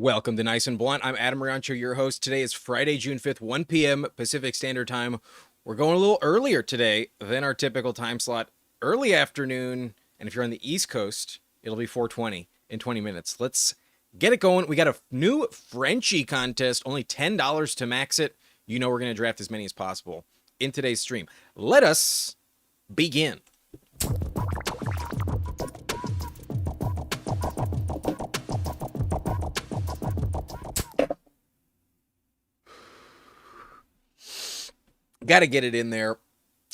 Welcome to Nice and Blunt. I'm Adam Rancho, your host. Today is Friday, June 5th, 1 p.m. Pacific Standard Time. We're going a little earlier today than our typical time slot. Early afternoon, and if you're on the East Coast, it'll be 4:20 in 20 minutes. Let's get it going. We got a new Frenchie contest, only $10 to max it. You know we're going to draft as many as possible in today's stream. Let us begin. Got to get it in there.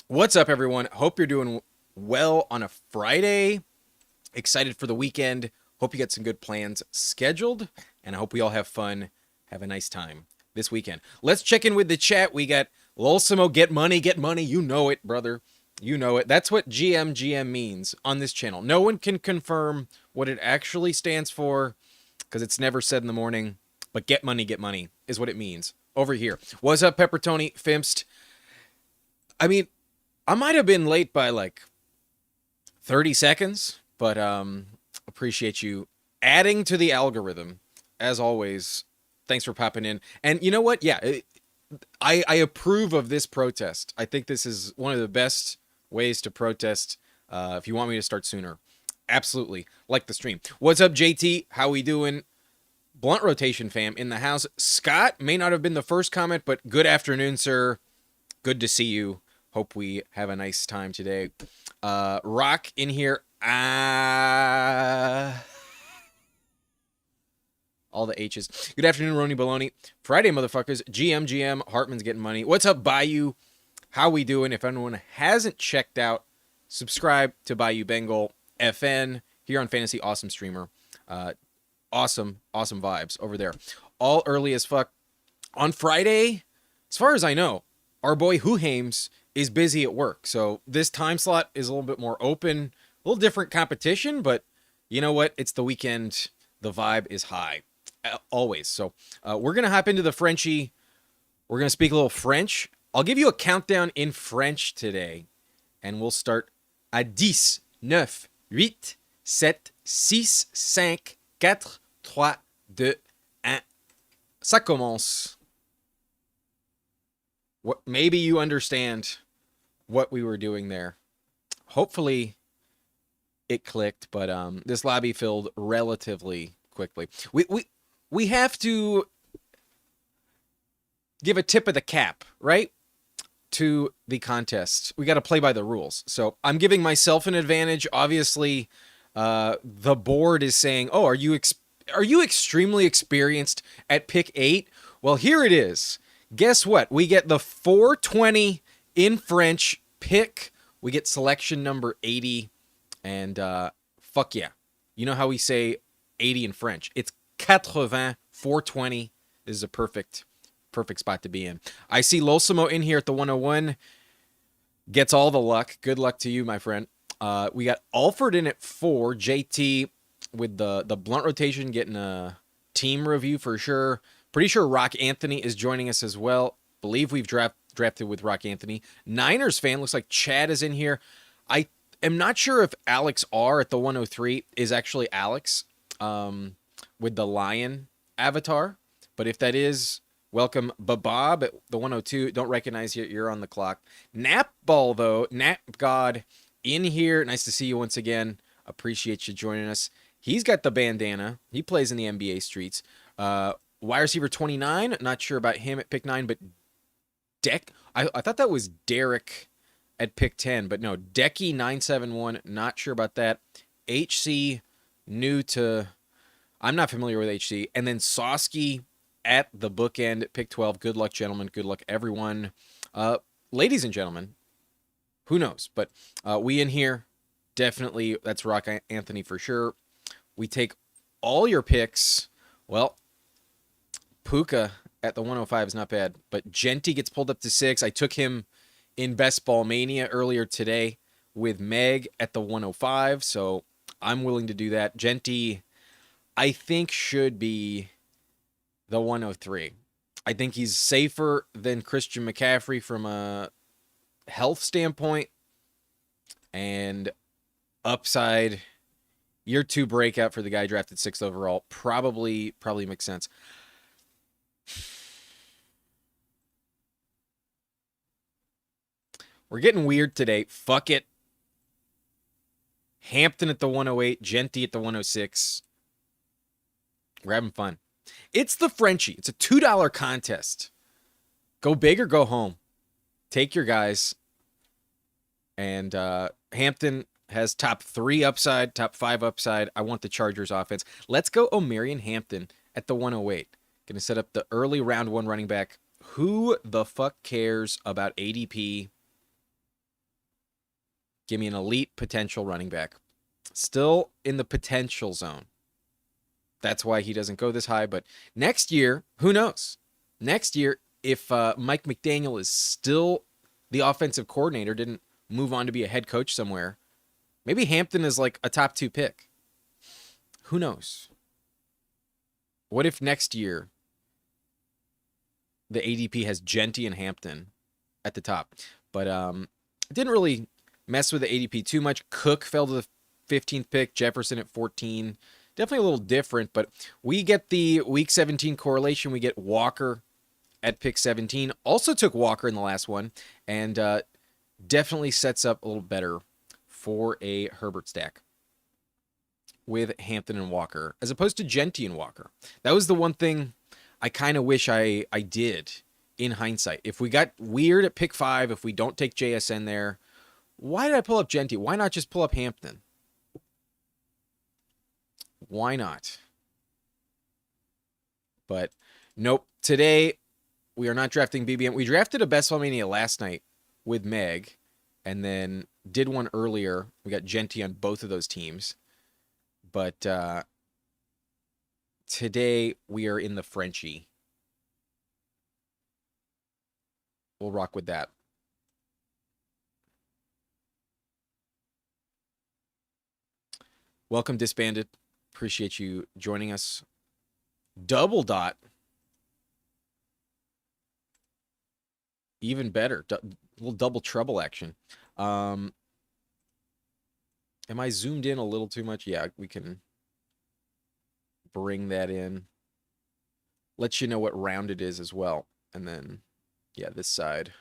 What's up, everyone? Hope you're doing well on a Friday. Excited for the weekend. Hope you got some good plans scheduled, and I hope we all have fun. Have a nice time this weekend. Let's check in with the chat. We got Lolsimo, get money, get money. You know it, brother. You know it. That's what GM means on this channel. No one can confirm what it actually stands for because it's never said in the morning, but get money is what it means over here. What's up, Pepper Tony, Fimst? I mean, I might have been late by like 30 seconds, but appreciate you adding to the algorithm. As always, thanks for popping in. And you know what? Yeah, I approve of this protest. I think this is one of the best ways to protest if you want me to start sooner. Absolutely. Like the stream. What's up, JT? How we doing? Blunt Rotation fam in the house. Scott may not have been the first comment, but good afternoon, sir. Good to see you. Hope we have a nice time today. Rock in here. All the H's. Good afternoon, Roni Baloney. Friday, motherfuckers. GM. Hartman's getting money. What's up, Bayou? How we doing? If anyone hasn't checked out, subscribe to Bayou Bengal FN here on Fantasy Awesome Streamer. Awesome vibes over there. All early as fuck. On Friday, as far as I know, our boy Huhames is busy at work. So this time slot is a little bit more open, a little different competition, but you know what? It's the weekend. The vibe is high, always. So we're going to hop into the Frenchie. We're going to speak a little French. I'll give you a countdown in French today, and we'll start à 10, 9, 8, 7, 6, 5, 4, 3, 2, 1. Ça commence. What, maybe you understand what we were doing there. Hopefully it clicked, but this lobby filled relatively quickly. We have to give a tip of the cap, right? To the contest. We got to play by the rules. So I'm giving myself an advantage. Obviously, the board is saying, "Oh, are you extremely experienced at pick 8?" Well, here it is. Guess what? We get the 420 in French pick. We get selection number 80. And fuck yeah. You know how we say 80 in French? It's 80, 420. This is a perfect spot to be in. I see Lolsimo in here at the 101. Gets all the luck. Good luck to you, my friend. We got Alford in at 4. JT with the blunt rotation getting a team review for sure. Pretty sure Rock Anthony is joining us as well. Believe we've drafted with Rock Anthony. Niners fan, looks like Chad is in here. I am not sure if Alex R at the 103 is actually Alex with the lion avatar. But if that is, welcome. Bob at the 102. Don't recognize you. You're on the clock. Nap Ball, though. Nap God in here. Nice to see you once again. Appreciate you joining us. He's got the bandana. He plays in the NBA streets. Wide receiver 29, not sure about him at pick 9, but I thought that was Derek at pick 10, but no, Decky 971, not sure about that. HC, I'm not familiar with HC, and then Sosky at the bookend at pick 12. Good luck, gentlemen. Good luck, everyone. Ladies and gentlemen, who knows? But we in here, definitely, that's Rock Anthony for sure. We take all your picks. Well, Puka at the 105 is not bad, but Genty gets pulled up to 6. I took him in Best Ball Mania earlier today with Meg at the 105, so I'm willing to do that. Genty, I think, should be the 103. I think he's safer than Christian McCaffrey from a health standpoint, and upside Year two breakout for the guy drafted 6th overall. Probably makes sense. We're getting weird today. Fuck it. Hampton at the 108, Genty at the 106. We're having fun. It's the Frenchie. It's a $2 contest. Go big or go home. Take your guys. And Hampton has top 3 upside, top 5 upside. I want the Chargers offense. Let's go Omarion Hampton at the 108. Going to set up the early round 1 running back. Who the fuck cares about ADP? Give me an elite potential running back. Still in the potential zone. That's why he doesn't go this high. But next year, who knows? Next year, if Mike McDaniel is still the offensive coordinator, didn't move on to be a head coach somewhere, maybe Hampton is like a top 2 pick. Who knows? What if next year the ADP has Genty and Hampton at the top? But didn't really mess with the ADP too much. Cook fell to the 15th pick, Jefferson at 14. Definitely a little different, but we get the week 17 correlation. We get Walker at pick 17. Also took Walker in the last one, and definitely sets up a little better for a Herbert stack with Hampton and Walker, as opposed to Genty and Walker. That was the one thing I kind of wish I did in hindsight. If we got weird at pick 5, if we don't take JSN there, why did I pull up Genty? Why not just pull up Hampton? Why not? But nope. Today, we are not drafting BBM. We drafted a Best Ball Mania last night with Meg, and then did one earlier. We got Genty on both of those teams. But today, we are in the Frenchie. We'll rock with that. Welcome, Disbanded. Appreciate you joining us. Double dot. Even better. A little double trouble action. Am I zoomed in a little too much? Yeah, we can bring that in. Let you know what round it is as well. And then, yeah, this side.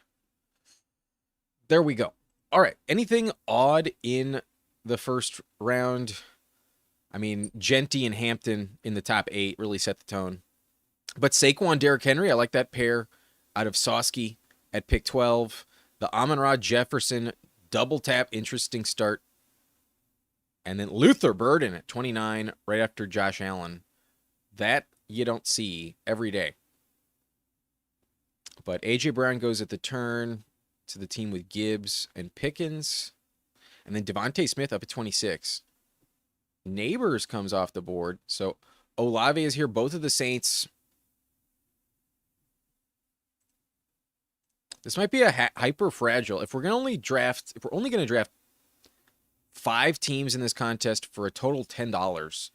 There we go. All right. Anything odd in the first round? I mean, Genty and Hampton in the top 8 really set the tone. But Saquon, Derrick Henry, I like that pair out of Sosky at pick 12. The Amon-Ra Jefferson double tap, interesting start. And then Luther Burden at 29, right after Josh Allen. That you don't see every day. But A.J. Brown goes at the turn to the team with Gibbs and Pickens. And then Devontae Smith up at 26. Neighbors comes off the board. So Olave is here. Both of the Saints. This might be a hyper fragile. If we're only going to draft 5 teams in this contest for a total $10,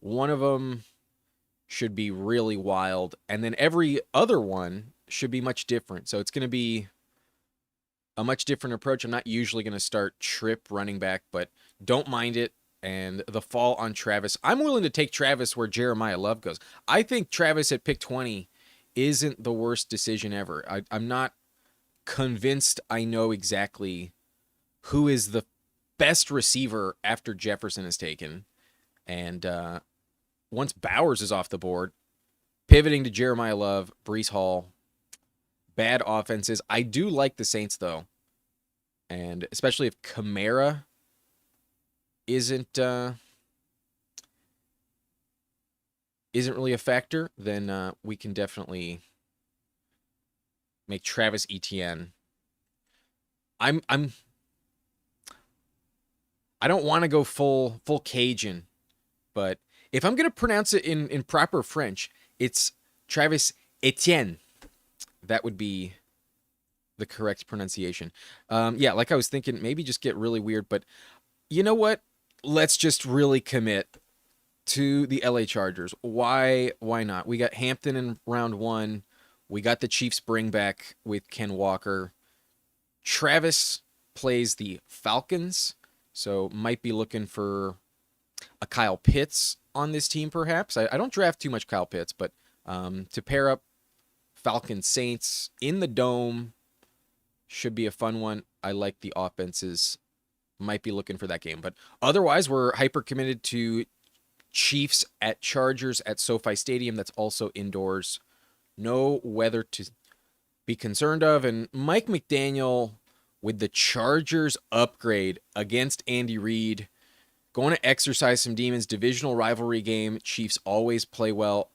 one of them should be really wild, and then every other one should be much different. So it's going to be a much different approach. I'm not usually going to start Trip running back, but don't mind it. And the fall on Travis. I'm willing to take Travis where Jeremiah Love goes. I think Travis at pick 20 isn't the worst decision ever. I'm not convinced I know exactly who is the best receiver after Jefferson is taken. And once Bowers is off the board, pivoting to Jeremiah Love, Breece Hall, bad offenses. I do like the Saints, though. And especially if Kamara isn't really a factor, then we can definitely make Travis Etienne. I don't want to go full Cajun, but if I'm gonna pronounce it in proper French, it's Travis Etienne. That would be the correct pronunciation. Yeah, like I was thinking, maybe just get really weird, but you know what? Let's just really commit to the LA Chargers. Why not? We got Hampton in round 1. We got the Chiefs bring back with Ken Walker. Travis plays the Falcons, so might be looking for a Kyle Pitts on this team, perhaps. I don't draft too much Kyle Pitts, but to pair up Falcons Saints in the dome should be a fun one. I like the offenses. Might be looking for that game. But otherwise, we're hyper committed to Chiefs at Chargers at SoFi Stadium. That's also indoors. No weather to be concerned of. And Mike McDaniel with the Chargers upgrade against Andy Reid. Going to exercise some demons. Divisional rivalry game. Chiefs always play well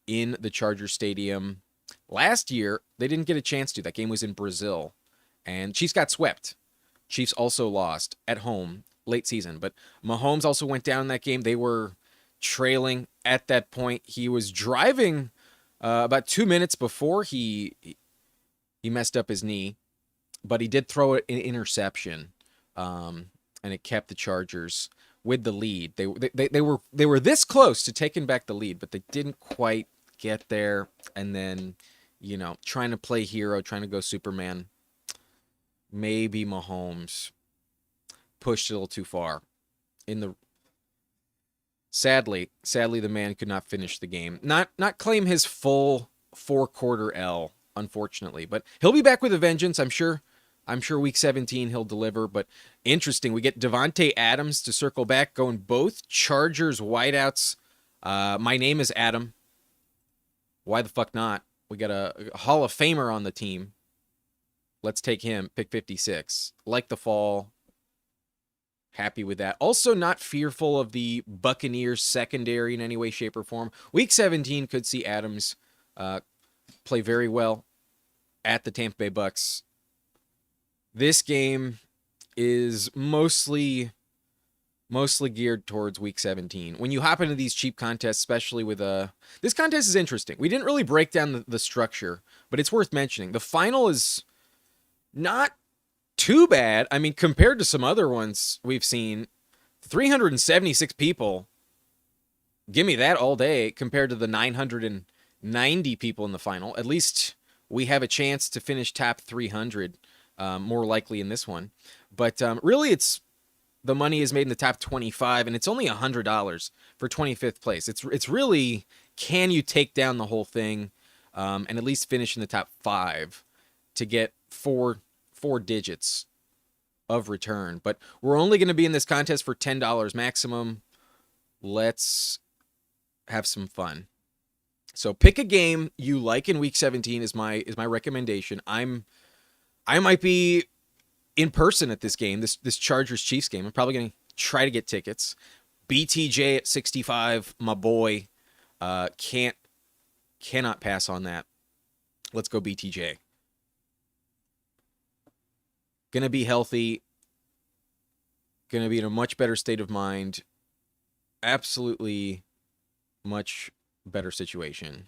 in the Chargers Stadium. Last year, they didn't get a chance to. That game was in Brazil. And Chiefs got swept. Chiefs also lost at home late season. But Mahomes also went down in that game. They were trailing at that point. He was driving about 2 minutes before he messed up his knee. But he did throw an interception. And it kept the Chargers with the lead. They were this close to taking back the lead, but they didn't quite get there. And then, trying to play hero, trying to go Superman. Maybe Mahomes pushed it a little too far. Sadly, the man could not finish the game. Not claim his full 4-quarter L, unfortunately. But he'll be back with a vengeance, I'm sure. I'm sure week 17 he'll deliver. But interesting, we get Devontae Adams to circle back, going both Chargers wideouts. My name is Adam. Why the fuck not? We got a Hall of Famer on the team. Let's take him. Pick 56. Like the fall. Happy with that. Also not fearful of the Buccaneers secondary in any way, shape, or form. Week 17 could see Adams play very well at the Tampa Bay Bucks. This game is mostly geared towards week 17. When you hop into these cheap contests, especially with this contest is interesting. We didn't really break down the structure, but it's worth mentioning. The final is not too bad. I mean, compared to some other ones we've seen, 376 people, give me that all day compared to the 990 people in the final. At least we have a chance to finish top 300, more likely in this one. But really, the money is made in the top 25, and it's only $100 for 25th place. It's really, can you take down the whole thing and at least finish in the top 5 to get four digits of return. But we're only going to be in this contest for $10 maximum. Let's have some fun. So pick a game you like in week 17 is my recommendation. I might be in person at this game, this Chargers Chiefs game. I'm probably going to try to get tickets. BTJ at 65, my boy. Cannot pass on that. Let's go BTJ. Going to be healthy. Going to be in a much better state of mind. Absolutely much better situation.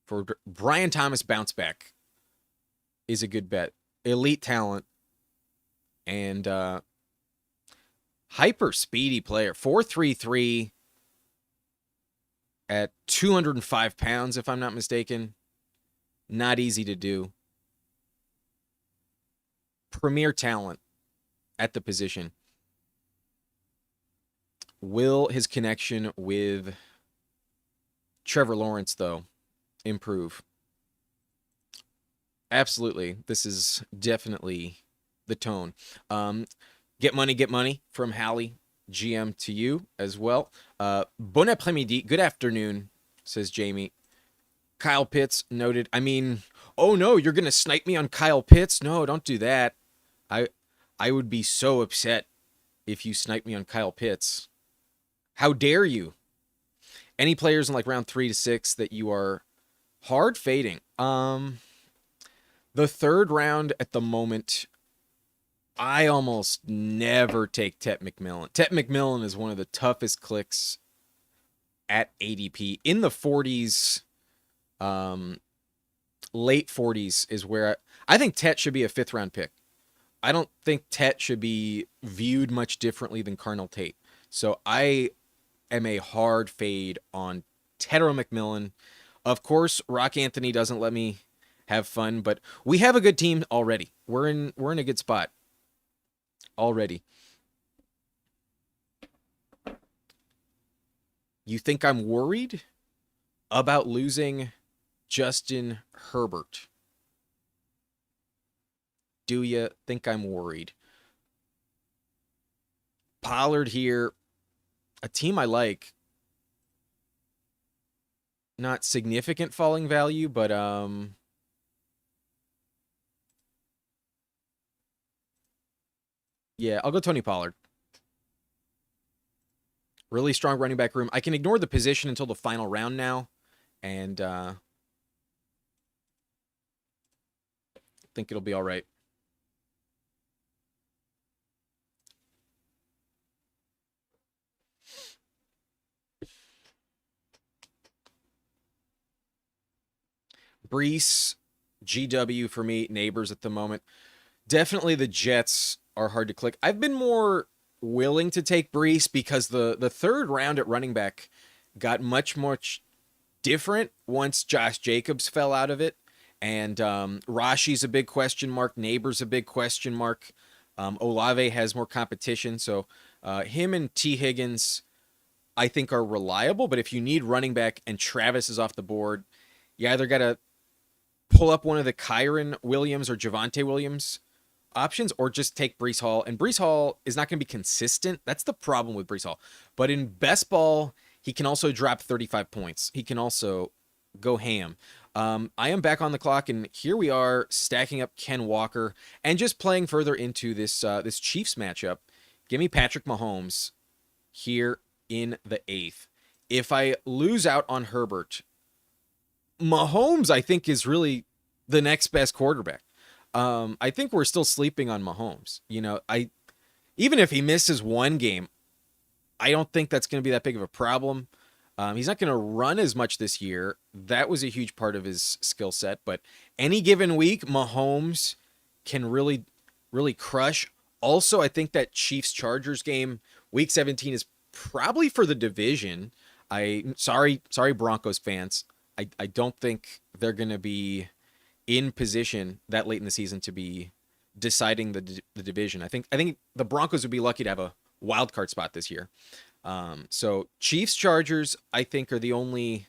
For Brian Thomas, bounce back is a good bet. Elite talent. And hyper speedy player. 4.33 at 205 pounds, if I'm not mistaken. Not easy to do. Premier talent at the position. Will his connection with Trevor Lawrence, though, improve? Absolutely. This is definitely the tone. Get money from Hallie, GM to you as well. Bon après-midi. Good afternoon, says Jamie. Kyle Pitts noted. I mean, oh no, you're going to snipe me on Kyle Pitts? No, don't do that. I would be so upset if you snipe me on Kyle Pitts. How dare you? Any players in like round 3 to 6 that you are hard fading? The third round at the moment, I almost never take Tet McMillan. Tet McMillan is one of the toughest clicks at ADP. In the 40s, late 40s is where I think Tet should be a 5th round pick. I don't think Tet should be viewed much differently than Carnell Tate. So I am a hard fade on Tedro McMillan. Of course, Rock Anthony doesn't let me have fun, but we have a good team already. We're in a good spot already. You think I'm worried about losing Justin Herbert? Do you think I'm worried? Pollard here, a team I like. Not significant falling value, but yeah, I'll go Tony Pollard. Really strong running back room. I can ignore the position until the final round now, and think it'll be all right. Brees, GW for me, neighbors at the moment. Definitely the Jets are hard to click. I've been more willing to take Brees because the third round at running back got much different once Josh Jacobs fell out of it. And Rashi's a big question mark. Neighbor's a big question mark. Olave has more competition. So him and T. Higgins, I think, are reliable. But if you need running back and Travis is off the board, you either got to pull up one of the Kyron Williams or Javonte Williams options or just take Brees Hall. And Brees Hall is not going to be consistent. That's the problem with Brees Hall. But in best ball, he can also drop 35 points. He can also go ham. I am back on the clock, and here we are stacking up Ken Walker and just playing further into this Chiefs matchup. Give me Patrick Mahomes here in the 8th. If I lose out on Herbert, Mahomes, I think, is really the next best quarterback. I think we're still sleeping on Mahomes. Even if he misses one game, I don't think that's going to be that big of a problem. He's not going to run as much this year. That was a huge part of his skill set. But any given week, Mahomes can really, really crush. Also, I think that Chiefs-Chargers game, Week 17, is probably for the division. Sorry, Broncos fans. I don't think they're going to be in position that late in the season to be deciding the division. I think the Broncos would be lucky to have a wild card spot this year. So Chiefs Chargers, I think, are the only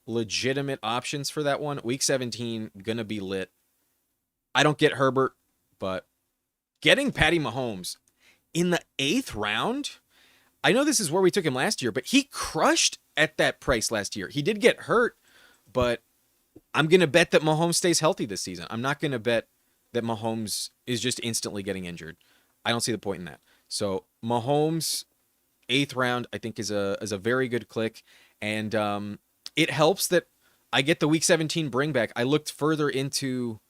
legitimate options for that one. Week 17 gonna be lit. I don't get Herbert, but getting Patty Mahomes in the 8th round. I know this is where we took him last year, but he crushed at that price last year. He did get hurt, but I'm going to bet that Mahomes stays healthy this season. I'm not going to bet that Mahomes is just instantly getting injured. I don't see the point in that. So Mahomes, 8th round, I think is a very good click. And it helps that I get the Week 17 bring back. I looked further into,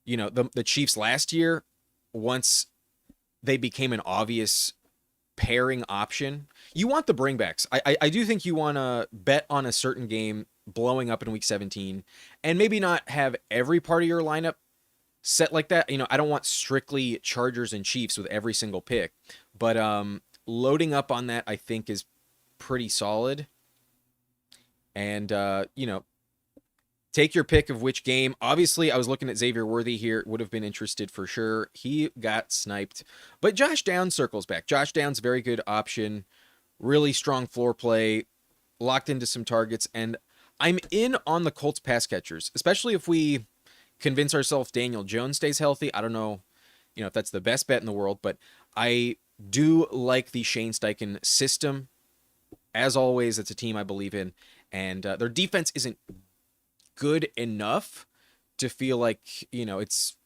the Chiefs last year once they became an obvious pairing option. You want the bringbacks. I do think you want to bet on a certain game blowing up in Week 17 and maybe not have every part of your lineup set like that. I don't want strictly Chargers and Chiefs with every single pick, but loading up on that I think is pretty solid. And take your pick of which game. Obviously, I was looking at Xavier Worthy here. Would have been interested for sure. He got sniped. But Josh Downs circles back. Josh Downs, very good option. Really strong floor play. Locked into some targets. And I'm in on the Colts pass catchers, especially if we convince ourselves Daniel Jones stays healthy. I don't know, if that's the best bet in the world, but I do like the Shane Steichen system. As always, it's a team I believe in. And their defense isn't good enough to feel like, it's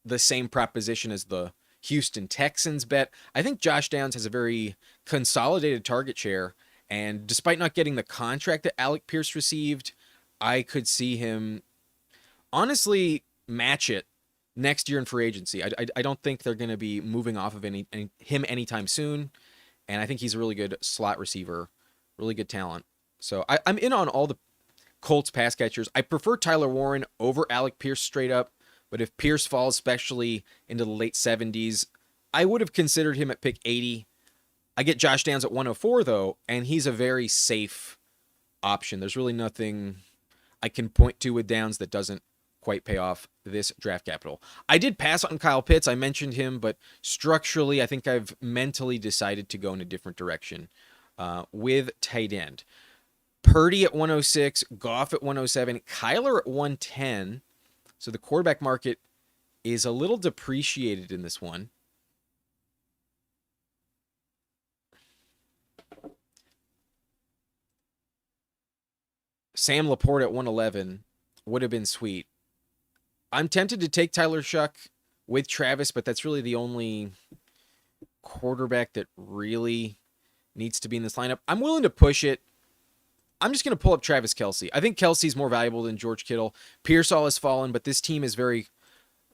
the same proposition as the Houston Texans bet. I think Josh Downs has a very consolidated target share, and despite not getting the contract that Alec Pierce received, I could see him honestly match it next year in free agency. I don't think they're going to be moving off of him anytime soon, and I think he's a really good slot receiver, really good talent. So I'm in on all the Colts pass catchers. I prefer Tyler Warren over Alec Pierce straight up, but if Pierce falls, especially into the late 70s, I would have considered him at pick 80. I get Josh Downs at 104, though, and he's a very safe option. There's really nothing I can point to with Downs that doesn't quite pay off this draft capital. I did pass on Kyle Pitts. I mentioned him, but structurally, I think I've mentally decided to go in a different direction with tight end. Purdy at 106, Goff at 107, Kyler at 110. So the quarterback market is a little depreciated in this one. Sam Laporte at 111 would have been sweet. I'm tempted to take Tyler Shuck with Travis, but that's really the only quarterback that really needs to be in this lineup. I'm willing to push it. I'm just going to pull up Travis Kelce. I think Kelsey's more valuable than George Kittle. Pearsall has fallen, but this team is very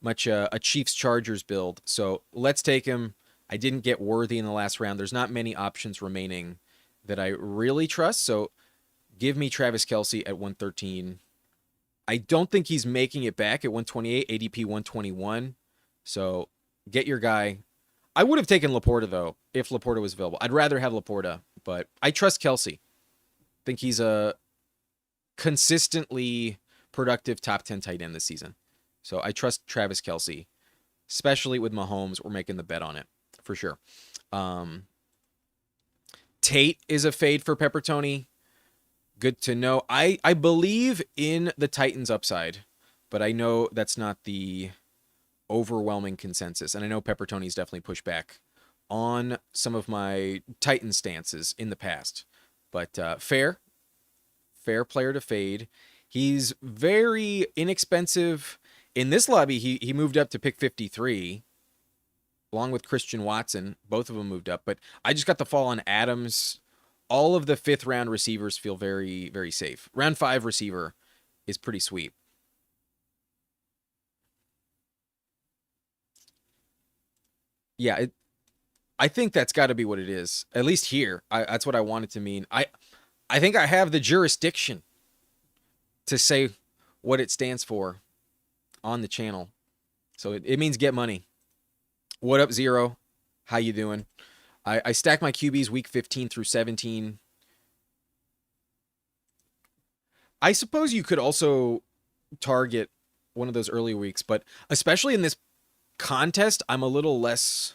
much a Chiefs-Chargers build. So let's take him. I didn't get Worthy in the last round. There's not many options remaining that I really trust. So give me Travis Kelce at 113. I don't think he's making it back at 128, ADP 121. So get your guy. I would have taken Laporta, though, if Laporta was available. I'd rather have Laporta, but I trust Kelce. Think he's a consistently productive top 10 tight end this season. So I trust Travis Kelce, especially with Mahomes. We're making the bet on it for sure. Tate is a fade for Peppertoni. Good to know. I believe in the Titans upside, but I know that's not the overwhelming consensus. And I know Peppertoni's definitely pushed back on some of my Titan stances in the past. But fair player to fade. He's very inexpensive. In this lobby, he moved up to pick 53, along with Christian Watson. Both of them moved up. But I just got the fall on Adams. All of the fifth-round receivers feel very, very safe. Round 5 receiver is pretty sweet. Yeah, I think that's got to be what it is. At least here, that's what I want it to mean. I think I have the jurisdiction to say what it stands for on the channel. So it means get money. What up, Zero? How you doing? I stack my QBs week 15 through 17. I suppose you could also target one of those early weeks, but especially in this contest, I'm a little less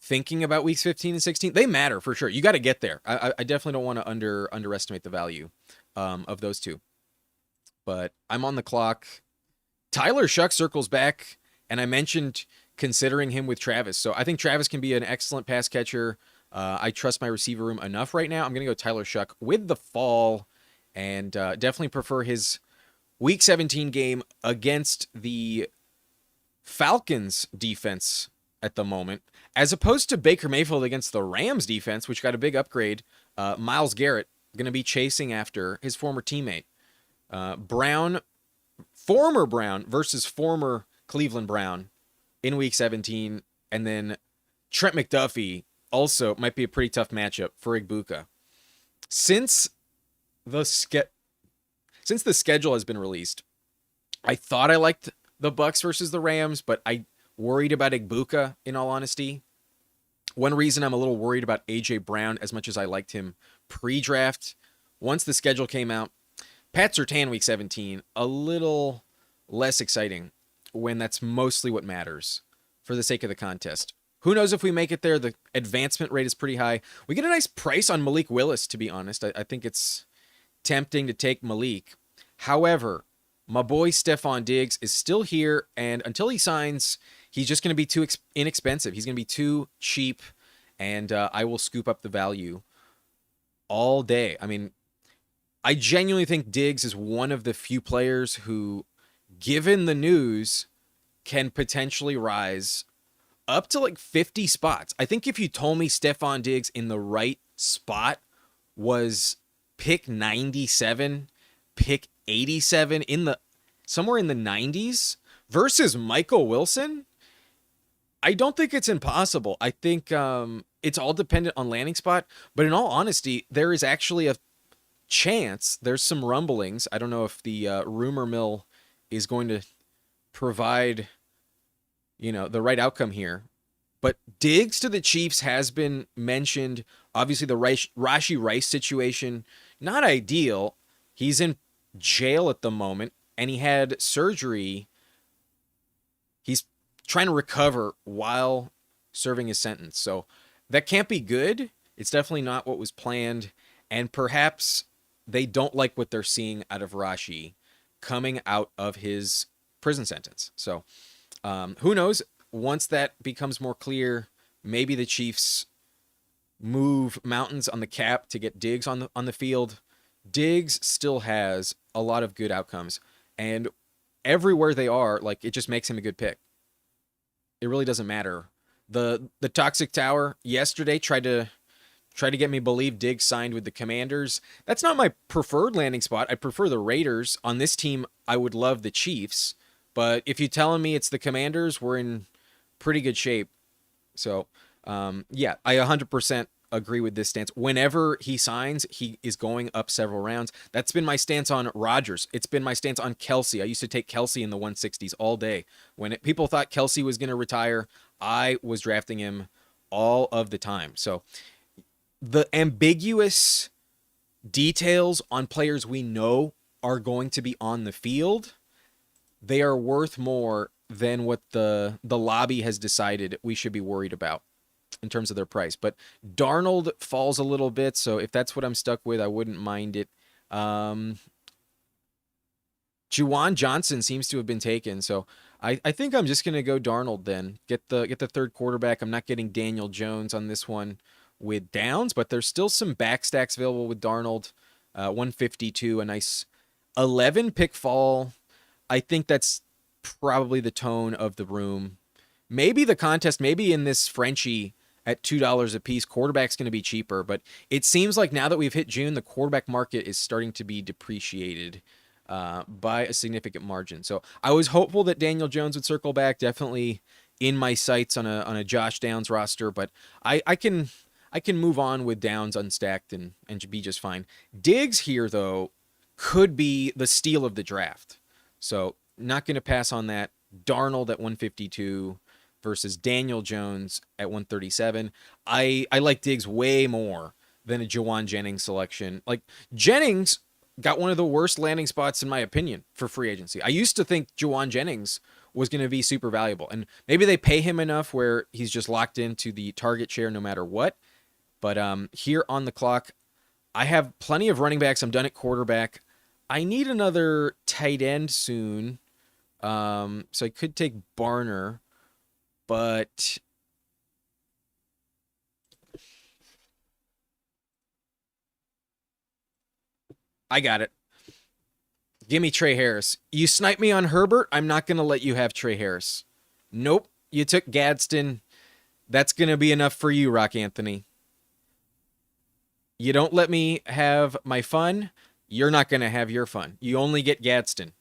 thinking about weeks 15 and 16. They matter for sure. You got to get there. I definitely don't want to underestimate the value of those two. But I'm on the clock. Tyler Shuck circles back, and I mentioned considering him with Travis. So I think Travis can be an excellent pass catcher. I trust my receiver room enough right now. I'm going to go Tyler Shuck with the fall, and definitely prefer his week 17 game against the Falcons defense at the moment, as opposed to Baker Mayfield against the Rams defense, which got a big upgrade. Myles Garrett going to be chasing after his former teammate. Former Brown versus former Cleveland Brown in week 17. And then Trent McDuffie also might be a pretty tough matchup for Igbuka. Since the schedule has been released, I thought I liked the Bucks versus the Rams, but I worried about Igbuka, in all honesty. One reason I'm a little worried about A.J. Brown, as much as I liked him pre-draft, once the schedule came out, Pat Surtain week 17, a little less exciting when that's mostly what matters for the sake of the contest. Who knows if we make it there? The advancement rate is pretty high. We get a nice price on Malik Willis, to be honest. I think it's tempting to take Malik. However, my boy Stephon Diggs is still here, and until he signs, he's just going to be too inexpensive. He's going to be too cheap, and I will scoop up the value all day. I mean, I genuinely think Diggs is one of the few players who, given the news, can potentially rise up to like 50 spots. I think if you told me Stephon Diggs in the right spot was pick 97, pick 87, somewhere in the 90s versus Michael Wilson, I don't think it's impossible. I think it's all dependent on landing spot. But in all honesty, there is actually a chance. There's some rumblings. I don't know if the rumor mill is going to provide, the right outcome here. But Diggs to the Chiefs has been mentioned. Obviously, the Rashi Rice situation, not ideal. He's in jail at the moment, and he had surgery. He's trying to recover while serving his sentence. So that can't be good. It's definitely not what was planned. And perhaps they don't like what they're seeing out of Rashi coming out of his prison sentence. So who knows? Once that becomes more clear, maybe the Chiefs move mountains on the cap to get Diggs on the field. Diggs still has a lot of good outcomes, and everywhere they are, like it just makes him a good pick. It really doesn't matter. The Toxic Tower yesterday tried to get me to believe Diggs signed with the Commanders. That's not my preferred landing spot. I prefer the Raiders. On this team, I would love the Chiefs. But if you're telling me it's the Commanders, we're in pretty good shape. So, yeah, I 100% agree with this stance. Whenever he signs, he is going up several rounds. That's been my stance on Rodgers. It's been my stance on Kelsey. I used to take Kelsey in the 160s all day. People thought Kelsey was going to retire, I was drafting him all of the time. So the ambiguous details on players we know are going to be on the field, they are worth more than what the lobby has decided we should be worried about in terms of their price. But Darnold falls a little bit, so if that's what I'm stuck with, I wouldn't mind it. Juwan Johnson seems to have been taken, so I think I'm just gonna go Darnold then. Get the third quarterback. I'm not getting Daniel Jones on this one with Downs, but there's still some back stacks available with Darnold. 152, a nice 11 pick fall. I think that's probably the tone of the room. Maybe the contest, maybe in this Frenchie at $2 a piece, quarterback's going to be cheaper. But it seems like now that we've hit June, the quarterback market is starting to be depreciated by a significant margin. So I was hopeful that Daniel Jones would circle back. Definitely in my sights on a Josh Downs roster, but I can move on with Downs unstacked and be just fine. Diggs here though could be the steal of the draft. So not going to pass on that. Darnold at 152 versus Daniel Jones at 137. I like Diggs way more than a Jawan Jennings selection. Like Jennings got one of the worst landing spots in my opinion for free agency. I used to think Jawan Jennings was going to be super valuable, and maybe they pay him enough where he's just locked into the target share no matter what. But here on the clock, I have plenty of running backs. I'm done at quarterback. I need another tight end soon. So I could take Barner, but I got it. Give me Trey Harris. You snipe me on Herbert, I'm not going to let you have Trey Harris. Nope. You took Gadsden. That's going to be enough for you, Rock Anthony. You don't let me have my fun, you're not going to have your fun. You only get Gadsden.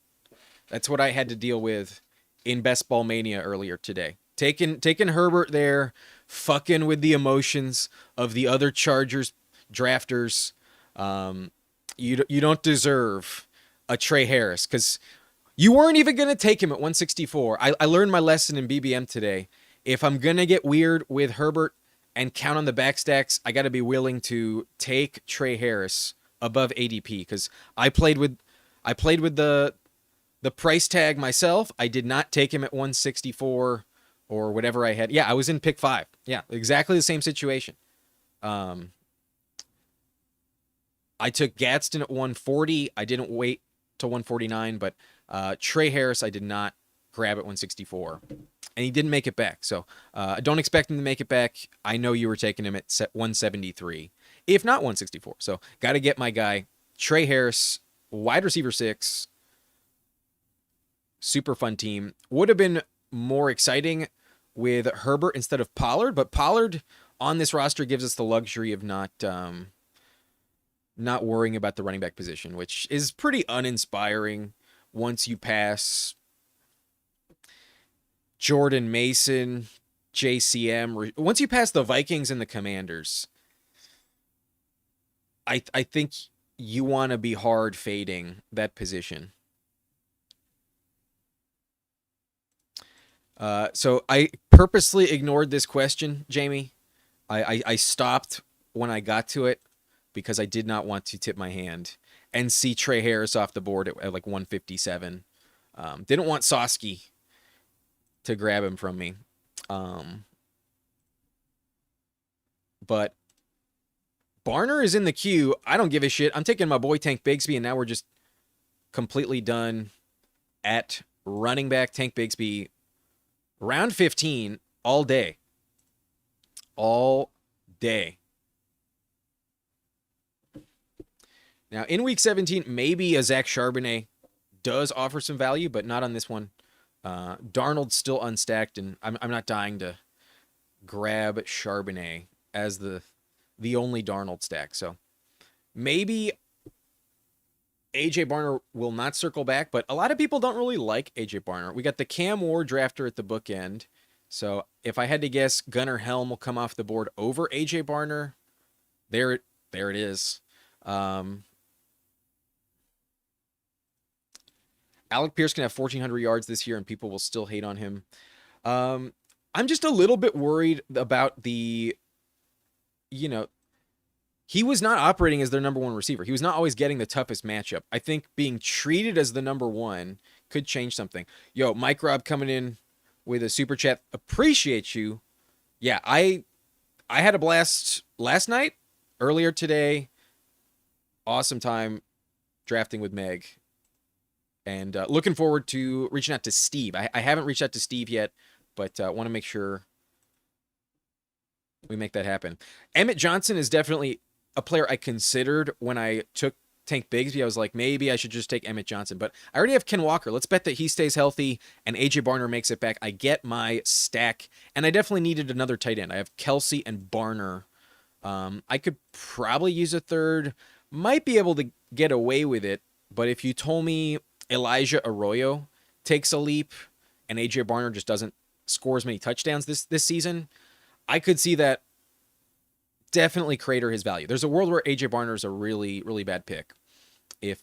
That's what I had to deal with in Best Ball Mania earlier today. Taking Herbert there, fucking with the emotions of the other Chargers drafters. You don't deserve a Trey Harris because you weren't even going to take him at 164. I learned my lesson in BBM today. If I'm going to get weird with Herbert and count on the backstacks, I got to be willing to take Trey Harris above ADP because I played with the price tag myself. I did not take him at 164 or whatever I had. Yeah, I was in pick 5. Yeah, exactly the same situation. I took Gadsden at 140. I didn't wait to 149, but Trey Harris I did not grab at 164. And he didn't make it back. So I don't expect him to make it back. I know you were taking him at 173, if not 164. So got to get my guy, Trey Harris, wide receiver 6. Super fun team. Would have been more exciting with Herbert instead of Pollard, but Pollard on this roster gives us the luxury of not worrying about the running back position, which is pretty uninspiring once you pass Jordan Mason, JCM. Once you pass the Vikings and the Commanders, I think you want to be hard fading that position. So I purposely ignored this question, Jamie. I stopped when I got to it because I did not want to tip my hand and see Trey Harris off the board at like 157. Didn't want Sosky to grab him from me. But Barner is in the queue. I don't give a shit. I'm taking my boy Tank Bigsby, and now we're just completely done at running back Tank Bigsby. Round 15 all day. All day. Now, in week 17, maybe a Zach Charbonnet does offer some value, but not on this one. Darnold's still unstacked, and I'm not dying to grab Charbonnet as the only Darnold stack. So maybe AJ Barner will not circle back, but a lot of people don't really like AJ Barner. We got the Cam Ward drafter at the bookend. So if I had to guess, Gunnar Helm will come off the board over AJ Barner. There it is. Alec Pierce can have 1,400 yards this year, and people will still hate on him. I'm just a little bit worried about he was not operating as their number one receiver. He was not always getting the toughest matchup. I think being treated as the number one could change something. Yo, Mike Robb coming in with a super chat. Appreciate you. Yeah, I had a blast last night, earlier today. Awesome time drafting with Meg. And looking forward to reaching out to Steve. I haven't reached out to Steve yet, but want to make sure we make that happen. Emmett Johnson is definitely a player I considered when I took Tank Bigsby. I was like, maybe I should just take Emmett Johnson. But I already have Ken Walker. Let's bet that he stays healthy and AJ Barner makes it back. I get my stack. And I definitely needed another tight end. I have Kelsey and Barner. I could probably use a third. Might be able to get away with it. But if you told me Elijah Arroyo takes a leap and AJ Barner just doesn't score as many touchdowns this season, I could see that definitely crater his value. There's a world where AJ Barner is a really, really bad pick if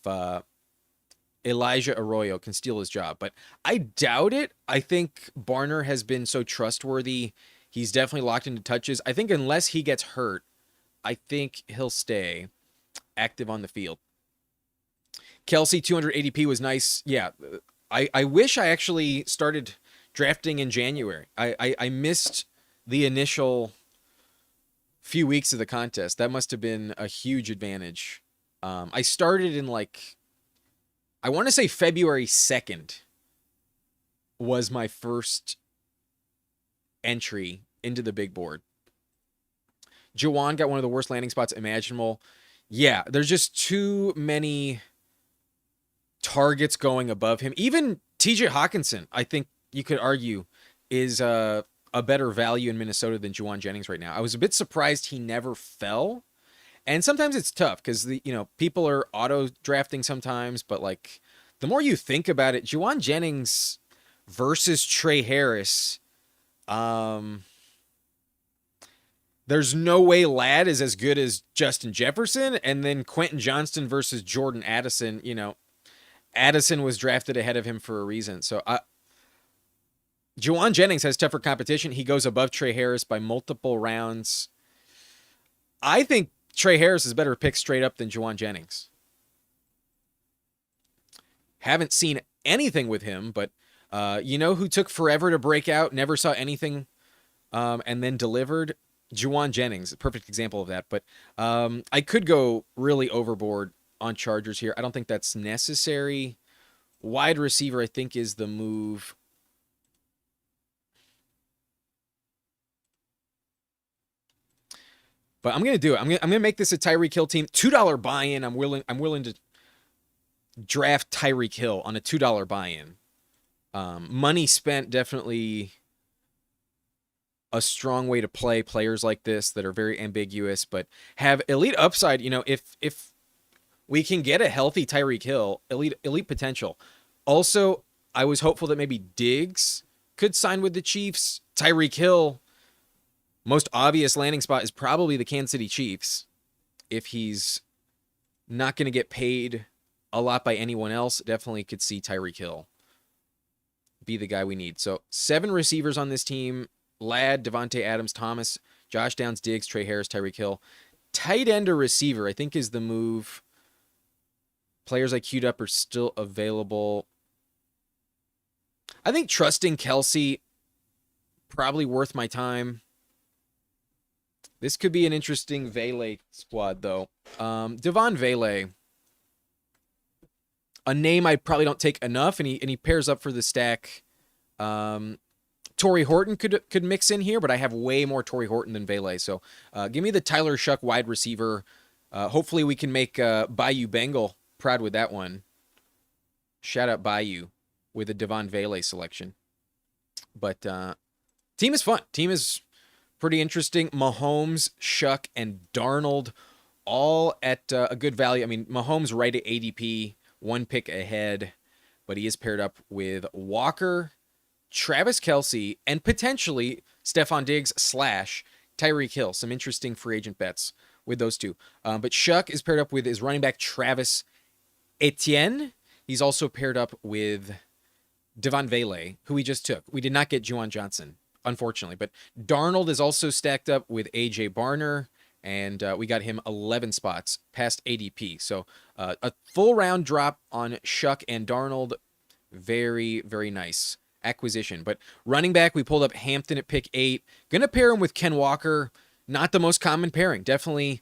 Elijah Arroyo can steal his job. But I doubt it. I think Barner has been so trustworthy. He's definitely locked into touches. I think unless he gets hurt, I think he'll stay active on the field. Kelsey, 200 ADP was nice. Yeah, I wish I actually started drafting in January. I missed the initial few weeks of the contest. That must have been a huge advantage. I started in I want to say February 2nd was my first entry into the big board. Jawan got one of the worst landing spots imaginable. Yeah, there's just too many targets going above him. Even TJ Hawkinson, I think you could argue, is a better value in Minnesota than Juwan Jennings right now. I was a bit surprised he never fell. And sometimes it's tough because people are auto drafting sometimes, but the more you think about it, Juwan Jennings versus Trey Harris, there's no way Ladd is as good as Justin Jefferson, and then Quentin Johnston versus Jordan Addison, Addison was drafted ahead of him for a reason. So Juwan Jennings has tougher competition. He goes above Trey Harris by multiple rounds. I think Trey Harris is a better pick straight up than Juwan Jennings. Haven't seen anything with him, but who took forever to break out, never saw anything, and then delivered? Juwan Jennings, a perfect example of that. But I could go really overboard on Chargers here. I don't think that's necessary. Wide receiver, I think, is the move. But I'm gonna do it. I'm gonna make this a Tyreek Hill team. $2 buy-in. I'm willing to draft Tyreek Hill on a $2 buy-in. Money spent, definitely a strong way to play players like this that are very ambiguous, but have elite upside. If we can get a healthy Tyreek Hill, elite potential. Also, I was hopeful that maybe Diggs could sign with the Chiefs. Tyreek Hill, most obvious landing spot is probably the Kansas City Chiefs. If he's not going to get paid a lot by anyone else, definitely could see Tyreek Hill be the guy we need. So 7 receivers on this team: Ladd, Devontae Adams, Thomas, Josh Downs, Diggs, Trey Harris, Tyreek Hill. Tight end or receiver, I think, is the move. Players I queued up are still available. I think trusting Kelsey, probably worth my time. This could be an interesting Vele squad, though. Devon Vele, a name I probably don't take enough, and he pairs up for the stack. Torrey Horton could mix in here, but I have way more Torrey Horton than Vele. So give me the Tyler Shuck wide receiver. Hopefully we can make Bayou Bengal proud with that one. Shout out Bayou with a Devon Vele selection. But team is fun. Team is pretty interesting. Mahomes, Shuck, and Darnold all at a good value. I mean, Mahomes right at ADP, one pick ahead, but he is paired up with Walker, Travis Kelce, and potentially Stephon Diggs / Tyreek Hill. Some interesting free agent bets with those two. But Shuck is paired up with his running back Travis Etienne. He's also paired up with Devon Vele, who we just took. We did not get Juwan Johnson, unfortunately. But Darnold is also stacked up with A.J. Barner, and we got him 11 spots past ADP. So a full round drop on Shuck and Darnold. Very, very nice acquisition. But running back, we pulled up Hampton at pick 8. Gonna pair him with Ken Walker. Not the most common pairing. Definitely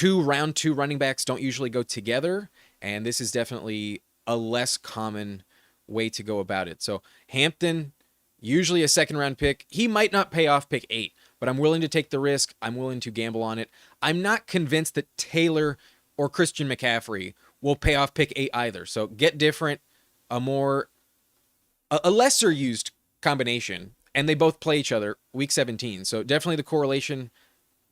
round two running backs don't usually go together, and this is definitely a less common way to go about it. So Hampton, usually a second round pick. He might not pay off pick 8, but I'm willing to take the risk. I'm willing to gamble on it. I'm not convinced that Taylor or Christian McCaffrey will pay off pick 8 either. So get different, a lesser used combination, and they both play each other week 17. So definitely the correlation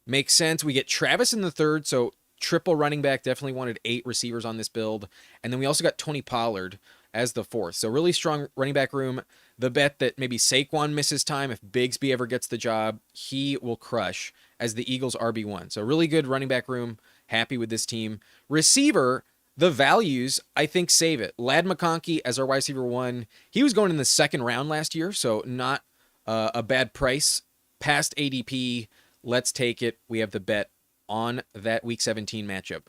makes sense. We get Travis in the third, so triple running back. Definitely wanted 8 receivers on this build. And then we also got Tony Pollard as the fourth. So really strong running back room. The bet that maybe Saquon misses time, if Bigsby ever gets the job, he will crush as the Eagles RB1. So really good running back room. Happy with this team. Receiver, the values, I think, save it. Lad McConkey as our wide receiver 1. He was going in the second round last year, so not a bad price. Past ADP, let's take it. We have the bet on that Week 17 matchup.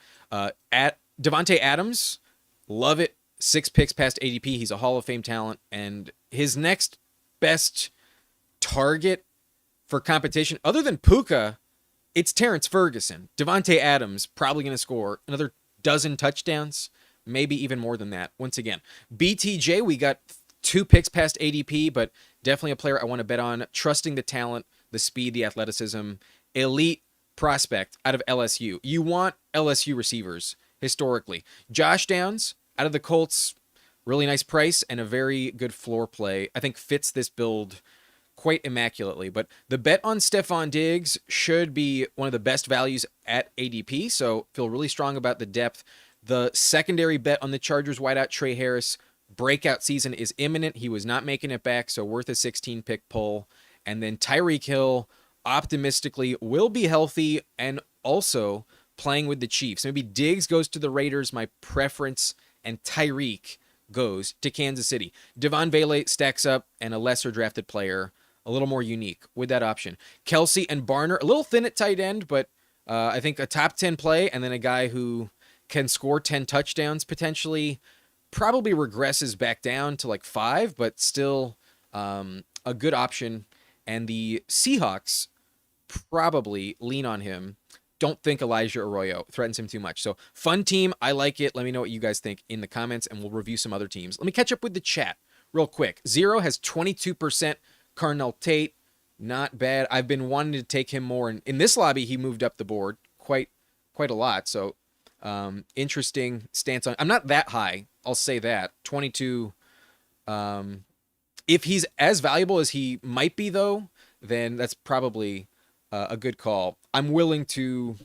At Devontae Adams, love it. 6 picks past ADP. He's a Hall of Fame talent, and his next best target for competition, other than Puka, it's Terrence Ferguson. Devontae Adams probably going to score another dozen touchdowns, maybe even more than that. Once again, BTJ, we got 2 picks past ADP, but definitely a player I want to bet on. Trusting the talent, the speed, the athleticism, elite prospect out of LSU. You want LSU receivers historically. Josh Downs out of the Colts, really nice price and a very good floor play. I think fits this build quite immaculately. But the bet on Stephon Diggs should be one of the best values at ADP, so feel really strong about the depth. The secondary bet on the Chargers wideout Trey Harris, breakout season is imminent. He was not making it back, so worth a 16-pick pull. And then Tyreek Hill, optimistically, will be healthy and also playing with the Chiefs. Maybe Diggs goes to the Raiders, my preference, and Tyreek goes to Kansas City. Devon Vele stacks up, and a lesser drafted player, a little more unique with that option. Kelce and Barner, a little thin at tight end, but I think a top 10 play, and then a guy who can score 10 touchdowns potentially, probably regresses back down to like 5, but still a good option. And the Seahawks probably lean on him. Don't think Elijah Arroyo threatens him too much. So fun team. I like it. Let me know what you guys think in the comments, and we'll review some other teams. Let me catch up with the chat real quick. Zero has 22% Carnell Tate. Not bad. I've been wanting to take him more. In this lobby, he moved up the board quite a lot. So interesting stance on. I'm not that high. I'll say that. 22. If he's as valuable as he might be, though, then that's probably a good call. I'm willing to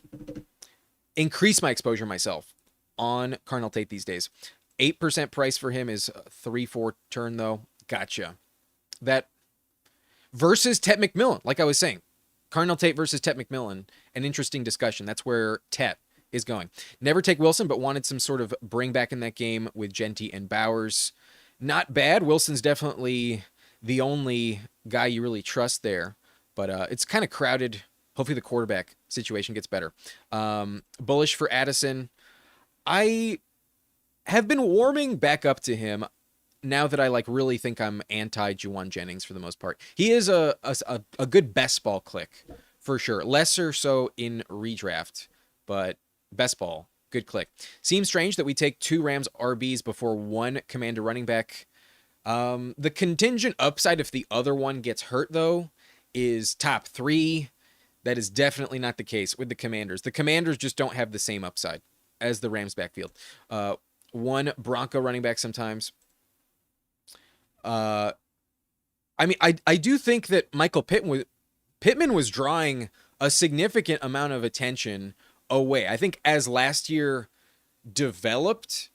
increase my exposure myself on Carnell Tate these days. 8% price for him is 3-4 turn, though. Gotcha. That versus Tet McMillan, like I was saying. Carnell Tate versus Tet McMillan, an interesting discussion. That's where Tet is going. Never take Wilson, but wanted some sort of bring back in that game with Genty and Bowers. Not bad. Wilson's definitely the only guy you really trust there, but it's kind of crowded. Hopefully the quarterback situation gets better. Bullish for Addison. I have been warming back up to him now that I really think I'm anti Juwan Jennings for the most part. He is a good best ball click for sure. Lesser so in redraft, but best ball, good click. Seems strange that we take 2 Rams RBs before 1 Commander running back. The contingent upside if the other one gets hurt, though, is top 3. That is definitely not the case with the Commanders. The Commanders just don't have the same upside as the Rams backfield. 1 Bronco running back sometimes. I mean, I do think that Michael Pittman was drawing a significant amount of attention away. I think as last year developed,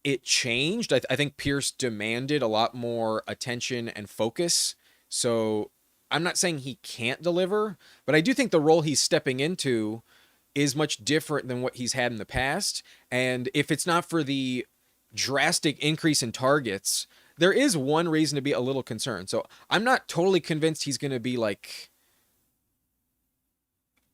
it changed. I think Pierce demanded a lot more attention and focus. So I'm not saying he can't deliver, but I do think the role he's stepping into is much different than what he's had in the past. And if it's not for the drastic increase in targets, there is one reason to be a little concerned. So I'm not totally convinced he's going to be like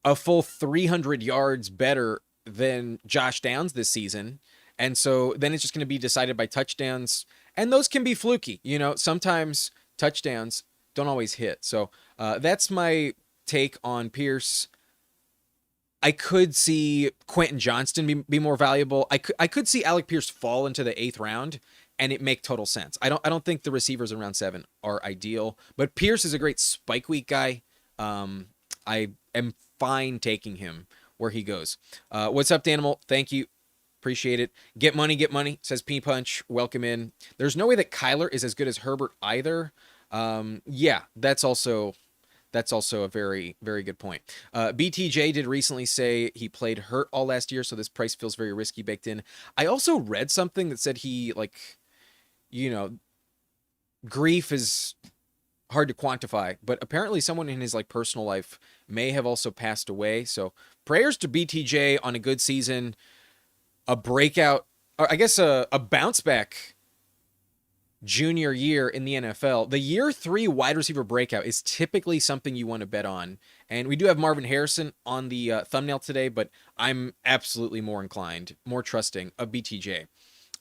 a full 300 yards better than Josh Downs this season. And so then it's just going to be decided by touchdowns. And those can be fluky. You know, sometimes touchdowns don't always hit. So that's my take on Pierce. I could see Quentin Johnston be more valuable. I could see Alec Pierce fall into the 8th round and it make total sense. I don't think the receivers in round 7 are ideal, but Pierce is a great spike week guy. I am fine taking him where he goes. What's up, Danimal? Thank you. Appreciate it. Get money, says P Punch. Welcome in. There's no way that Kyler is as good as Herbert either. Yeah, that's also a very, very good point. BTJ did recently say he played hurt all last year, so this price feels very risky baked in. I also read something that said he, like, you know, grief is hard to quantify, but apparently someone in his like personal life may have also passed away. So prayers to BTJ on a good season, a breakout, or I guess a bounce back junior year in the NFL. The year 3 wide receiver breakout is typically something you want to bet on. And we do have Marvin Harrison on the thumbnail today, but I'm absolutely more inclined, more trusting of BTJ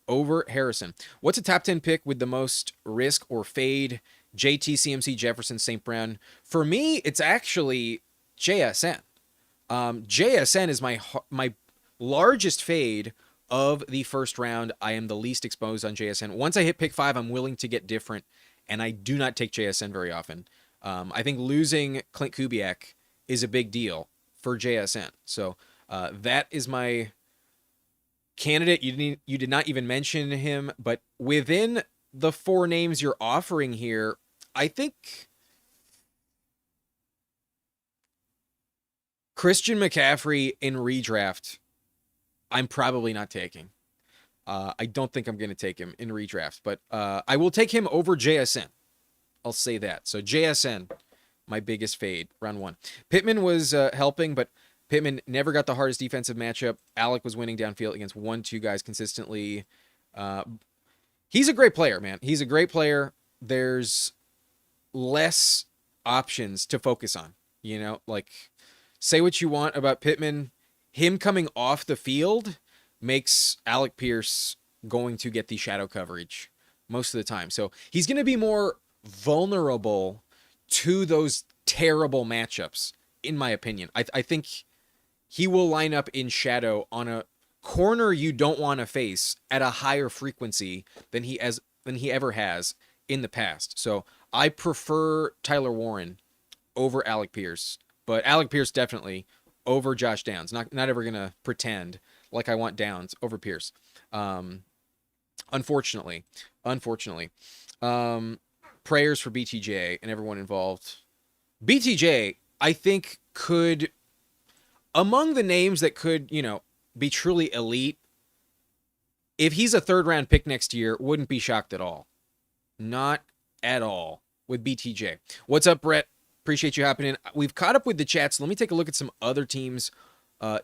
over Harrison. What's a top 10 pick with the most risk or fade? JT, CMC, Jefferson, St. Brown. For me, it's actually JSN. JSN is my largest fade of the first round. I am the least exposed on JSN. Once I hit pick 5, I'm willing to get different, and I do not take JSN very often. I think losing Clint Kubiak is a big deal for JSN. So that is my candidate. You did not even mention him, but within the 4 names you're offering here, I think Christian McCaffrey in redraft, I'm probably not taking. I don't think I'm going to take him in redraft, but I will take him over JSN. I'll say that. So JSN, my biggest fade, round 1. Pittman was helping, but Pittman never got the hardest defensive matchup. Alec was winning downfield against 1-2 guys consistently. He's a great player, man. He's a great player. There's less options to focus on. You know, like, say what you want about Pittman. Him coming off the field makes Alec Pierce going to get the shadow coverage most of the time. So he's going to be more vulnerable to those terrible matchups, in my opinion. I think he will line up in shadow on a corner you don't want to face at a higher frequency than he ever has in the past. So I prefer Tyler Warren over Alec Pierce, but Alec Pierce definitely over Josh Downs. Not ever gonna pretend like I want Downs over Pierce. Unfortunately. Prayers for BTJ and everyone involved. BTJ, I think, could, among the names that could, you know, be truly elite, if he's a 3rd round pick next year, wouldn't be shocked at all. Not at all with BTJ. What's up, Brett? Appreciate you hopping in. We've caught up with the chat, so let me take a look at some other teams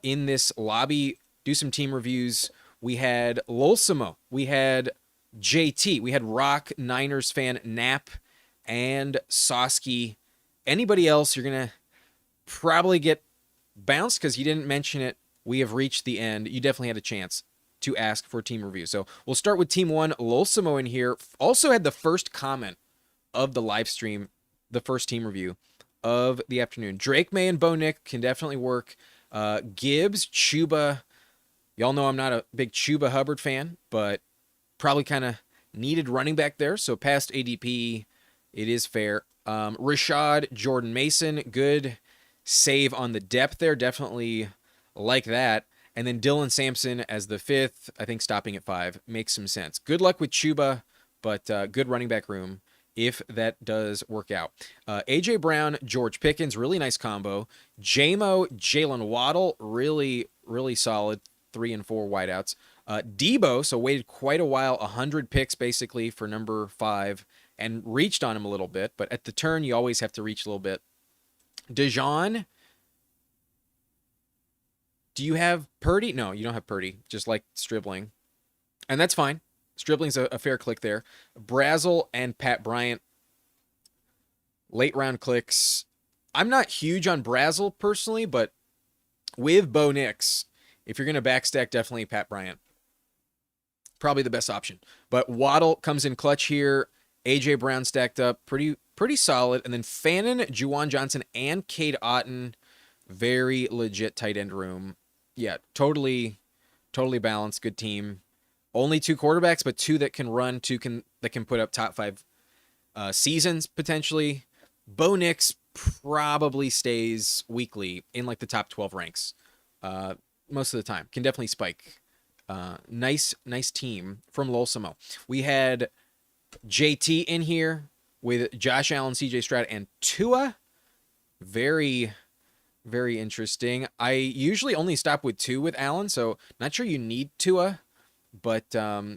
in this lobby, do some team reviews. We had Lolsimo, we had JT, we had Rock, Niners fan, Nap, and Sosky. Anybody else, you're going to probably get bounced because you didn't mention it. We have reached the end. You definitely had a chance to ask for a team review. So we'll start with team 1. Lolsimo in here also had the first comment of the live stream, the first team review. of the afternoon. Drake May and Bo Nick can definitely work. Gibbs, Chuba. Y'all know I'm not a big Chuba Hubbard fan, but probably kind of needed running back there. So past ADP, it is fair. Rashad, Jordan Mason, good save on the depth there. Definitely like that. And then Dylan Sampson as the fifth, I think stopping at 5 makes some sense. Good luck with Chuba, but good running back room if that does work out. A.J. Brown, George Pickens, really nice combo. J-Mo, Jalen Waddle, really, really solid 3 and 4 wideouts. Debo, so waited quite a while, 100 picks basically for number 5, and reached on him a little bit, but at the turn, you always have to reach a little bit. Dijon, do you have Purdy? No, you don't have Purdy, just like Stribling. And that's fine. Stribling's a fair click there. Brazel and Pat Bryant, late round clicks. I'm not huge on Brazel personally, but with Bo Nix, if you're going to backstack, definitely Pat Bryant. Probably the best option. But Waddle comes in clutch here. A.J. Brown stacked up. Pretty solid. And then Fannin, Juwan Johnson, and Cade Otton. Very legit tight end room. Yeah, totally balanced. Good team. Only 2 quarterbacks, but 2 that can run, 2 that can put up top 5 seasons potentially. Bo Nix probably stays weekly in like the top 12 ranks most of the time. Can definitely spike. Nice team from Lolsimo. We had JT in here with Josh Allen, CJ Stroud, and Tua. Very interesting. I usually only stop with 2 with Allen, so not sure you need Tua, but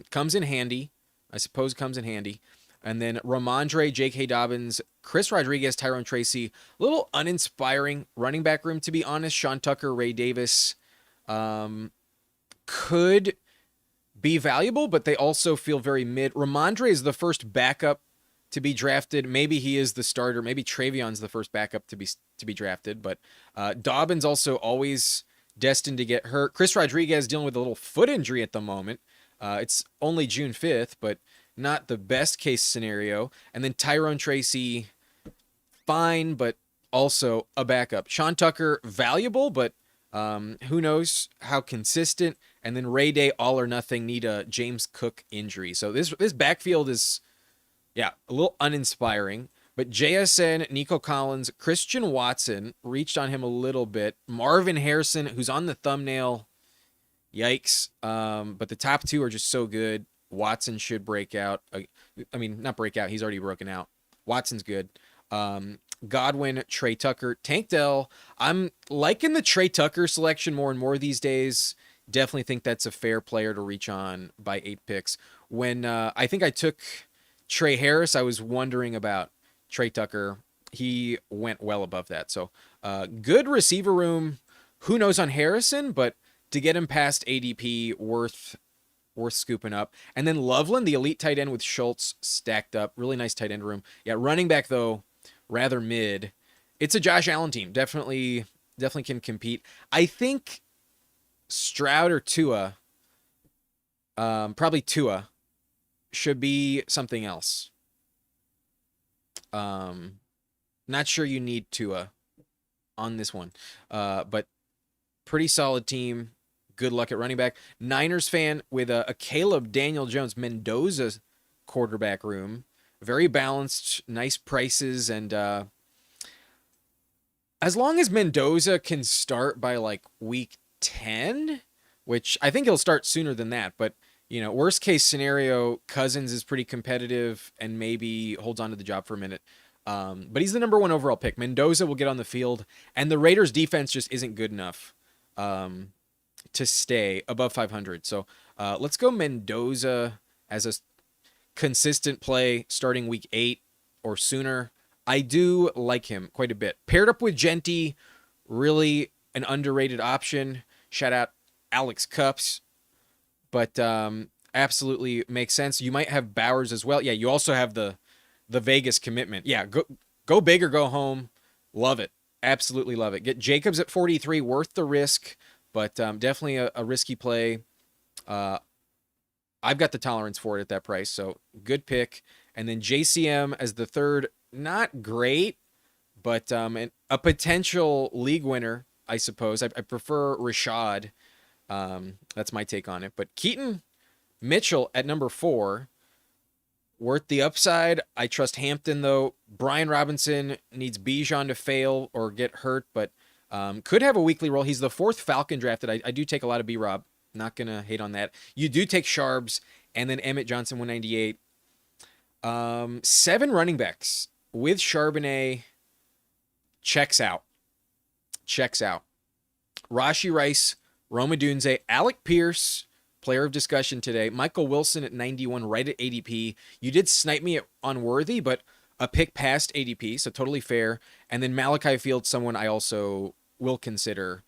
comes in handy. I suppose comes in handy. And then Ramondre, J.K. Dobbins, Chris Rodriguez, Tyrone Tracy. A little uninspiring running back room, to be honest. Sean Tucker, Ray Davis could be valuable, but they also feel very mid. Ramondre is the first backup to be drafted. Maybe he is the starter. Maybe Travion's the first backup to be drafted. But Dobbins also always destined to get hurt. Chris Rodriguez dealing with a little foot injury at the moment. It's only June 5th, but not the best case scenario. And then Tyrone Tracy, fine, but also a backup. Sean Tucker, valuable, but who knows how consistent. And then Ray Day, all or nothing, need a James Cook injury. So this backfield is, yeah, a little uninspiring. But JSN, Nico Collins, Christian Watson, reached on him a little bit. Marvin Harrison, who's on the thumbnail, yikes. But the top 2 are just so good. Watson should break out. I mean, not break out. He's already broken out. Watson's good. Godwin, Trey Tucker, Tank Dell. I'm liking the Trey Tucker selection more and more these days. Definitely think that's a fair player to reach on by 8 picks. When I think I took Trey Harris, I was wondering about Trey Tucker. He went well above that. So good receiver room. Who knows on Harrison, but to get him past ADP, worth scooping up. And then Loveland, the elite tight end with Schultz stacked up. Really nice tight end room. Yeah, running back, though, rather mid. It's a Josh Allen team. Definitely can compete. I think Stroud or Tua, probably Tua, should be something else. Not sure you need Tua on this one. But pretty solid team. Good luck at running back. Niners fan with a Caleb Daniel Jones Mendoza quarterback room. Very balanced, nice prices, and as long as Mendoza can start by like week 10, which I think he'll start sooner than that, but worst case scenario, Cousins is pretty competitive and maybe holds on to the job for a minute. But he's the number 1 overall pick. Mendoza will get on the field, and the Raiders defense just isn't good enough to stay above 500. So let's go Mendoza as a consistent play starting week 8 or sooner. I do like him quite a bit. Paired up with Genty, really an underrated option. Shout out Alex Cups. But absolutely makes sense. You might have Bowers as well. Yeah, you also have the Vegas commitment. Yeah, go big or go home. Love it. Absolutely love it. Get Jacobs at 43, worth the risk, but definitely a risky play. I've got the tolerance for it at that price, so good pick. And then JCM as the third, not great, But a potential league winner, I suppose. I prefer Rashad. That's my take on it. But Keaton Mitchell at number 4, worth the upside. I trust Hampton, though. Brian Robinson needs Bijan to fail or get hurt, but could have a weekly role. He's the 4th Falcon drafted. I do take a lot of B-Rob. Not going to hate on that. You do take Sharbs and then Emmett Johnson, 198. 7 running backs with Charbonnet. Checks out. Checks out. Rashi Rice, Roma Dunze, Alec Pierce, player of discussion today. Michael Wilson at 91, right at ADP. You did snipe me on Worthy, but a pick past ADP, so totally fair. And then Malachi Fields, someone I also will consider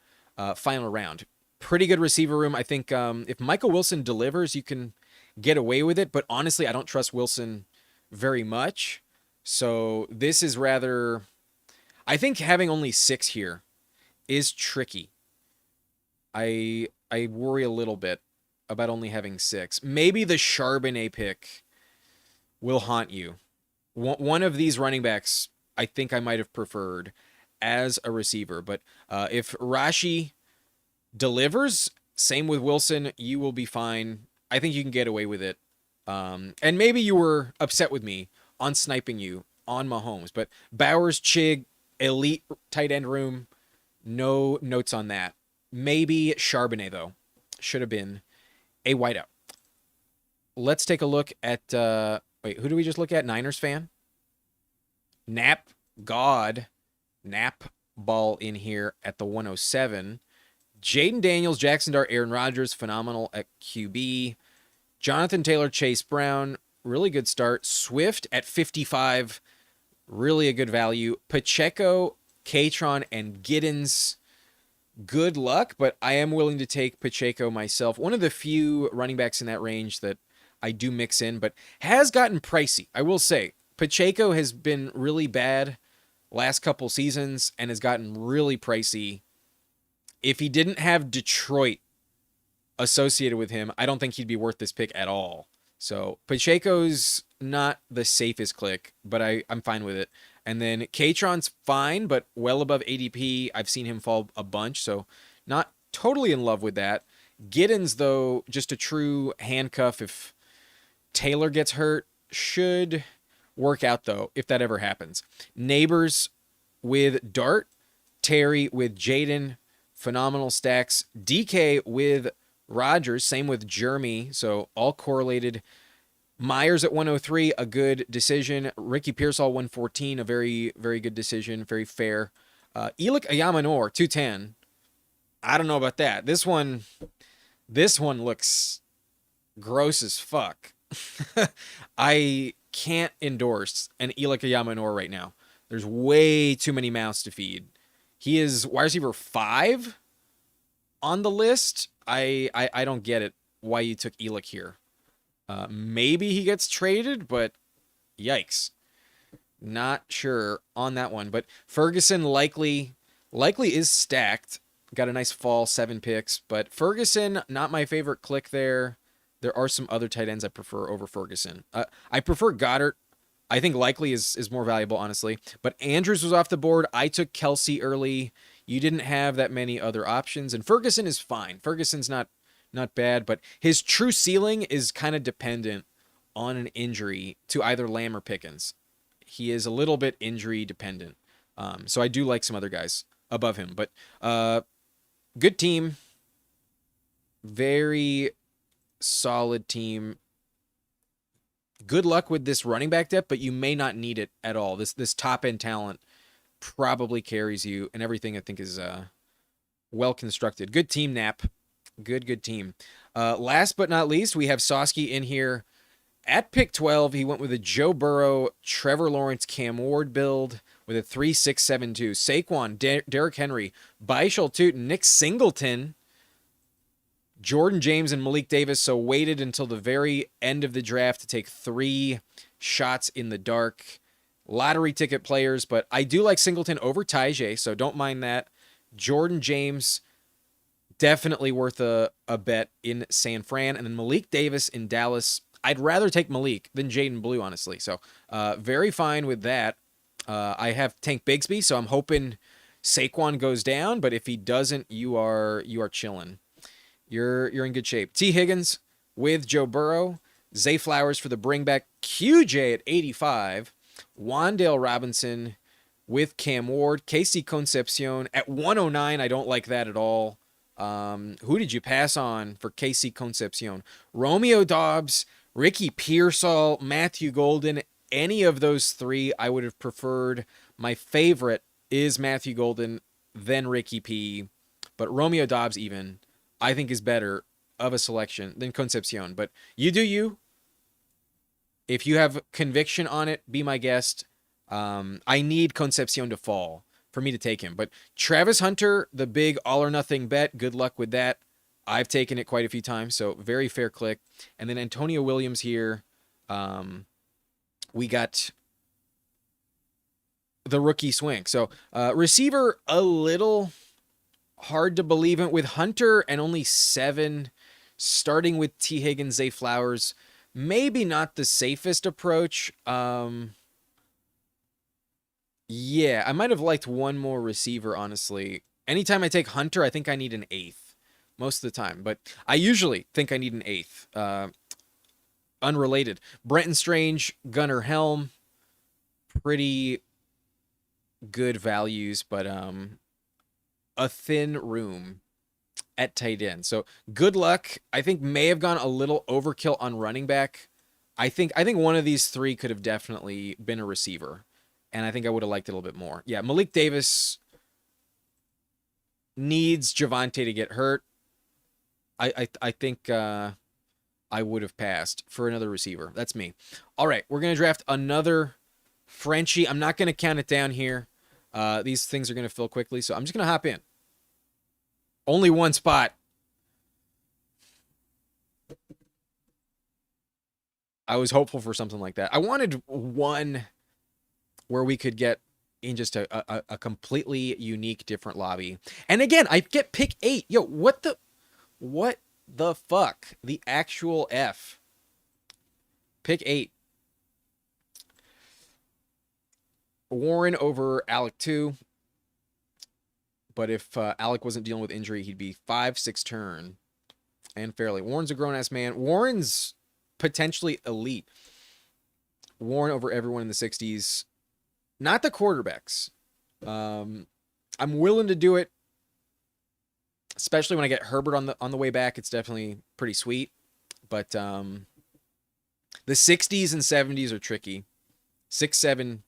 final round. Pretty good receiver room. I think if Michael Wilson delivers, you can get away with it. But honestly, I don't trust Wilson very much. So this is rather... I think having only 6 here is tricky. I worry a little bit about only having 6. Maybe the Charbonnet pick will haunt you. One of these running backs, I think I might have preferred as a receiver. But if Rashi delivers, same with Wilson, you will be fine. I think you can get away with it. And maybe you were upset with me on sniping you on Mahomes. But Bowers, Chig, elite tight end room, no notes on that. Maybe Charbonnet, though. Should have been a whiteout. Let's take a look at... wait, who do we just look at? Niners fan? Nap God. Nap ball in here at the 107. Jaden Daniels, Jackson Dart, Aaron Rodgers, phenomenal at QB. Jonathan Taylor, Chase Brown, really good start. Swift at 55, really a good value. Pacheco, Katron, and Giddens, good luck, but I am willing to take Pacheco myself. One of the few running backs in that range that I do mix in, but has gotten pricey. I will say, Pacheco has been really bad last couple seasons and has gotten really pricey. If he didn't have Detroit associated with him, I don't think he'd be worth this pick at all. So Pacheco's not the safest click, but I'm fine with it. And then Katron's fine, but well above ADP. I've seen him fall a bunch, so not totally in love with that. Giddens, though, just a true handcuff if Taylor gets hurt. Should work out, though, if that ever happens. Neighbors with Dart. Terry with Jaden. Phenomenal stacks. DK with Rodgers. Same with Jeremy. So all correlated. Myers at 103, a good decision. Ricky Pearsall, 114, a very, very good decision. Very fair. Elik Ayamanor, 210. I don't know about that. This one looks gross as fuck. I can't endorse an Elik Ayamanor right now. There's way too many mouths to feed. He is wide receiver 5 on the list. I don't get it why you took Elik here. Maybe he gets traded, but yikes. Not sure on that one. But Ferguson likely is stacked. Got a nice fall, 7 picks. But Ferguson, not my favorite click there. There are some other tight ends I prefer over Ferguson. I prefer Goddard. I think likely is more valuable, honestly. But Andrews was off the board. I took Kelsey early. You didn't have that many other options. And Ferguson is fine. Ferguson's not bad, but his true ceiling is kind of dependent on an injury to either Lamb or Pickens. He is a little bit injury dependent. So I do like some other guys above him. But good team. Very solid team. Good luck with this running back depth, but you may not need it at all. This top-end talent probably carries you, and everything I think is well-constructed. Good team, Nap. Good team. Last but not least, we have Sosky in here. At pick 12, he went with a Joe Burrow, Trevor Lawrence, Cam Ward build with a 3.672. Saquon, Derrick Henry, Baishal Tootin, Nick Singleton, Jordan James, and Malik Davis. So waited until the very end of the draft to take 3 shots in the dark. Lottery ticket players, but I do like Singleton over Tajay, so don't mind that. Jordan James, definitely worth a bet in San Fran. And then Malik Davis in Dallas. I'd rather take Malik than Jaden Blue, honestly. So very fine with that. I have Tank Bigsby, so I'm hoping Saquon goes down. But if he doesn't, you are chilling. You're in good shape. T. Higgins with Joe Burrow. Zay Flowers for the bring back. QJ at 85. Wandale Robinson with Cam Ward. Casey Concepcion at 109. I don't like that at all. Who did you pass on for Casey Concepcion? Romeo Dobbs, Ricky Pearsall, Matthew Golden. Any of those three I would have preferred. My favorite is Matthew Golden, then Ricky P. But Romeo Dobbs even, I think, is better of a selection than Concepcion. But you do you. If you have conviction on it, be my guest. I need Concepcion to fall for me to take him. But Travis Hunter, the big all or nothing bet, good luck with that. I've taken it quite a few times, so very fair click. And then Antonio Williams here. We got the rookie swing. So receiver, a little hard to believe in with Hunter and only 7, starting with T. Higgins, Zay Flowers. Maybe not the safest approach. Yeah, I might have liked one more receiver, honestly. Anytime I take Hunter, I think I need an 8th most of the time. But I usually think I need an 8th. Unrelated. Brenton Strange, Gunnar Helm. Pretty good values, but a thin room at tight end. So good luck. I think may have gone a little overkill on running back. I think one of these three could have definitely been a receiver. And I think I would have liked it a little bit more. Yeah, Malik Davis needs Javonte to get hurt. I think I would have passed for another receiver. That's me. All right, we're going to draft another Frenchie. I'm not going to count it down here. These things are going to fill quickly, so I'm just going to hop in. Only one spot. I was hopeful for something like that. I wanted one where we could get in just a completely unique, different lobby. And again, I get pick 8. Yo, what the fuck? The actual F. Pick 8. Warren over Alec 2. But if Alec wasn't dealing with injury, he'd be 5-6 turn. And fairly. Warren's a grown-ass man. Warren's potentially elite. Warren over everyone in the 60s. Not the quarterbacks. I'm willing to do it, especially when I get Herbert on the way back. It's definitely pretty sweet. But the 60s and 70s are tricky. 6, 7,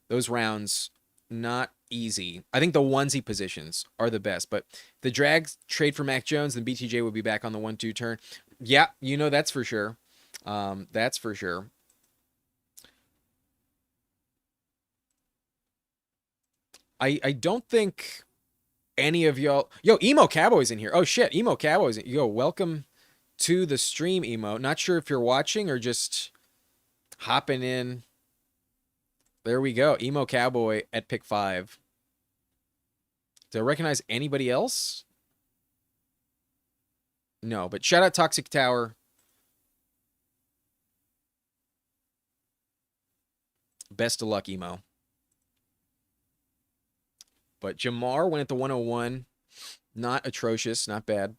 those rounds, not easy. I think the onesie positions are the best. But if the Drags trade for Mac Jones, then BTJ would be back on the 1-2 turn. Yeah, that's for sure. That's for sure. I don't think any of y'all... Yo, Emo Cowboy's in here. Oh, shit. Emo Cowboy's in... Yo, welcome to the stream, Emo. Not sure if you're watching or just hopping in. There we go. Emo Cowboy at pick 5. Do I recognize anybody else? No, but shout out Toxic Tower. Best of luck, Emo. But Jamar went at the 101. Not atrocious. Not bad.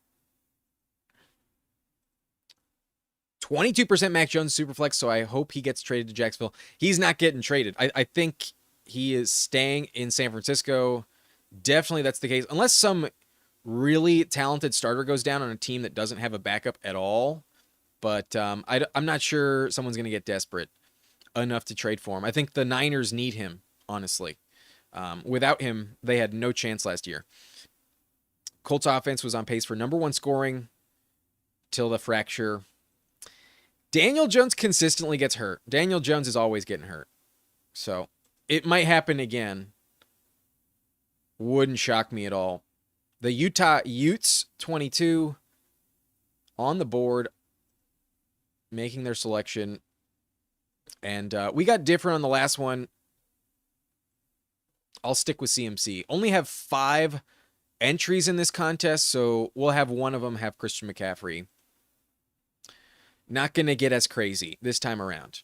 22% Mac Jones Superflex, so I hope he gets traded to Jacksonville. He's not getting traded. I think he is staying in San Francisco. Definitely that's the case. Unless some really talented starter goes down on a team that doesn't have a backup at all. But I'm not sure someone's going to get desperate enough to trade for him. I think the Niners need him, honestly. Without him, they had no chance last year. Colts offense was on pace for number 1 scoring till the fracture. Daniel Jones consistently gets hurt. Daniel Jones is always getting hurt. So it might happen again. Wouldn't shock me at all. The Utah Utes, 22 on the board, making their selection. And we got different on the last one. I'll stick with CMC. Only have 5 entries in this contest, so we'll have one of them have Christian McCaffrey. Not going to get as crazy this time around.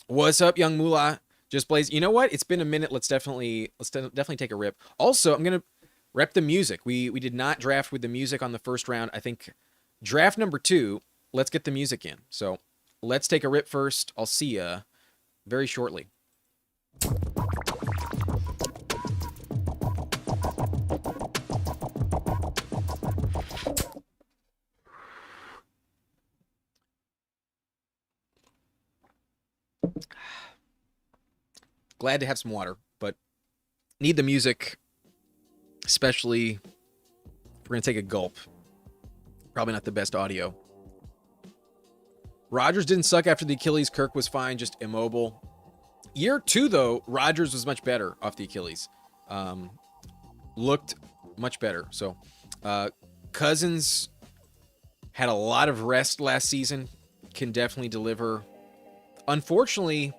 What's up, Young Moolah? Just Blaze. You know what? It's been a minute. Let's definitely take a rip. Also, I'm gonna rep the music. We did not draft with the music on the first round. I think draft number 2. Let's get the music in. So let's take a rip first. I'll see ya very shortly. Glad to have some water, but need the music, especially if we're going to take a gulp. Probably not the best audio. Rodgers didn't suck after the Achilles. Kirk was fine, just immobile. Year 2, though, Rodgers was much better off the Achilles. Looked much better. So, Cousins had a lot of rest last season. Can definitely deliver. Unfortunately,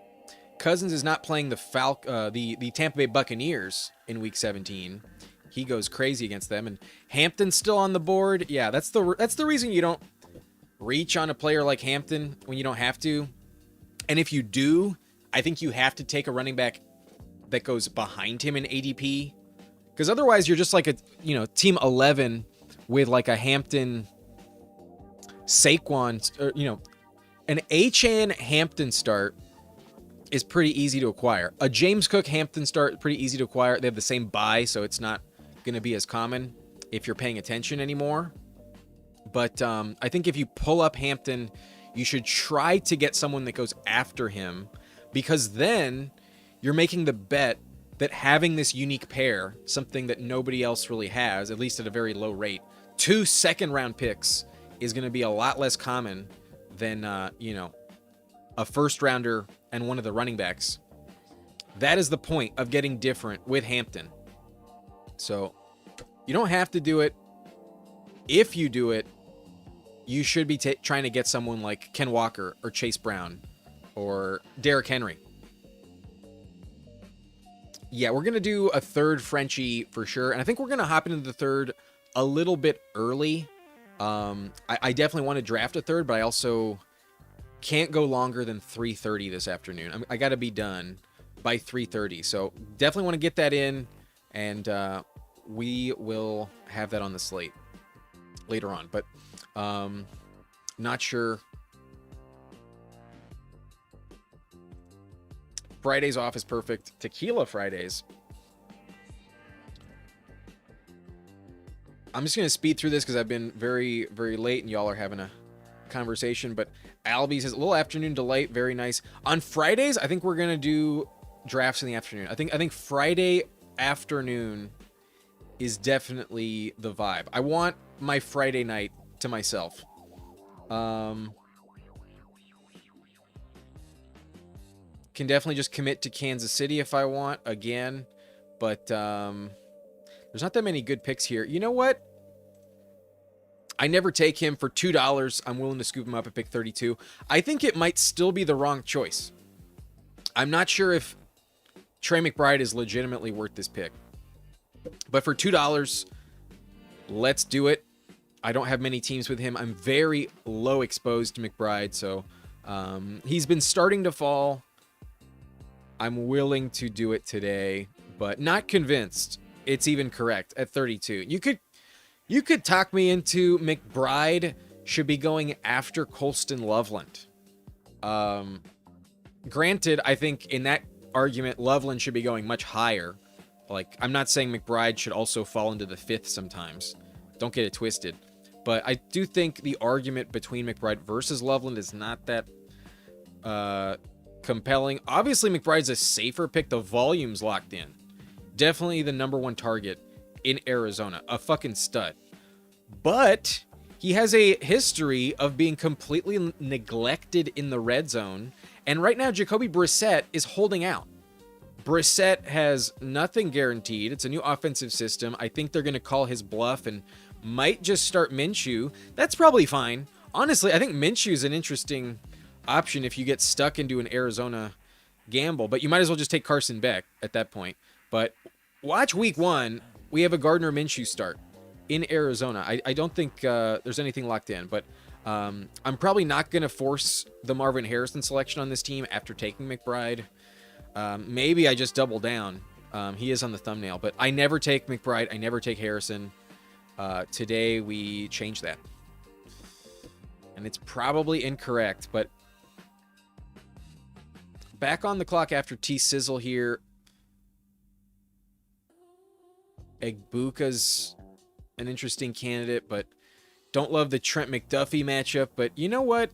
Cousins is not playing the Tampa Bay Buccaneers in Week 17. He goes crazy against them, and Hampton's still on the board. Yeah, that's the reason you don't reach on a player like Hampton when you don't have to. And if you do, I think you have to take a running back that goes behind him in ADP, because otherwise you're just like a team 11 with like a Hampton, Saquon, or an Achane Hampton start is pretty easy to acquire. A James Cook Hampton start, pretty easy to acquire. They have the same buy, so it's not going to be as common if you're paying attention anymore. But I think if you pull up Hampton, you should try to get someone that goes after him, because then you're making the bet that having this unique pair, something that nobody else really has, at least at a very low rate, 2 second-round picks is going to be a lot less common than, a first-rounder and one of the running backs. That is the point of getting different with Hampton. So you don't have to do it. If you do it, you should be trying to get someone like Ken Walker or Chase Brown or Derrick Henry. Yeah, we're going to do a third Frenchie for sure. And I think we're going to hop into the third a little bit early. I definitely want to draft a third, but I also can't go longer than 3:30 this afternoon. I got to be done by 3:30. So definitely want to get that in, and we will have that on the slate later on. But not sure. Fridays off is perfect. Tequila Fridays. I'm just going to speed through this because I've been very, very late and y'all are having a conversation. But Albie says, a little afternoon delight. Very nice. On Fridays, I think we're going to do drafts in the afternoon. I think Friday afternoon is definitely the vibe. I want my Friday night to myself. Can definitely just commit to Kansas City if I want again, but there's not that many good picks here. You know what? I never take him for $2. I'm willing to scoop him up at pick 32. I think it might still be the wrong choice. I'm not sure if Trey McBride is legitimately worth this pick, but for $2, let's do it. I don't have many teams with him. I'm very low exposed to McBride, so he's been starting to fall. I'm willing to do it today, but not convinced it's even correct at 32. You could talk me into McBride should be going after Colston Loveland. Granted, I think in that argument, Loveland should be going much higher. Like, I'm not saying McBride should also fall into the 5th sometimes. Don't get it twisted. But I do think the argument between McBride versus Loveland is not that compelling. Obviously, McBride's a safer pick. The volume's locked in. Definitely the number 1 target in Arizona. A fucking stud. But he has a history of being completely neglected in the red zone. And right now, Jacoby Brissett is holding out. Brissett has nothing guaranteed. It's a new offensive system. I think they're going to call his bluff and might just start Minshew. That's probably fine. Honestly, I think Minshew is an interesting option if you get stuck into an Arizona gamble. But you might as well just take Carson Beck at that point. But watch week 1. We have a Gardner Minshew start in Arizona. I don't think there's anything locked in. But I'm probably not going to force the Marvin Harrison selection on this team after taking McBride. Maybe I just double down. He is on the thumbnail, but I never take McBride. I never take Harrison. Today we change that. And it's probably incorrect, but back on the clock after T-Sizzle here. Egbuka's an interesting candidate, but don't love the Trent McDuffie matchup. But you know what?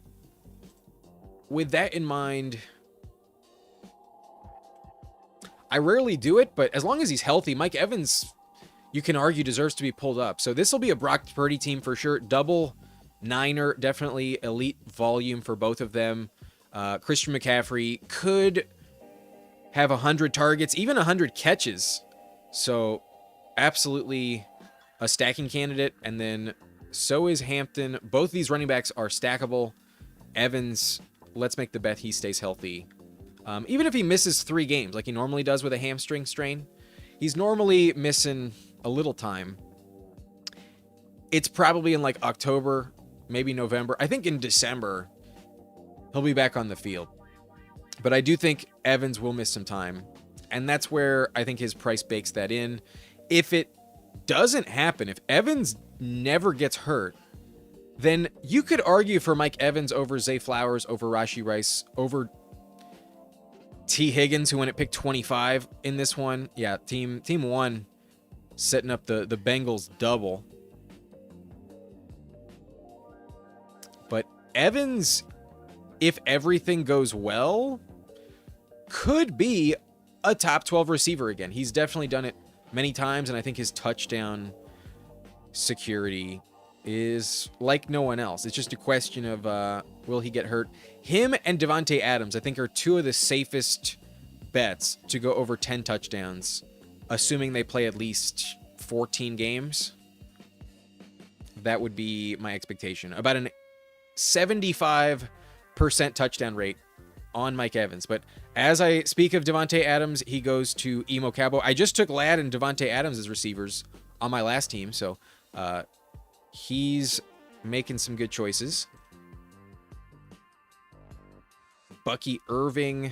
With that in mind, I rarely do it, but as long as he's healthy, Mike Evans, you can argue, deserves to be pulled up. So this will be a Brock Purdy team for sure. Double Niner, definitely elite volume for both of them. Christian McCaffrey could have 100 targets, even 100 catches. So absolutely a stacking candidate. And then so is Hampton. Both these running backs are stackable. Evans, let's make the bet he stays healthy. Even if he misses 3 games like he normally does with a hamstring strain, he's normally missing a little time. It's probably in like October, maybe November. I think in December, he'll be back on the field. But I do think Evans will miss some time. And that's where I think his price bakes that in. If it doesn't happen, if Evans never gets hurt, then you could argue for Mike Evans over Zay Flowers, over Rashee Rice, over T. Higgins, who went at pick 25 in this one. Yeah, team 1 setting up the Bengals double. But Evans, if everything goes well, could be a top 12 receiver again. He's definitely done it many times, and I think his touchdown security is like no one else. It's just a question of will he get hurt? Him and Davante Adams, I think, are 2 of the safest bets to go over 10 touchdowns, assuming they play at least 14 games. That would be my expectation. About an 75% touchdown rate on Mike Evans. But as I speak of Davante Adams, he goes to Emo Cowboy. I just took Ladd and Davante Adams as receivers on my last team, so he's making some good choices. Bucky Irving.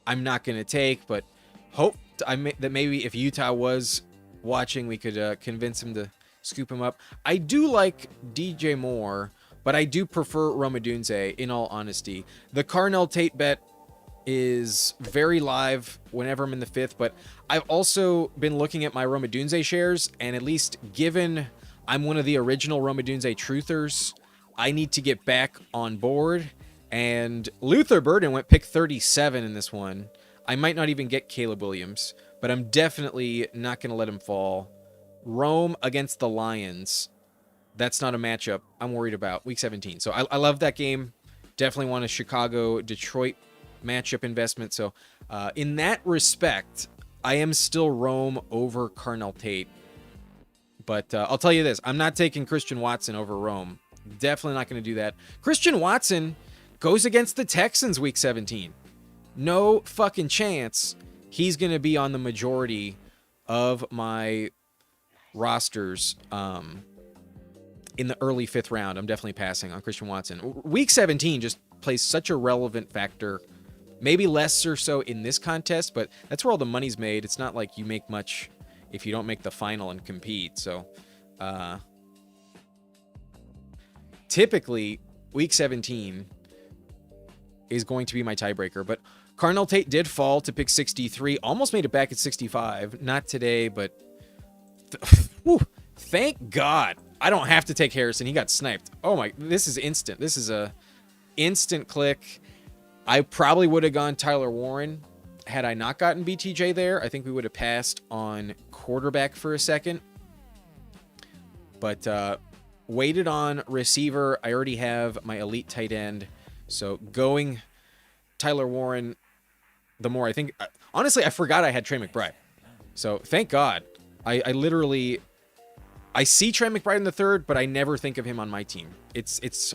I'm not going to take, but hope that maybe if Utah was watching, we could convince him to scoop him up. I do like DJ Moore, but I do prefer Romadunze, in all honesty. The Carnell Tate bet is very live whenever I'm in the 5th, but I've also been looking at my Romadunze shares, and at least given I'm one of the original Romadunze truthers, I need to get back on board. And Luther Burden went pick 37 in this one. I might not even get Caleb Williams, but I'm definitely not going to let him fall. Rome against the Lions. That's not a matchup I'm worried about. Week 17. So I love that game. Definitely want a Chicago-Detroit matchup investment. So in that respect, I am still Rome over Carnell Tate. But I'll tell you this. I'm not taking Christian Watson over Rome. Definitely not going to do that. Christian Watson goes against the Texans week 17. No fucking chance he's going to be on the majority of my rosters in the early 5th round. I'm definitely passing on Christian Watson. Week 17 just plays such a relevant factor. Maybe less or so in this contest, but that's where all the money's made. It's not like you make much if you don't make the final and compete. So typically week 17 is going to be my tiebreaker, but Carnell Tate did fall to pick 63, almost made it back at 65. Not today, but thank God I don't have to take Harrison. He got sniped. Oh my, this is instant. This is a instant click. I probably would have gone Tyler Warren had I not gotten BTJ there. I think we would have passed on quarterback for a second, but waited on receiver. I already have my elite tight end. So going Tyler Warren, the more I think, honestly, I forgot I had Trey McBride. So thank God. I see Trey McBride in the 3rd, but I never think of him on my team. It's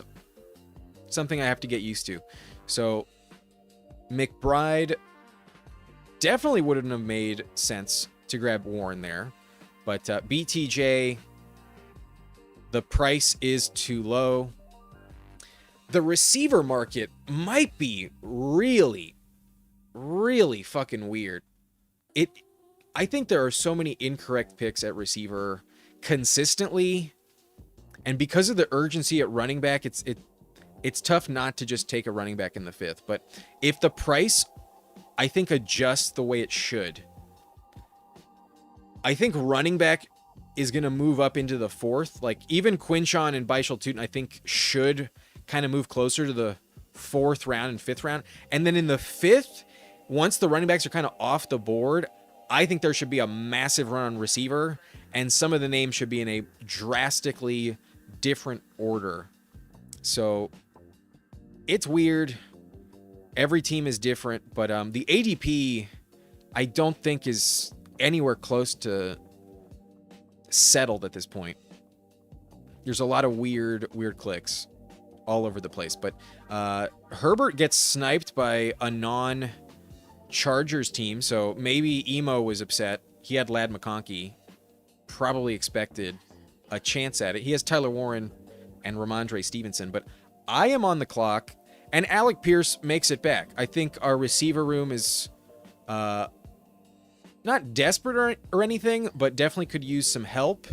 something I have to get used to. So McBride definitely wouldn't have made sense to grab Warren there. But BTJ, the price is too low. the receiver market might be really, really fucking weird. It I think there are so many incorrect picks at receiver consistently, and because of the urgency at running back, it's tough not to just take a running back in the 5th. But if the price, I think, adjusts the way it should, I think running back is going to move up into the 4th. Like, even Quinshon and Baishal Tutin, I think, should kind of move closer to the 4th round and 5th round. And then in the 5th, once the running backs are kind of off the board, I think there should be a massive run on receiver, and some of the names should be in a drastically different order. So it's weird. Every team is different, but the ADP I don't think is anywhere close to settled at this point. There's a lot of weird clicks all over the place, but Herbert gets sniped by a non-Chargers team, so maybe Emo was upset. He had Ladd McConkey, probably expected a chance at it. He has Tyler Warren and Ramondre Stevenson, but I am on the clock, and Alec Pierce makes it back. I think our receiver room is not desperate or anything, but definitely could use some help.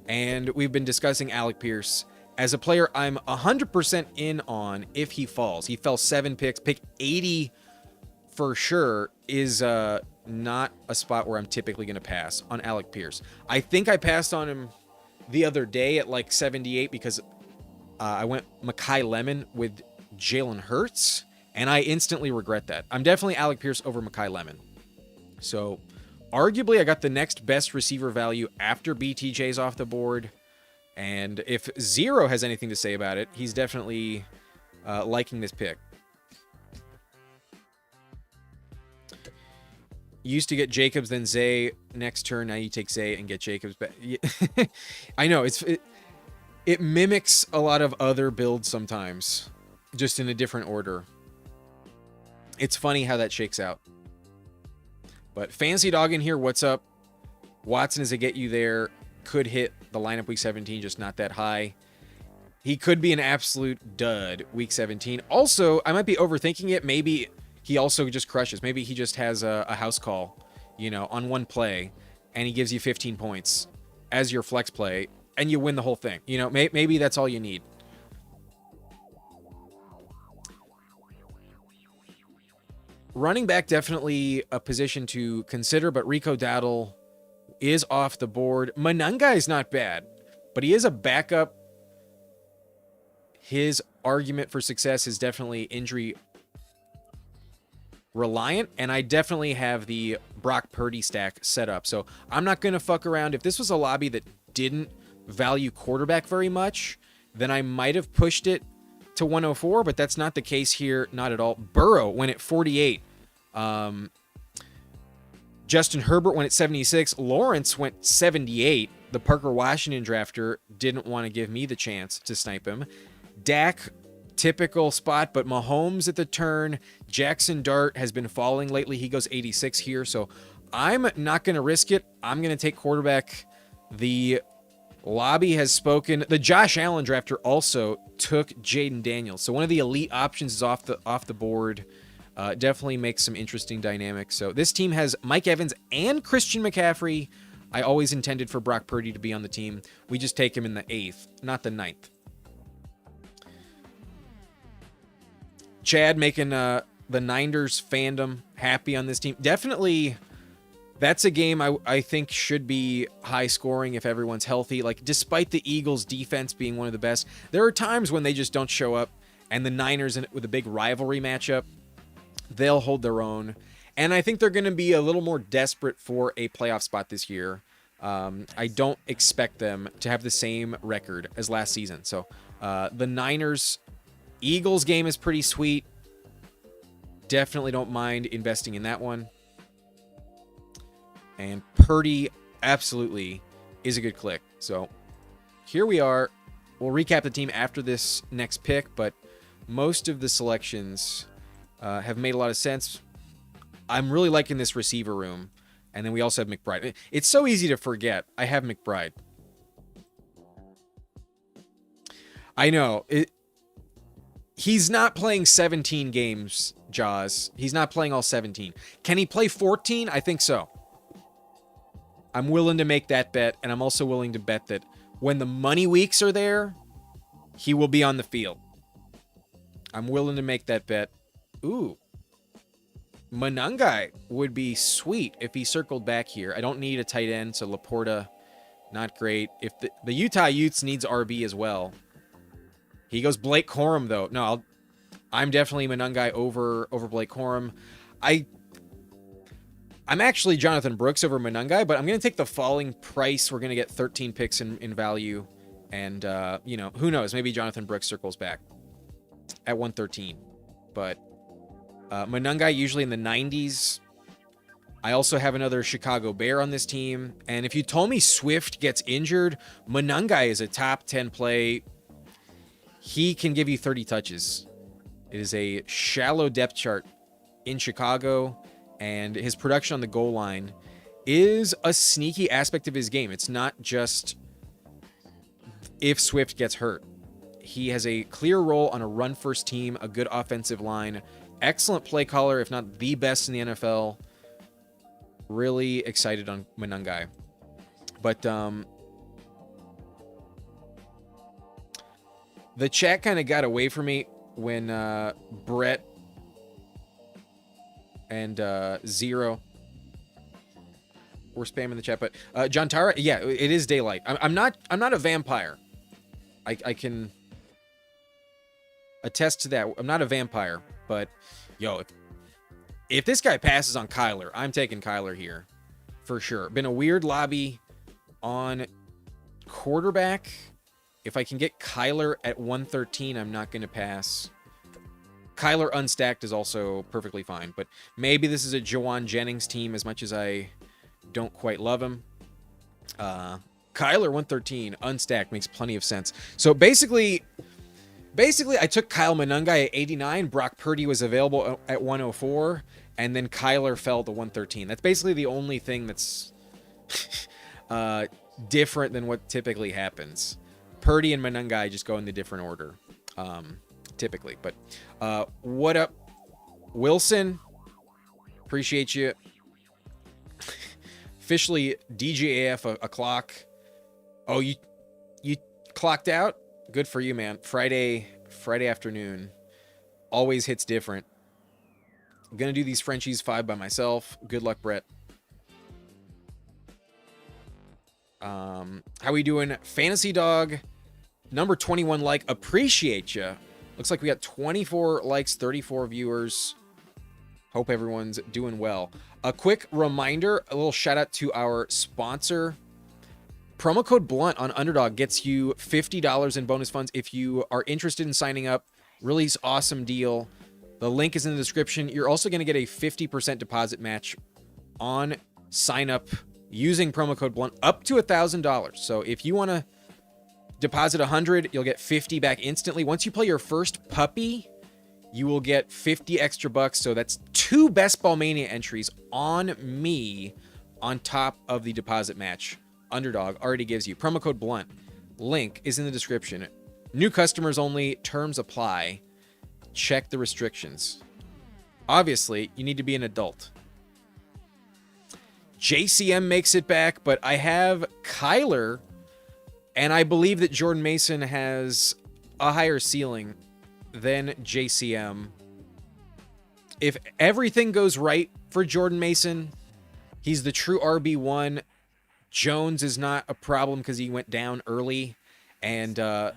And we've been discussing Alec Pierce as a player I'm 100% in on if he falls. He fell 7 picks. Pick 80 for sure is not a spot where I'm typically going to pass on Alec Pierce. I think I passed on him the other day at like 78 because I went Mekhi Lemon with Jalen Hurts, and I instantly regret that. I'm definitely Alec Pierce over Mekhi Lemon. So arguably, I got the next best receiver value after BTJ's off the board. And if Zero has anything to say about it, he's definitely liking this pick. You used to get Jacobs, then Zay next turn. Now you take Zay and get Jacobs back. I know, it mimics a lot of other builds sometimes, just in a different order. It's funny how that shakes out. But Fancy Dog in here, what's up? Watson is a get you there. Could hit the lineup week 17, just not that high. He could be an absolute dud week 17. Also, I might be overthinking it. Maybe he also just crushes. Maybe he just has a house call, on one play, and he gives you 15 points as your flex play, and you win the whole thing. Maybe that's all you need. Running back, definitely a position to consider, but Rico Dowdle is off the board. Manunga is not bad, but he is a backup. His argument for success is definitely injury reliant, and I definitely have the Brock Purdy stack set up. So I'm not going to fuck around. If this was a lobby that didn't value quarterback very much, then I might have pushed it to 104, but that's not the case here. Not at all. Burrow went at 48. Justin Herbert went at 76. Lawrence went 78. The Parker Washington drafter didn't want to give me the chance to snipe him. Dak, typical spot, but Mahomes at the turn. Jackson Dart has been falling lately. He goes 86 here, so I'm not going to risk it. I'm going to take quarterback. The lobby has spoken. The Josh Allen drafter also took Jaden Daniels, so one of the elite options is off the board. Definitely makes some interesting dynamics. So this team has Mike Evans and Christian McCaffrey. I always intended for Brock Purdy to be on the team. We just take him in the 8th, not the 9th. Chad making the Niners fandom happy on this team. Definitely, that's a game I think should be high scoring if everyone's healthy. Like, despite the Eagles' defense being one of the best, there are times when they just don't show up, and the Niners, with a big rivalry matchup, they'll hold their own. And I think they're going to be a little more desperate for a playoff spot this year. I don't expect them to have the same record as last season. So the Niners-Eagles game is pretty sweet. Definitely don't mind investing in that one. And Purdy absolutely is a good click. So here we are. We'll recap the team after this next pick, but most of the selections have made a lot of sense. I'm really liking this receiver room. And then we also have McBride. It's so easy to forget. I have McBride. I know. He's not playing 17 games, Jaws. He's not playing all 17. Can he play 14? I think so. I'm willing to make that bet, and I'm also willing to bet that when the money weeks are there, he will be on the field. I'm willing to make that bet. Ooh. Manungai would be sweet if he circled back here. I don't need a tight end, so Laporta, not great. If the Utah Utes needs RB as well. He goes Blake Corum, though. No, I'm definitely Manungai over Blake Corum. I'm actually Jonathan Brooks over Manungai, but I'm going to take the falling price. We're going to get 13 picks in value. And, you know, who knows? Maybe Jonathan Brooks circles back at 113. But Manungai usually in the 90s. I also have another Chicago Bear on this team. And if you told me Swift gets injured, Manungai is a top 10 play. He can give you 30 touches. It is a shallow depth chart in Chicago. And his production on the goal line is a sneaky aspect of his game. It's not just if Swift gets hurt. He has a clear role on a run-first team, a good offensive line, excellent play caller, if not the best in the NFL. Really excited on Manungai. But the chat kind of got away from me when Brett and Zero were spamming the chat. But John Tara, yeah, it is daylight. I'm not a vampire. I can attest to that. I'm not a vampire, but yo, if this guy passes on Kyler, I'm taking Kyler here for sure. Been a weird lobby on quarterback. If I can get Kyler at 113, I'm not going to pass. Kyler unstacked is also perfectly fine, but maybe this is a Jawan Jennings team as much as I don't quite love him. Kyler 113 unstacked makes plenty of sense. So basically I took Kyle Manungai at 89. Brock Purdy was available at 104, and then Kyler fell to 113. That's basically the only thing that's different than what typically happens. Purdy and Manungai just go in the different order, typically. But what up, Wilson? Appreciate you. Officially DJAF o'clock. Oh, you clocked out? Good for you, man. Friday afternoon always hits different. I'm gonna do these Frenchies 5 by myself. Good luck, Brett. How we doing? Fantasy Dog, number 21 like. Appreciate you. Looks like we got 24 likes, 34 viewers. Hope everyone's doing well. A quick reminder, a little shout out to our sponsor. Promo code BLUNT on Underdog gets you $50 in bonus funds if you are interested in signing up. Really awesome deal. The link is in the description. You're also going to get a 50% deposit match on sign up using promo code BLUNT up to $1,000. So if you want to deposit 100, you'll get 50 back instantly. Once you play your first puppy, you will get 50 extra bucks. So that's 2 Best Ball Mania entries on me on top of the deposit match. Underdog already gives you. Promo code BLUNT. Link is in the description. New customers only. Terms apply. Check the restrictions. Obviously, you need to be an adult. JCM makes it back, but I have Kyler, and I believe that Jordan Mason has a higher ceiling than JCM. If everything goes right for Jordan Mason, he's the true RB1. Jones is not a problem because he went down early, and the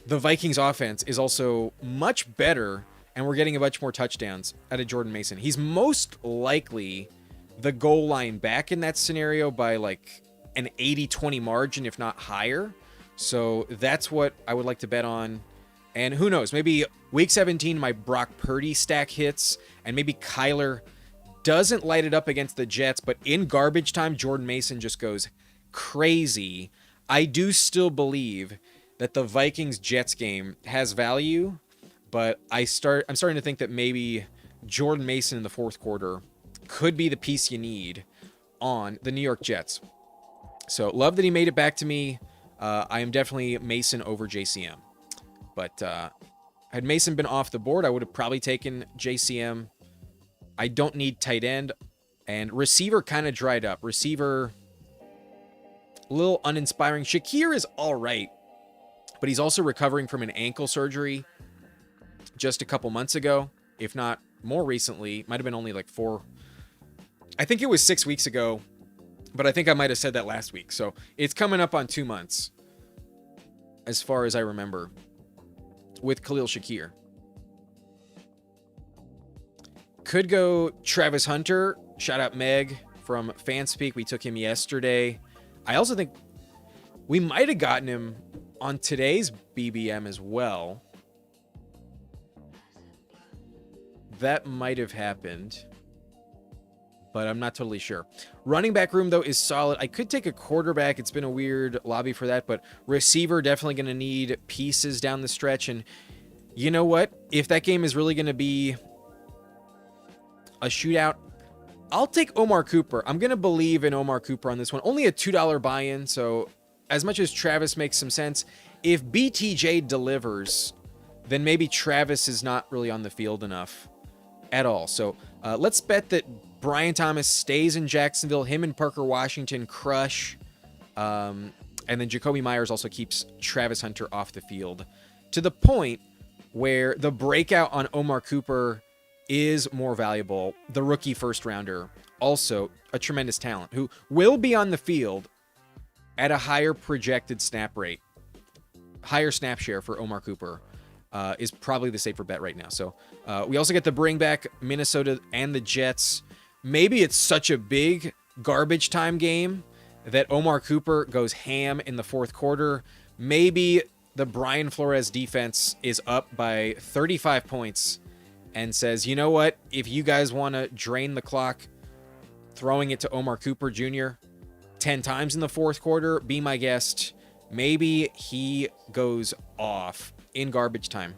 Vikings offense is also much better, and we're getting a bunch more touchdowns out of Jordan Mason. He's most likely the goal line back in that scenario by like an 80-20 margin, if not higher. So that's what I would like to bet on. And who knows, maybe week 17, my Brock Purdy stack hits, and maybe Kyler doesn't light it up against the Jets, but in garbage time, Jordan Mason just goes crazy. I do still believe that the Vikings-Jets game has value, but I'm starting to think that maybe Jordan Mason in the fourth quarter could be the piece you need on the New York Jets. So love that he made it back to me. I am definitely Mason over JCM. But Had Mason been off the board, I would have probably taken JCM. I don't need tight end. And receiver kind of dried up. Receiver, a little uninspiring. Shakir is all right, but he's also recovering from an ankle surgery just a couple months ago, if not more recently. Might have been only like 4. I think it was 6 weeks ago, but I think I might have said that last week. So it's coming up on 2 months, as far as I remember, with Khalil Shakir. Could go Travis Hunter. Shout out Meg from Fanspeak. We took him yesterday. I also think we might have gotten him on today's BBM as well. That might have happened, but I'm not totally sure. Running back room, though, is solid. I could take a quarterback. It's been a weird lobby for that, but receiver, definitely going to need pieces down the stretch. And you know what? If that game is really going to be a shootout, I'll take Omar Cooper. I'm going to believe in Omar Cooper on this one. Only a $2 buy-in, so as much as Travis makes some sense, if BTJ delivers, then maybe Travis is not really on the field enough at all. So let's bet that Brian Thomas stays in Jacksonville. Him and Parker Washington crush. And then Jacoby Myers also keeps Travis Hunter off the field, to the point where the breakout on Omar Cooper is more valuable. The rookie first rounder, also a tremendous talent, who will be on the field at a higher projected snap rate. Higher snap share for Omar Cooper is probably the safer bet right now. So we also get to bring back Minnesota and the Jets. Maybe it's such a big garbage time game that Omar Cooper goes ham in the fourth quarter. Maybe the Brian Flores defense is up by 35 points and says, you know what? If you guys want to drain the clock, throwing it to Omar Cooper Jr. 10 times in the fourth quarter, be my guest. Maybe he goes off in garbage time.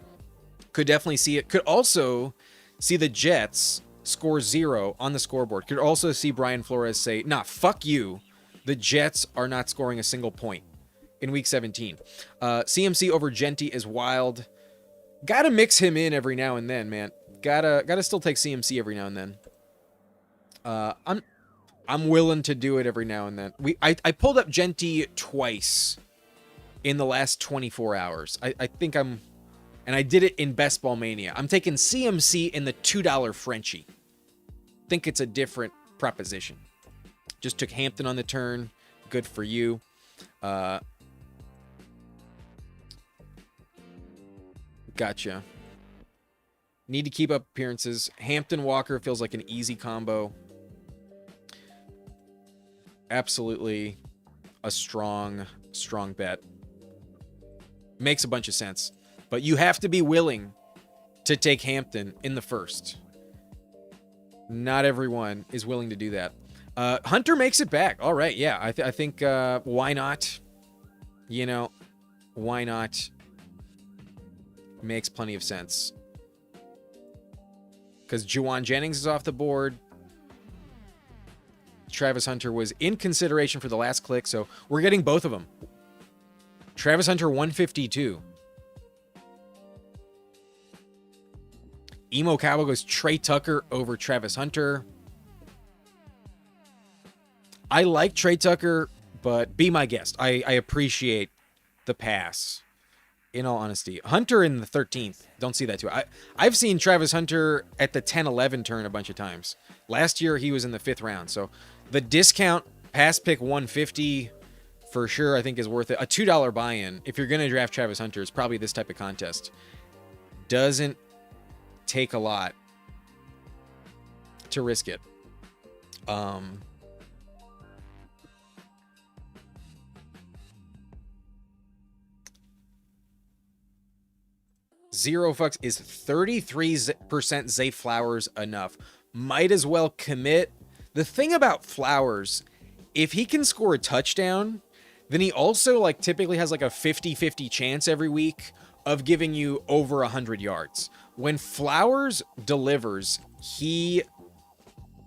Could definitely see it. Could also see the Jets score 0 on the scoreboard. Could also see Brian Flores say, nah, fuck you. The Jets are not scoring a single point in week 17. CMC over Genti is wild. Gotta mix him in every now and then, man. Gotta still take CMC every now and then. I'm willing to do it every now and then. I pulled up Genti twice in the last 24 hours. I think and I did it in Best Ball Mania. I'm taking CMC in the $2 Frenchie. Think it's a different proposition. Just took Hampton on the turn. Good for you. Gotcha. Need to keep up appearances. Hampton Walker feels like an easy combo. Absolutely a strong bet. Makes a bunch of sense. But you have to be willing to take Hampton in the first. Not everyone is willing to do that. Hunter makes it back. All right, yeah. I think why not? You know, why not? Makes plenty of sense. Because Juwan Jennings is off the board. Travis Hunter was in consideration for the last click, so we're getting both of them. Travis Hunter 152. Emo Cowboy goes Trey Tucker over Travis Hunter. I like Trey Tucker, but be my guest. I appreciate the pass, in all honesty. Hunter in the 13th. Don't see that too. I've seen Travis Hunter at the 10-11 turn a bunch of times. Last year, he was in the 5th round. So the discount pass pick 150 for sure, I think is worth it. A $2 buy-in, if you're going to draft Travis Hunter, is probably this type of contest. Doesn't take a lot to risk it. Zero fucks. Is 33% Zay Flowers enough? Might as well commit. The thing about Flowers, if he can score a touchdown, then he also like typically has like a 50-50 chance every week of giving you over 100 yards. When Flowers delivers, he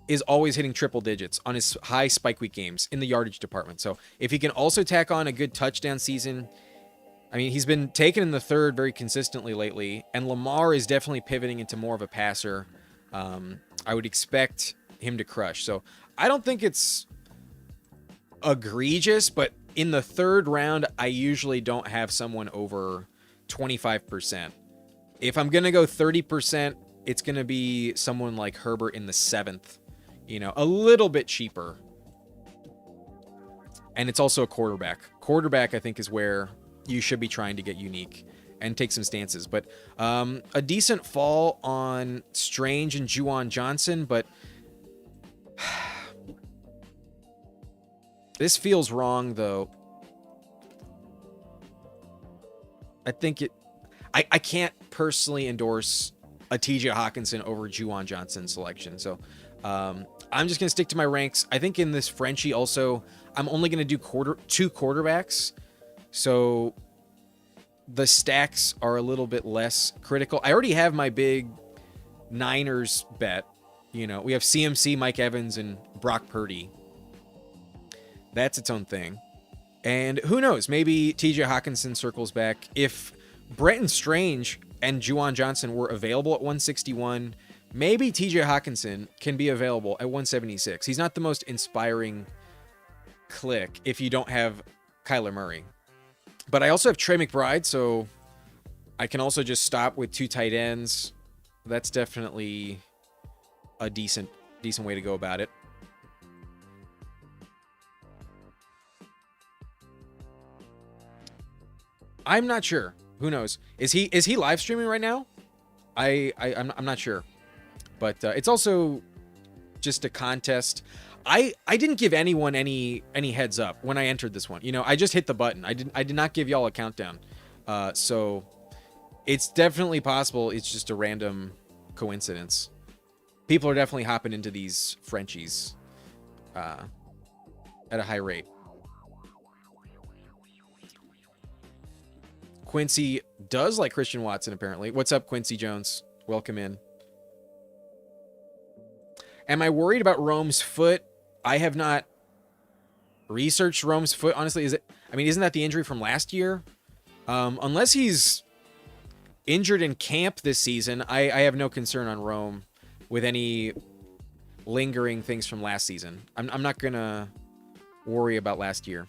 is always hitting triple digits on his high spike week games in the yardage department. So if he can also tack on a good touchdown season, I mean, he's been taken in the third very consistently lately, and Lamar is definitely pivoting into more of a passer. I would expect him to crush. So I don't think it's egregious, but in the third round, I usually don't have someone over 25%. If I'm going to go 30%, it's going to be someone like Herbert in the seventh, a little bit cheaper. And it's also a quarterback. Quarterback, I think, is where you should be trying to get unique and take some stances. But a decent fall on Strange and Juwan Johnson, but this feels wrong, though. I think I can't personally endorse a TJ Hawkinson over Juwan Johnson selection. So I'm just going to stick to my ranks. I think in this Frenchie also, I'm only going to do two quarterbacks. So the stacks are a little bit less critical. I already have my big Niners bet. We have CMC, Mike Evans, and Brock Purdy. That's its own thing. And who knows? Maybe TJ Hawkinson circles back. If Brenton Strange and Juwan Johnson were available at 161, maybe TJ Hawkinson can be available at 176. He's not the most inspiring click if you don't have Kyler Murray. But I also have Trey McBride, so I can also just stop with two tight ends. That's definitely a decent way to go about it. I'm not sure. Who knows? Is he live streaming right now? I'm not sure. But it's also just a contest. I didn't give anyone any heads up when I entered this one. I just hit the button. I did not give y'all a countdown. So it's definitely possible it's just a random coincidence. People are definitely hopping into these Frenchies at a high rate. Quincy does like Christian Watson, apparently. What's up, Quincy Jones? Welcome in. Am I worried about Rome's foot? I have not researched Rome's foot. Honestly, isn't that the injury from last year? Unless he's injured in camp this season, I have no concern on Rome with any lingering things from last season. I'm not going to worry about last year.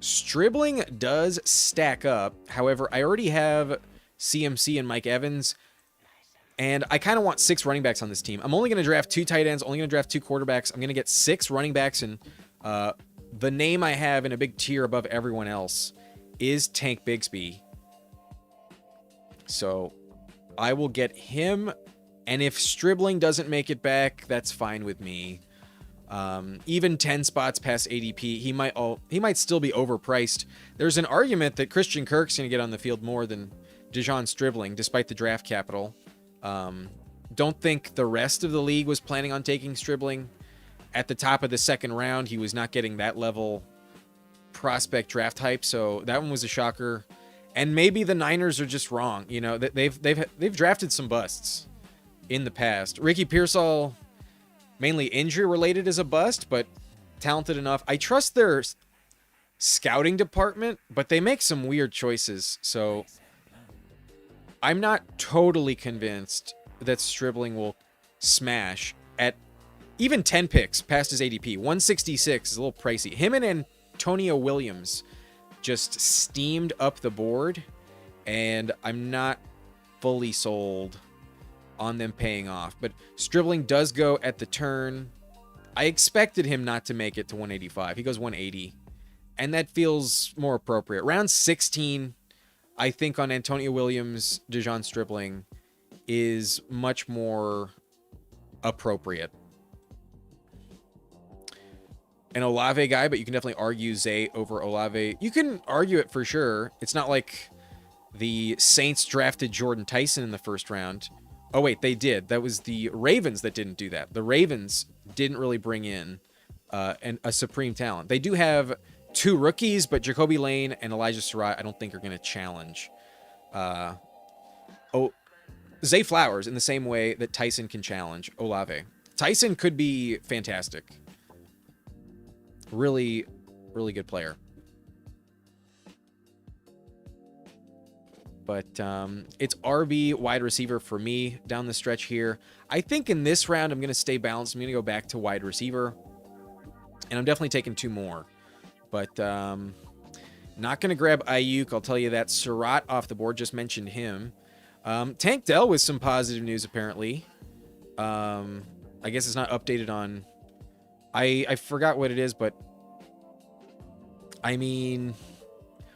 Stribling does stack up. However, I already have CMC and Mike Evans, and I kind of want 6 running backs on this team. I'm only going to draft 2 tight ends, only going to draft 2 quarterbacks. I'm going to get 6 running backs, and the name I have in a big tier above everyone else is Tank Bigsby. So I will get him, and if Stribling doesn't make it back, that's fine with me. Even 10 spots past ADP, he might still be overpriced. There's an argument that Christian Kirk's going to get on the field more than Dejon Stribling, despite the draft capital. Don't think the rest of the league was planning on taking Stribling. At the top of the second round, he was not getting that level prospect draft hype, so that one was a shocker. And maybe the Niners are just wrong. They've drafted some busts in the past. Ricky Pearsall, mainly injury related, is a bust, but talented enough. I trust their scouting department, but they make some weird choices. So I'm not totally convinced that Stribling will smash at even 10 picks past his ADP. 166 is a little pricey. Him and Antonio Williams just steamed up the board, and I'm not fully sold on them paying off. But Stribling does go at the turn. I expected him not to make it to 185. He goes 180, and that feels more appropriate. Round 16, I think on Antonio Williams, Dejon Stribling is much more appropriate. An Olave guy, but you can definitely argue Zay over Olave. You can argue it for sure. It's not like the Saints drafted Jordan Tyson in the first round. Oh, wait, they did. That was the Ravens that didn't do that. The Ravens didn't really bring in a supreme talent. They do have 2 rookies, but Jacoby Lane and Elijah Surratt I don't think are going to challenge. Zay Flowers in the same way that Tyson can challenge Olave. Tyson could be fantastic. Really, really good player. But it's RB wide receiver for me down the stretch here. I think in this round, I'm going to stay balanced. I'm going to go back to wide receiver. And I'm definitely taking 2 more. But not going to grab Ayuk. I'll tell you that. Surratt off the board. Just mentioned him. Tank Dell with some positive news, apparently. I guess it's not updated on... I forgot what it is, but... I mean...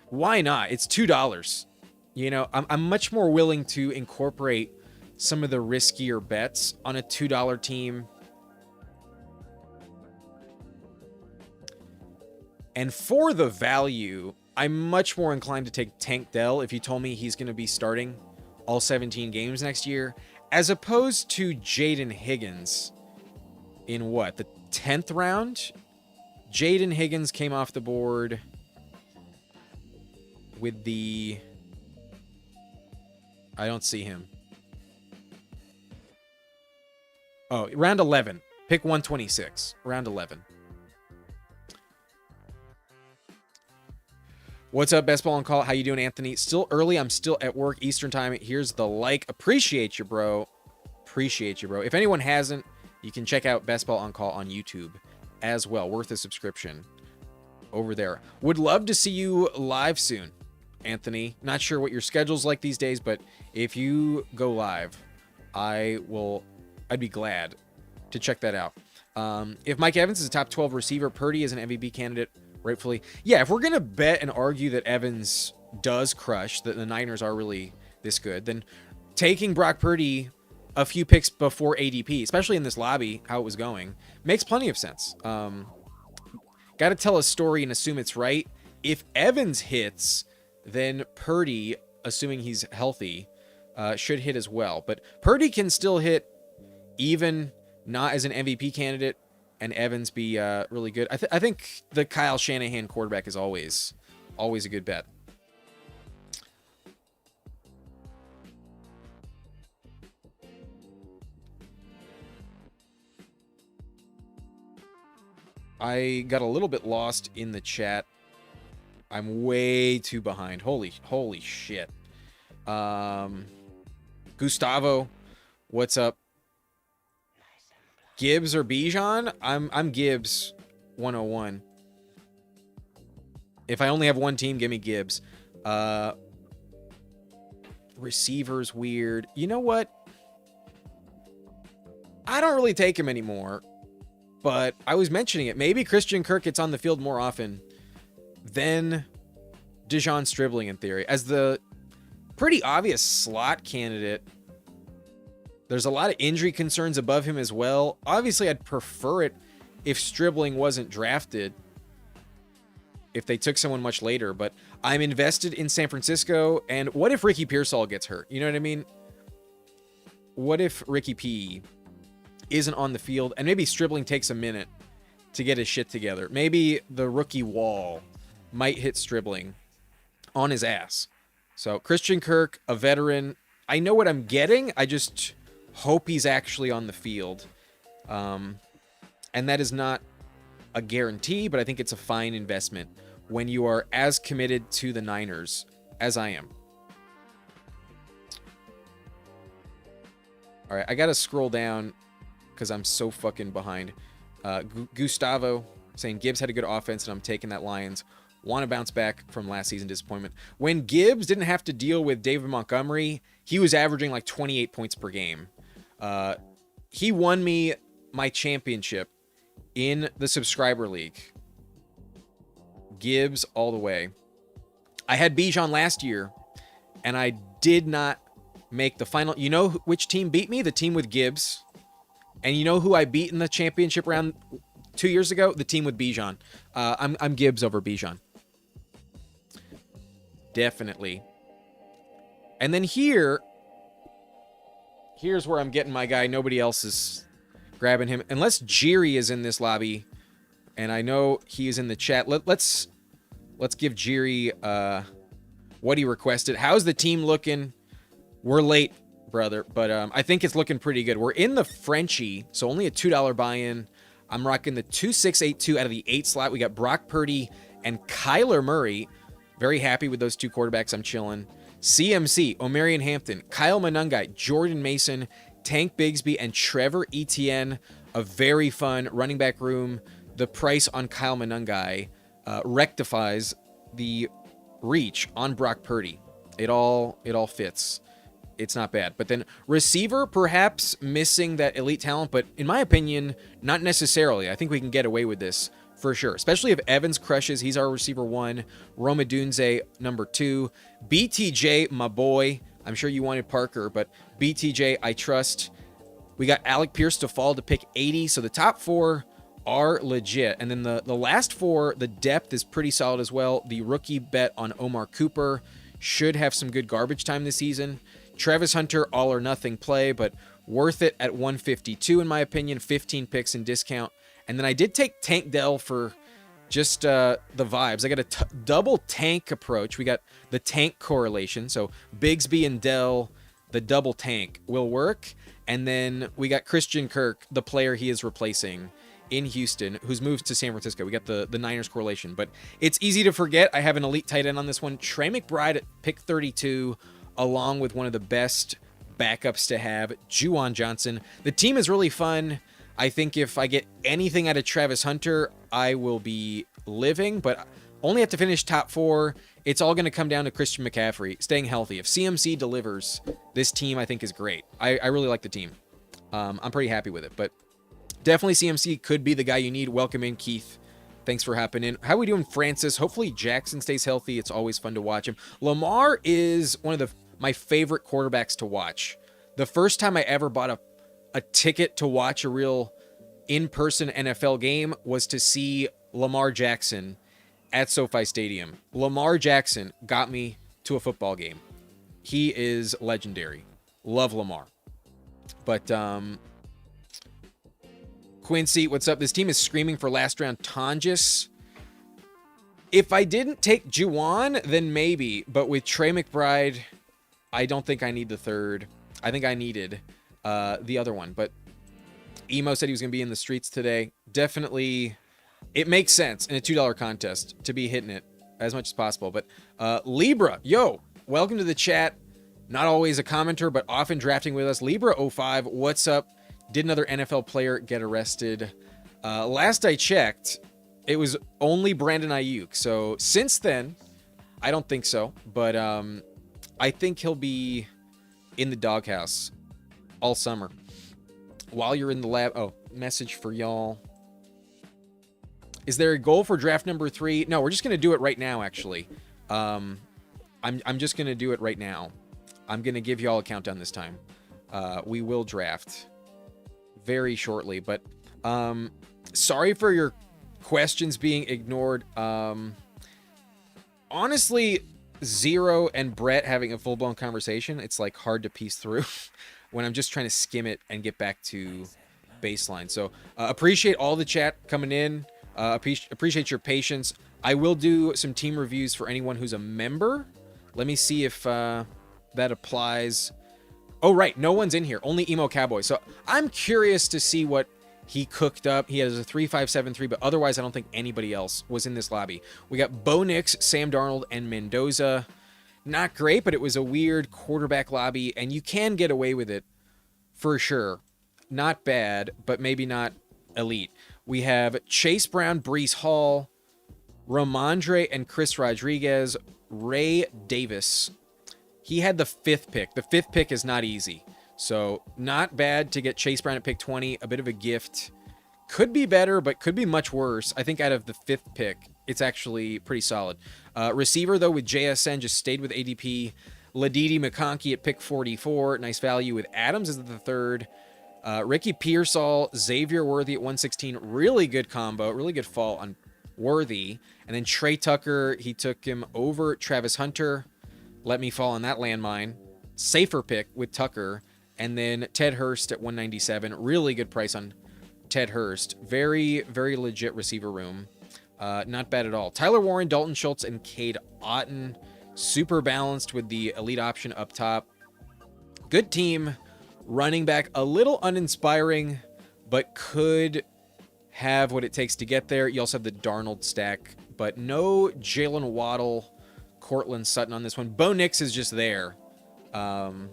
Why not? It's $2. You know, I'm much more willing to incorporate some of the riskier bets on a $2 team. And for the value, I'm much more inclined to take Tank Dell if you told me he's going to be starting all 17 games next year, as opposed to Jaden Higgins in what, the 10th round? Jaden Higgins came off the board with the... I don't see him. Oh, round 11. Pick 126. Round 11. What's up, Best Ball on Call? How you doing, Anthony? Still early. I'm still at work Eastern time. Here's the like. Appreciate you, bro. Appreciate you, bro. If anyone hasn't, you can check out Best Ball on Call on YouTube as well. Worth a subscription over there. Would love to see you live soon, Anthony. Not sure what your schedule's like these days, but if you go live, I'd be glad to check that out. If Mike Evans is a top 12 receiver, Purdy is an MVP candidate, rightfully. Yeah, if we're going to bet and argue that Evans does crush, that the Niners are really this good, then taking Brock Purdy a few picks before ADP, especially in this lobby, how it was going, makes plenty of sense. Got to tell a story and assume it's right. If Evans hits, then Purdy, assuming he's healthy, should hit as well. But Purdy can still hit even not as an MVP candidate and Evans be really good. I think the Kyle Shanahan quarterback is always a good bet. I got a little bit lost in the chat. I'm way too behind. Holy shit. Gustavo, what's up? Gibbs or Bijan? I'm Gibbs 101. If I only have one team, give me Gibbs. Receivers weird. You know what? I don't really take him anymore. But I was mentioning it. Maybe Christian Kirk gets on the field more often than Dejon Stribling in theory. As the pretty obvious slot candidate, there's a lot of injury concerns above him as well. Obviously, I'd prefer it if Stribling wasn't drafted, if they took someone much later. But I'm invested in San Francisco. And what if Ricky Pearsall gets hurt? You know what I mean? What if Ricky P isn't on the field and maybe Stribling takes a minute to get his shit together? Maybe the rookie wall might hit Stribling on his ass. So Christian Kirk, a veteran. I know what I'm getting. I just hope he's actually on the field. And that is not a guarantee, but I think it's a fine investment when you are as committed to the Niners as I am. All right, I got to scroll down because I'm so fucking behind. Gustavo saying Gibbs had a good offense, and I'm taking that Lions. Want to bounce back from last season disappointment. When Gibbs didn't have to deal with David Montgomery, he was averaging like 28 points per game. He won me my championship in the subscriber league. Gibbs all the way. I had Bijan last year, and I did not make the final. You know which team beat me? The team with Gibbs. And you know who I beat in the championship round 2 years ago? The team with Bijan. I'm Gibbs over Bijan. Definitely. And then here's where I'm getting my guy. Nobody else is grabbing him. Unless Jiri is in this lobby. And I know he is in the chat. Let's give Jiri what he requested. How's the team looking? We're late, brother, but I think it's looking pretty good. We're in the Frenchie, so only a $2 buy-in. I'm rocking the 2-6-8-2 out of the 8 slot. We got Brock Purdy and Kyler Murray. Very happy with those two quarterbacks. I'm chilling. CMC, Omarion Hampton, Kyle Monangai, Jordan Mason, Tank Bigsby, and Trevor Etienne. A very fun running back room. The price on Kyle Monangai rectifies the reach on Brock Purdy. It all fits. It's not bad. But then receiver, perhaps missing that elite talent, but in my opinion, not necessarily. I think we can get away with this for sure, especially if Evans crushes. He's our receiver 1. Roma Dunze, number 2. BTJ, my boy. I'm sure you wanted Parker, but BTJ, I trust. We got Alec Pierce to fall to pick 80, so the top 4 are legit. And then the last 4, the depth is pretty solid as well. The rookie bet on Omar Cooper should have some good garbage time this season. Travis Hunter, all or nothing play, but worth it at 152 in my opinion. 15 picks in discount. And then I did take Tank Dell for just the vibes. I got a double tank approach. We got the tank correlation. So Bigsby and Dell, the double tank will work. And then we got Christian Kirk, the player he is replacing in Houston, who's moved to San Francisco. We got the Niners correlation. But it's easy to forget. I have an elite tight end on this one. Trey McBride at pick 32, along with one of the best backups to have, Juwan Johnson. The team is really fun. I think if I get anything out of Travis Hunter, I will be living, but only have to finish top 4. It's all going to come down to Christian McCaffrey staying healthy. If CMC delivers, this team I think is great. I really like the team. I'm pretty happy with it, but definitely CMC could be the guy you need. Welcome in, Keith. Thanks for hopping in. How are we doing, Francis? Hopefully Jackson stays healthy. It's always fun to watch him. Lamar is one of my favorite quarterbacks to watch. The first time I ever bought a ticket to watch a real in-person NFL game was to see Lamar Jackson at SoFi Stadium. Lamar Jackson got me to a football game. He is legendary. Love Lamar. But Quincy, what's up? This team is screaming for last round Tonjes. If I didn't take Juwan, then maybe. But with Trey McBride, I don't think I need the third. I think I needed the other one. But Emo said he was going to be in the streets today. Definitely, it makes sense in a $2 contest to be hitting it as much as possible. But Libra, yo, welcome to the chat. Not always a commenter, but often drafting with us. Libra05, what's up? Did another NFL player get arrested? Last I checked, it was only Brandon Ayuk. So since then, I don't think so. But I think he'll be in the doghouse all summer. While you're in the lab. Oh, message for y'all. Is there a goal for draft number 3? No, we're just going to do it right now, actually. I'm just going to do it right now. I'm going to give y'all a countdown this time. We will draft very shortly, but sorry for your questions being ignored. Honestly, Zero and Brett having a full-blown conversation, it's like hard to piece through when I'm just trying to skim it and get back to baseline. So appreciate all the chat coming in. Appreciate your patience. I will do some team reviews for anyone who's a member. Let me see if that applies. Oh, right. No one's in here. Only Emo Cowboy. So I'm curious to see what he cooked up. He has a 3.573, but otherwise I don't think anybody else was in this lobby. We got Bo Nix, Sam Darnold, and Mendoza. Not great, but it was a weird quarterback lobby, and you can get away with it for sure. Not bad, but maybe not elite. We have Chase Brown, Breece Hall, Ramondre, and Chris Rodriguez, Ray Davis. He had the 5th pick. The 5th pick is not easy. So not bad to get Chase Brown at pick 20. A bit of a gift. Could be better, but could be much worse. I think out of the 5th pick, it's actually pretty solid. Receiver, though, with JSN, just stayed with ADP. Ladidi McConkey at pick 44. Nice value with Adams as the 3rd. Ricky Pearsall, Xavier Worthy at 116. Really good combo. Really good fall on Worthy. And then Trey Tucker, he took him over Travis Hunter. Let me fall on that landmine. Safer pick with Tucker. And then Ted Hurst at 197. Really good price on Ted Hurst. Very, very legit receiver room. Not bad at all. Tyler Warren, Dalton Schultz, and Cade Otton. Super balanced with the elite option up top. Good team. Running back, a little uninspiring, but could have what it takes to get there. You also have the Darnold stack, but no Jalen Waddle, Cortland Sutton on this one. Bo Nix is just there. And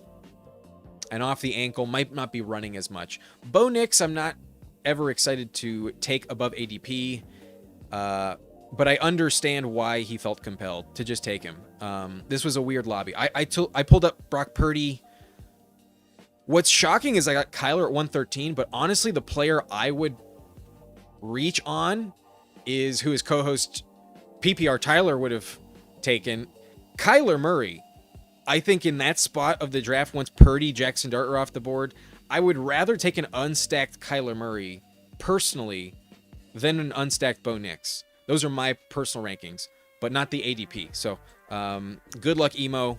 off the ankle, might not be running as much. Bo Nix, I'm not ever excited to take above ADP, but I understand why he felt compelled to just take him. This was a weird lobby. I pulled up Brock Purdy. What's shocking is I got Kyler at 113, but honestly, the player I would reach on is who his co-host PPR Tyler would have taken, Kyler Murray. I think in that spot of the draft, once Purdy, Jackson Dart are off the board, I would rather take an unstacked Kyler Murray personally than an unstacked Bo Nix. Those are my personal rankings, but not the ADP. So good luck, Emo.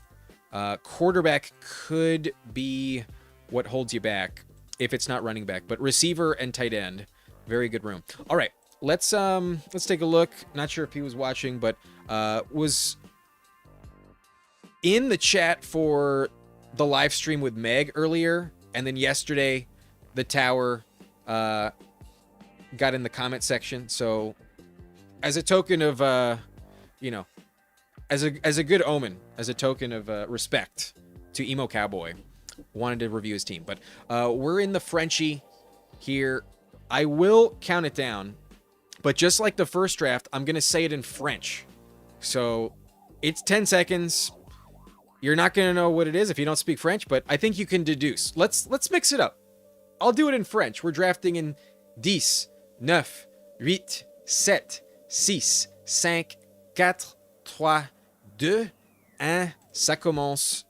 Quarterback could be what holds you back if it's not running back, but receiver and tight end, very good room. All right, let's take a look. Not sure if he was watching, but was in the chat for the live stream with Meg earlier, and then yesterday the tower got in the comment section. So as a token of as a good omen, as a token of respect to Emo Cowboy, wanted to review his team. But we're in the Frenchie here. I will count it down, but just like the first draft, I'm gonna say it in French. So it's 10 seconds. You're not gonna know what it is if you don't speak French, but I think you can deduce. Let's mix it up. I'll do it in French. We're drafting in 10, 9, 8, 7, 6, 5, 4, 3, 2, 1. Ça commence.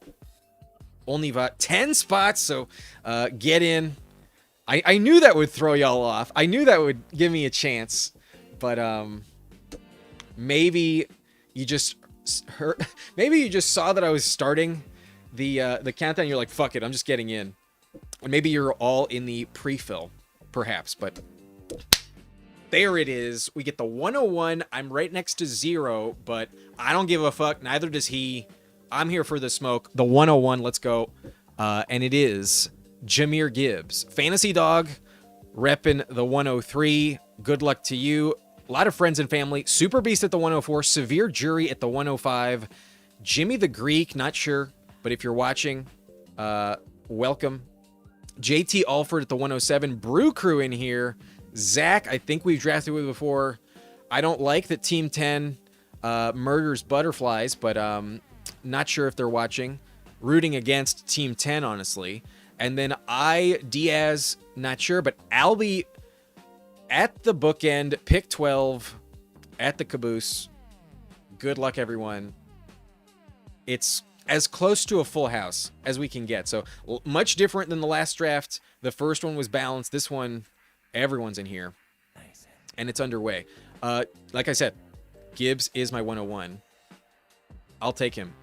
On y va. 10 spots, so get in. I knew that would throw y'all off. I knew that would give me a chance, but maybe you just heard, maybe you just saw that I was starting the countdown. You're like, fuck it, I'm just getting in. And maybe you're all in the pre-fill, perhaps, but there it is. We get the 101. I'm right next to 0, but I don't give a fuck. Neither does he. I'm here for the smoke. The 101, let's go. And it is Jahmyr Gibbs. Fantasy Dog, repping the 103. Good luck to you. A lot of friends and family. Super Beast at the 104. Severe Jury at the 105. Jimmy the Greek, not sure, but if you're watching, welcome. JT Alford at the 107. Brew Crew in here. Zach, I think we've drafted with before. I don't like that Team 10 murders butterflies, but not sure if they're watching. Rooting against Team 10, honestly. And then Diaz, not sure, but Albie at the bookend, pick 12 at the caboose. Good luck, everyone. It's as close to a full house as we can get. So much different than the last draft. The first one was balanced. This one, everyone's in here. Nice. And it's underway. Like I said, Gibbs is my 101. I'll take him.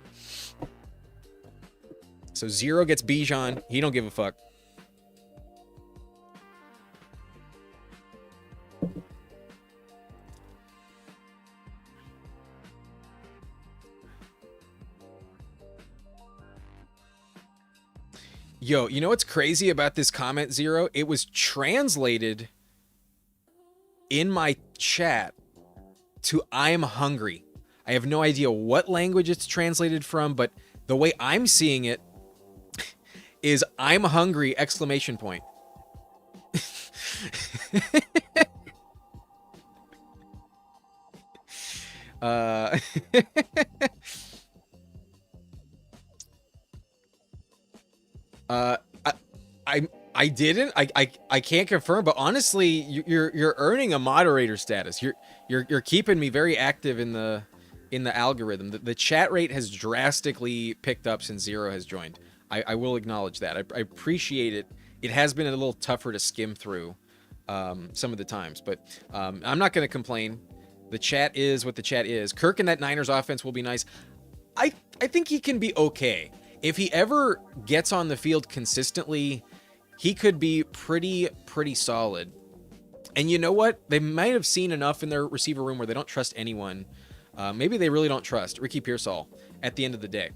So 0 gets Bijan. He don't give a fuck. Yo, you know what's crazy about this comment, 0? It was translated in my chat to I'm hungry. I have no idea what language it's translated from, but the way I'm seeing it is I'm hungry, exclamation point. I didn't. I can't confirm, but honestly, you're earning a moderator status. You're keeping me very active in the algorithm. The chat rate has drastically picked up since 0 has joined. I will acknowledge that. I appreciate it. It has been a little tougher to skim through some of the times, but I'm not going to complain. The chat is what the chat is. Kirk in that Niners offense will be nice. I think he can be okay. If he ever gets on the field consistently, he could be pretty solid. And you know what? They might have seen enough in their receiver room where they don't trust anyone. Maybe they really don't trust Ricky Pearsall at the end of the day.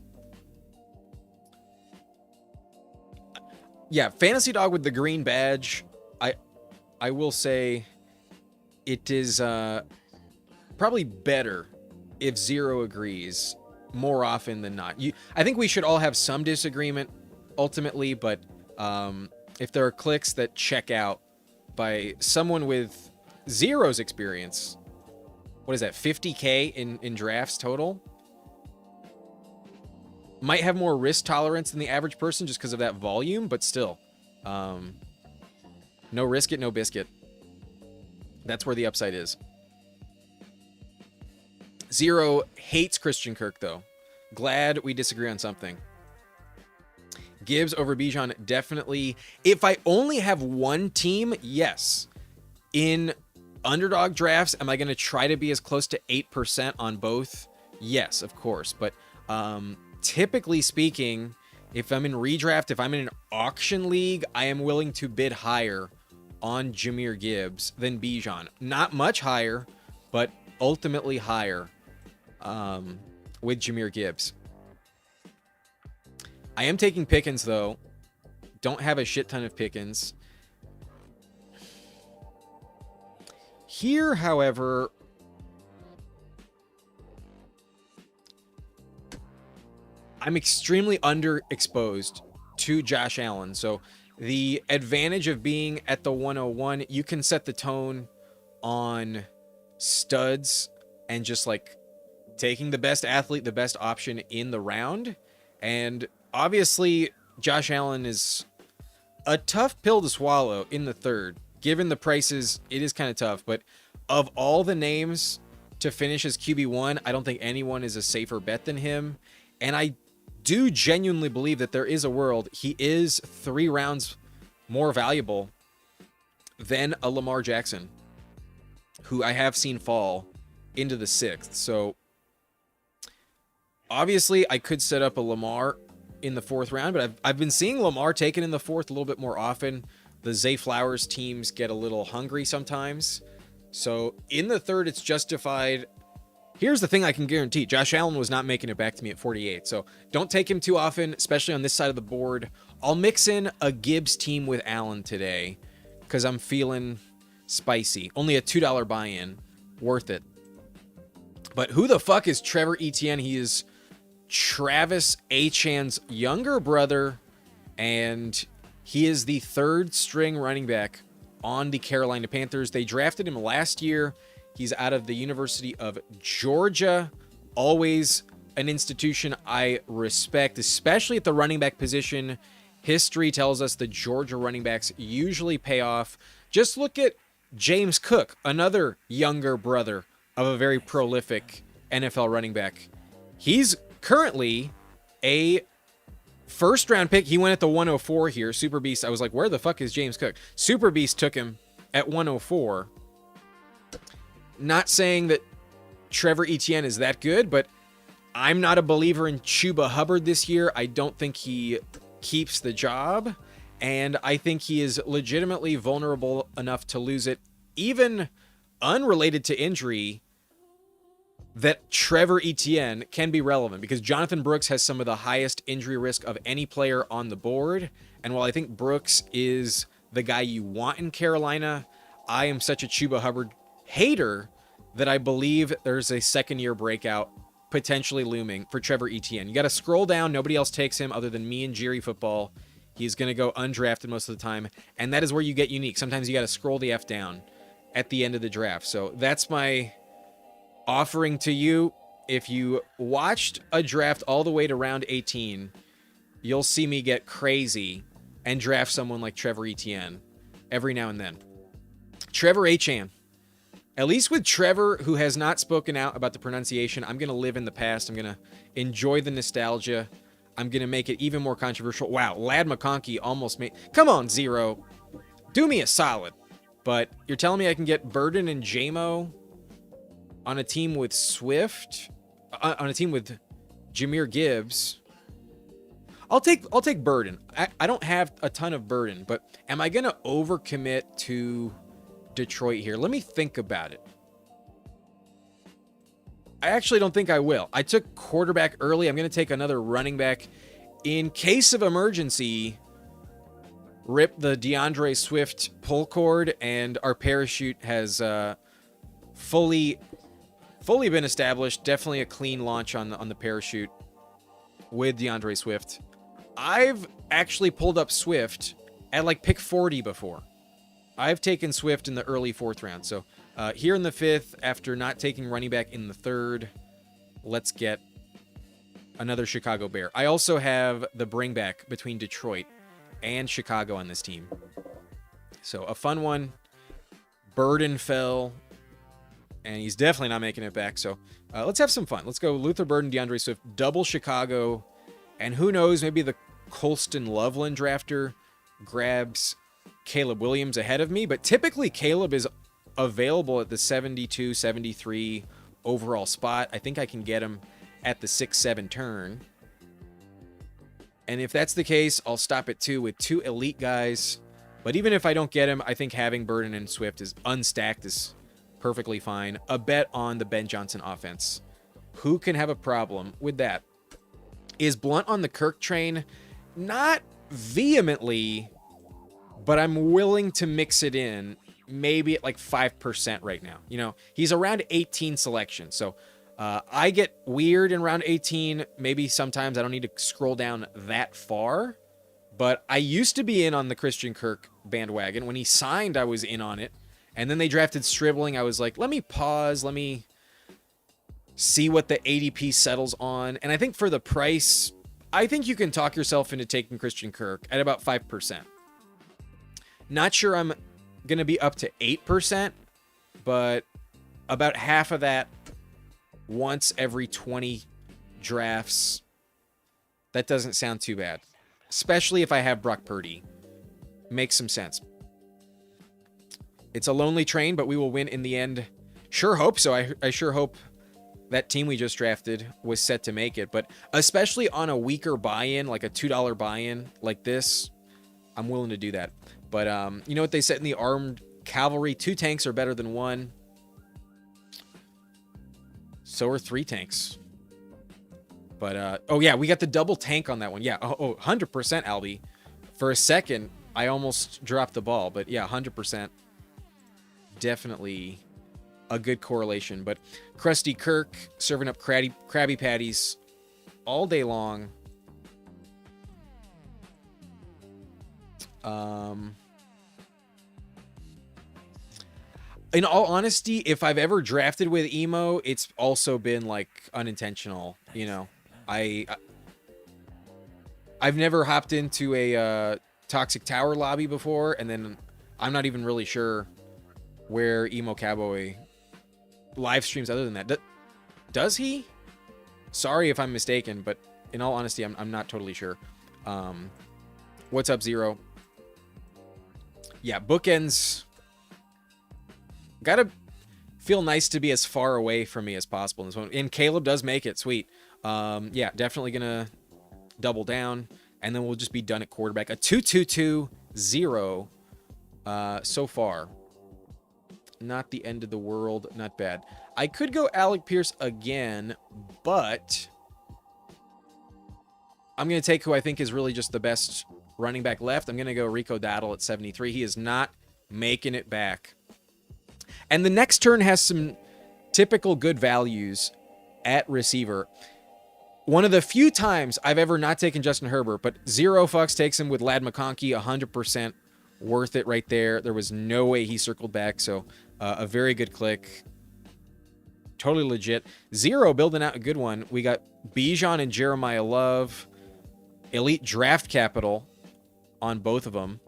Yeah, Fantasy Dog with the green badge. I will say it is probably better if Zero agrees more often than not. I think we should all have some disagreement ultimately, but if there are clicks that check out by someone with Zero's experience, what is that, 50K in drafts total? Might have more risk tolerance than the average person just because of that volume, but still. No risk it, no biscuit. That's where the upside is. Zero hates Christian Kirk, though. Glad we disagree on something. Gibbs over Bijan, definitely. If I only have one team, yes. In underdog drafts, am I going to try to be as close to 8% on both? Yes, of course. But typically speaking, if I'm in redraft, if I'm in an auction league, I am willing to bid higher on Jahmyr Gibbs than Bijan. Not much higher, but ultimately higher with Jahmyr Gibbs. I am taking Pickens, though. Don't have a shit ton of Pickens. Here, however, I'm extremely underexposed to Josh Allen. So the advantage of being at the 101, you can set the tone on studs and just like taking the best athlete, the best option in the round. And obviously, Josh Allen is a tough pill to swallow in the third. Given the prices, it is kind of tough. But of all the names to finish as QB1, I don't think anyone is a safer bet than him. And I do genuinely believe that there is a world he is 3 rounds more valuable than a Lamar Jackson, who I have seen fall into the 6th. So obviously I could set up a Lamar in the 4th round, but I've been seeing Lamar taken in the 4th a little bit more often. The Zay Flowers teams get a little hungry sometimes. So in the 3rd, it's justified. Here's the thing I can guarantee. Josh Allen was not making it back to me at 48. So don't take him too often, especially on this side of the board. I'll mix in a Gibbs team with Allen today because I'm feeling spicy. Only a $2 buy-in. Worth it. But who the fuck is Trevor Etienne? He is Travis Achan's younger brother, and he is the 3rd string running back on the Carolina Panthers. They drafted him last year. He's out of the University of Georgia. Always an institution I respect, especially at the running back position. History tells us the Georgia running backs usually pay off. Just look at James Cook, another younger brother of a very prolific NFL running back. He's currently a 1st round pick. He went at the 104 here. Super Beast. I was like, where the fuck is James Cook? Super Beast took him at 104. Not saying that Trevor Etienne is that good, but I'm not a believer in Chuba Hubbard this year. I don't think he keeps the job, and I think he is legitimately vulnerable enough to lose it, even unrelated to injury, that Trevor Etienne can be relevant because Jonathan Brooks has some of the highest injury risk of any player on the board. And while I think Brooks is the guy you want in Carolina, I am such a Chuba Hubbard hater that I believe there's a 2nd-year breakout potentially looming for Trevor Etienne. You got to scroll down. Nobody else takes him other than me and Jerry Football. He's going to go undrafted most of the time, and that is where you get unique. Sometimes you got to scroll the F down at the end of the draft. So that's my offering to you. If you watched a draft all the way to round 18, you'll see me get crazy and draft someone like Trevor Etienne every now and then. Trevor Achan. At least with Trevor, who has not spoken out about the pronunciation, I'm going to live in the past. I'm going to enjoy the nostalgia. I'm going to make it even more controversial. Wow, Lad McConkey almost made... Come on, Zero. Do me a solid. But you're telling me I can get Burden and JMO on a team with Swift? On a team with Jahmyr Gibbs? I'll take Burden. I don't have a ton of Burden, but am I going to overcommit to Detroit here? Let me think about it. I actually don't think I will. I took quarterback early. I'm going to take another running back. In case of emergency, rip the DeAndre Swift pull cord, and our parachute has fully been established. Definitely a clean launch on the parachute with DeAndre Swift. I've actually pulled up Swift at like pick 40 before. I've taken Swift in the early 4th round. So here in the 5th, after not taking running back in the 3rd, let's get another Chicago Bear. I also have the bring back between Detroit and Chicago on this team. So a fun one. Burden fell, and he's definitely not making it back. So let's have some fun. Let's go Luther Burden, DeAndre Swift, double Chicago, and who knows, maybe the Colston Loveland drafter grabs Caleb Williams ahead of me. But typically Caleb is available at the 72, 73 overall spot. I think I can get him at the 6-7 turn. And if that's the case, I'll stop at 2 with 2 elite guys. But even if I don't get him, I think having Burden and Swift is unstacked is perfectly fine. A bet on the Ben Johnson offense. Who can have a problem with that? Is Blunt on the Kirk train? Not vehemently, but I'm willing to mix it in, maybe at like 5% right now. You know, he's around 18 selection. So I get weird in round 18. Maybe sometimes I don't need to scroll down that far. But I used to be in on the Christian Kirk bandwagon. When he signed, I was in on it. And then they drafted Stribling. I was like, let me pause. Let me see what the ADP settles on. And I think for the price, I think you can talk yourself into taking Christian Kirk at about 5%. Not sure I'm going to be up to 8%, but about half of that once every 20 drafts. That doesn't sound too bad. Especially if I have Brock Purdy. Makes some sense. It's a lonely train, but we will win in the end. Sure hope so. I sure hope that team we just drafted was set to make it. But especially on a weaker buy-in, like a $2 buy-in like this, I'm willing to do that. But you know what they said in the Armed Cavalry? 2 tanks are better than 1. So are 3 tanks. But, oh yeah, we got the double tank on that one. Yeah, 100% Albie. For a second, I almost dropped the ball. But yeah, 100%. Definitely a good correlation. But Krusty Kirk serving up Krabby Patties all day long. In all honesty, if I've ever drafted with Emo, it's also been like unintentional, you know. I've never hopped into a Toxic Tower lobby before, and then I'm not even really sure where Emo Cowboy live streams other than that. Does he? Sorry if I'm mistaken, but in all honesty, I'm not totally sure. What's up, Zero? Yeah, bookends. Gotta feel nice to be as far away from me as possible in this one. And Caleb does make it. Sweet. Yeah, definitely gonna double down, and then we'll just be done at quarterback. A 2-2-2-0 so far. Not the end of the world. Not bad. I could go Alec Pierce again, but I'm going to take who I think is really just the best running back left. I'm going to go Rico Dowdle at 73. He is not making it back. And the next turn has some typical good values at receiver. One of the few times I've ever not taken Justin Herbert, but Zero Fucks takes him with Lad McConkey, 100% worth it right there. There was no way he circled back, so a very good click. Totally legit. Zero building out a good one. We got Bijan and Jeremiah Love. Elite draft capital on both of them.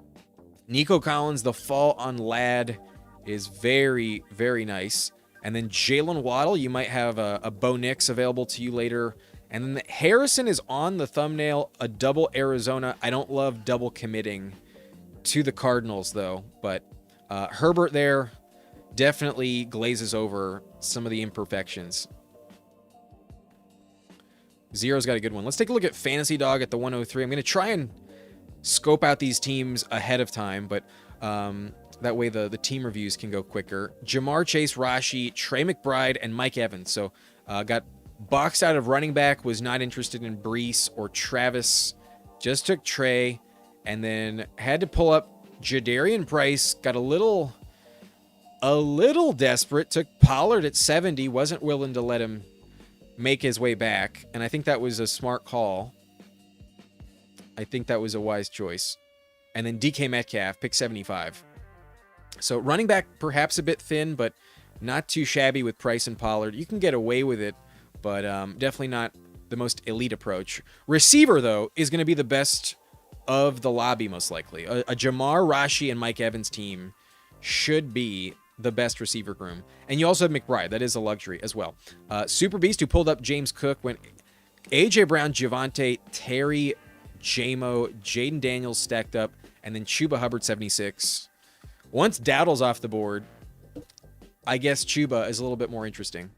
Nico Collins, the fall on Lad is very, very nice. And then Jalen Waddle, you might have a Bo Nix available to you later. And then Harrison is on the thumbnail, a double Arizona. I don't love double committing to the Cardinals, though. But Herbert there definitely glazes over some of the imperfections. Zero's got a good one. Let's take a look at Fantasy Dog at the 103. I'm going to try and scope out these teams ahead of time, but that way the team reviews can go quicker. Jamar Chase, Rashi, Trey McBride, and Mike Evans. So got boxed out of running back, was not interested in Brees or Travis. Just took Trey, and then had to pull up Jadarian Price. Got a little a little desperate. Took Pollard at 70. Wasn't willing to let him make his way back. And I think that was a smart call. I think that was a wise choice. And then DK Metcalf, pick 75. So running back perhaps a bit thin, but not too shabby with Price and Pollard. You can get away with it, but definitely not the most elite approach. Receiver, though, is going to be the best of the lobby, most likely. A Jamar, Rashi, and Mike Evans team should be the best receiver groom. And you also have McBride. That is a luxury as well. Super Beast, who pulled up James Cook, went A.J. Brown, Javonte, Terry, J-Mo, Jaden Daniels stacked up, and then Chuba Hubbard, 76. Once Dowdle's off the board, I guess Chuba is a little bit more interesting.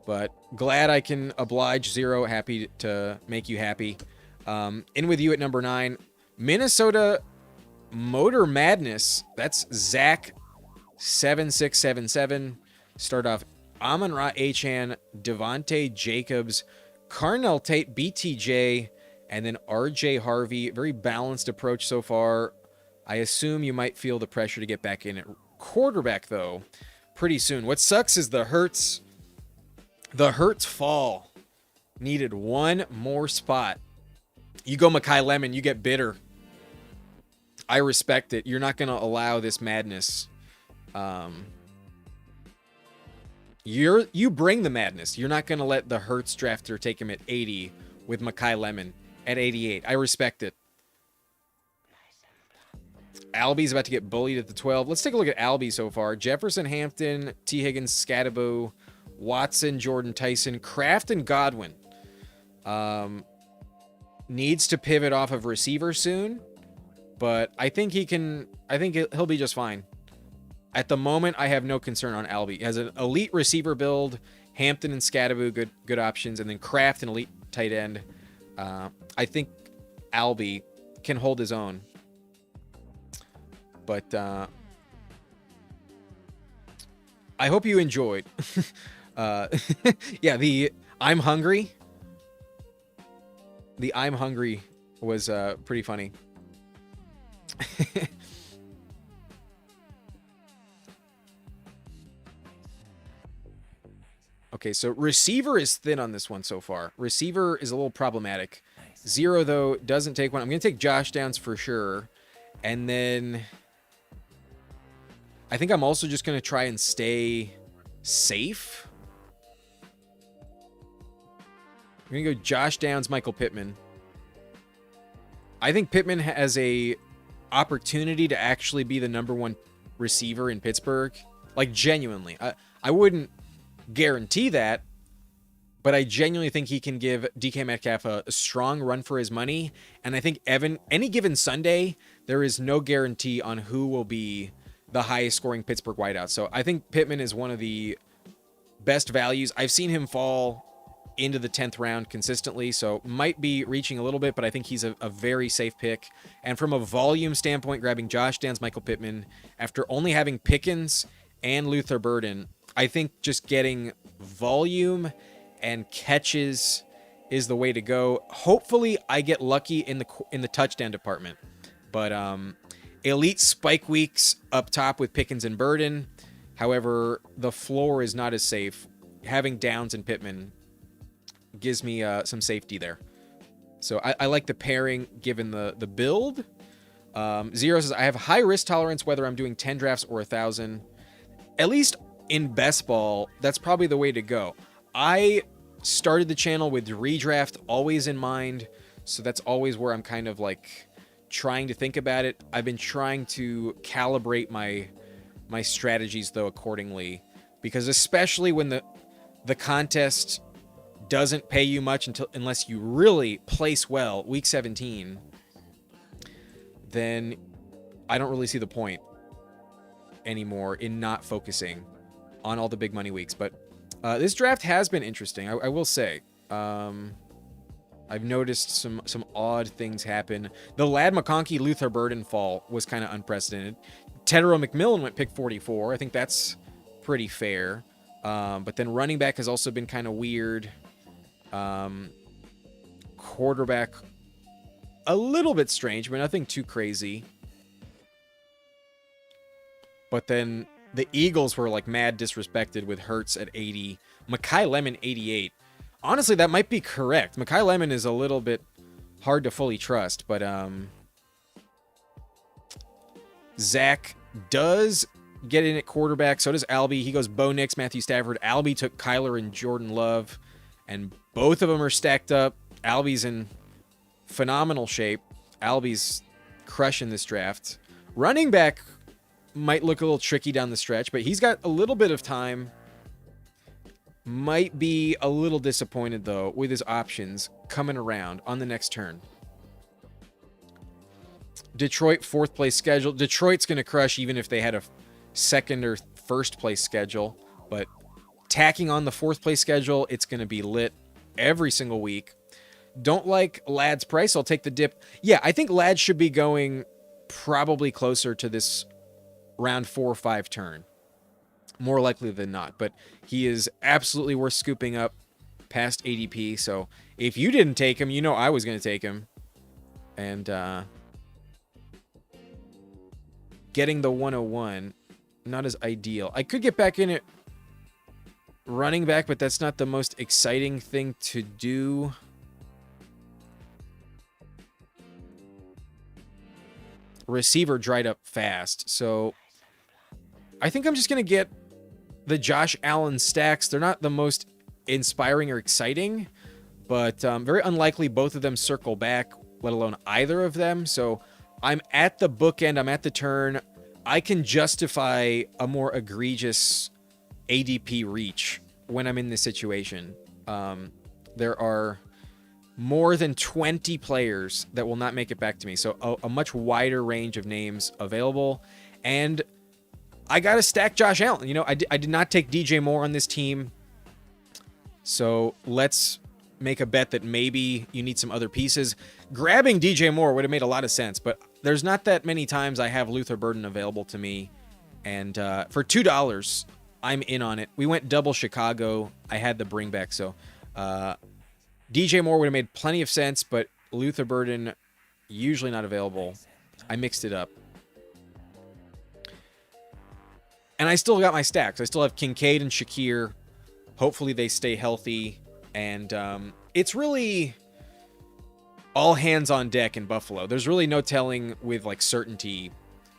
But glad I can oblige Zero. Happy to make you happy. In with you at number 9. Minnesota Motor Madness. That's Zach 7677. Start off Amon-Ra Achan, Devontae Jacobs, Carnell Tate, BTJ, and then RJ Harvey. Very balanced approach so far. I assume you might feel the pressure to get back in at quarterback, though, pretty soon. What sucks is the Hurts fall. Needed one more spot. You go Mekhi Lemon, you get bitter. I respect it. You're not going to allow this madness. You bring the madness. You're not going to let the Hurts drafter take him at 80 with Mekhi Lemon at 88. I respect it. Albie's about to get bullied at the 12. Let's take a look at Albie so far. Jefferson, Hampton, T. Higgins, Scatabo, Watson, Jordan, Tyson, Kraft, and Godwin. Needs to pivot off of receiver soon, but I think he can. I think he'll be just fine. At the moment, I have no concern on Albie. He has an elite receiver build. Hampton and Scatabo, good options, and then Kraft, an elite tight end. I think Albie can hold his own. But I hope you enjoyed. Yeah, the I'm hungry. The I'm hungry was pretty funny. Okay, so receiver is thin on this one so far. Receiver is a little problematic. Zero, though, doesn't take one. I'm going to take Josh Downs for sure. And then I think I'm also just going to try and stay safe. I'm going to go Josh Downs, Michael Pittman. I think Pittman has a opportunity to actually be the number one receiver in Pittsburgh. Like, genuinely. I wouldn't guarantee that, but I genuinely think he can give DK Metcalf a strong run for his money. And I think any given Sunday, there is no guarantee on who will be the highest scoring Pittsburgh wideout. So I think Pittman is one of the best values. I've seen him fall into the 10th round consistently, so might be reaching a little bit, but I think he's a very safe pick. And from a volume standpoint, grabbing Josh Downs, Michael Pittman, after only having Pickens and Luther Burden, I think just getting volume and catches is the way to go. Hopefully I get lucky in the touchdown department. But elite spike weeks up top with Pickens and Burden. However, the floor is not as safe. Having Downs and Pittman gives me some safety there. So I like the pairing given the build. Zero says, I have high risk tolerance whether I'm doing 10 drafts or 1,000. At least in best ball, that's probably the way to go. I started the channel with redraft always in mind. So that's always where I'm kind of like trying to think about it. I've been trying to calibrate my strategies though accordingly, because especially when the contest doesn't pay you much unless you really place well week 17, then I don't really see the point anymore in not focusing on all the big money weeks. But this draft has been interesting, I will say. I've noticed some odd things happen. The Ladd McConkey Luther Burden fall was kind of unprecedented. Tedero McMillan went pick 44. I think that's pretty fair. But then running back has also been kind of weird. Quarterback a little bit strange, but nothing too crazy. But then the Eagles were like mad disrespected with Hurts at 80, Mekhi Lemon 88. Honestly, that might be correct. Mekhi Lemon is a little bit hard to fully trust, but Zach does get in at quarterback. So does Albie. He goes Bo Nix, Matthew Stafford. Albie took Kyler and Jordan Love, and both of them are stacked up. Albie's in phenomenal shape. Albie's crushing this draft. Running back might look a little tricky down the stretch, but he's got a little bit of time. Might be a little disappointed, though, with his options coming around on the next turn. Detroit, 4th place schedule. Detroit's going to crush even if they had a 2nd or 1st place schedule. But tacking on the 4th place schedule, it's going to be lit every single week. Don't like Ladd's price. I'll take the dip. Yeah, I think Ladd should be going probably closer to this round 4 or 5 turn. More likely than not. But he is absolutely worth scooping up past ADP. So if you didn't take him, you know I was going to take him. And getting the 101, not as ideal. I could get back in it running back, but that's not the most exciting thing to do. Receiver dried up fast. So I think I'm just going to get the Josh Allen stacks. They're not the most inspiring or exciting, but very unlikely both of them circle back, let alone either of them. So I'm at the bookend. I'm at the turn. I can justify a more egregious ADP reach when I'm in this situation. There are more than 20 players that will not make it back to me. So a much wider range of names available. And I got to stack Josh Allen. You know, I did not take DJ Moore on this team. So let's make a bet that maybe you need some other pieces. Grabbing DJ Moore would have made a lot of sense, but there's not that many times I have Luther Burden available to me. And for $2, I'm in on it. We went double Chicago. I had the bring back. So DJ Moore would have made plenty of sense, but Luther Burden usually not available. I mixed it up. And I still got my stacks. I still have Kincaid and Shakir. Hopefully they stay healthy. And it's really all hands on deck in Buffalo. There's really no telling with like certainty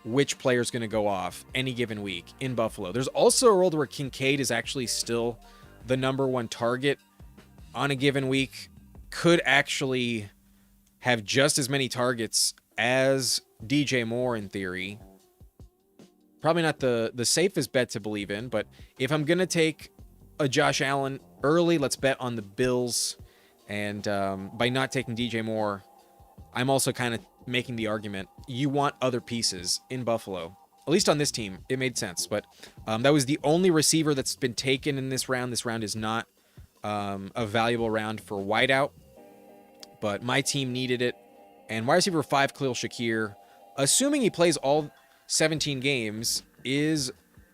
which player's going to go off any given week in Buffalo. There's also a world where Kincaid is actually still the #1 target on a given week. Could actually have just as many targets as DJ Moore in theory. Probably not the safest bet to believe in, but if I'm going to take a Josh Allen early, let's bet on the Bills. And by not taking DJ Moore, I'm also kind of making the argument you want other pieces in Buffalo. At least on this team, it made sense. But that was the only receiver that's been taken in this round. This round is not a valuable round for wideout, but my team needed it. And wide receiver 5, Khalil Shakir, assuming he plays all 17 games, is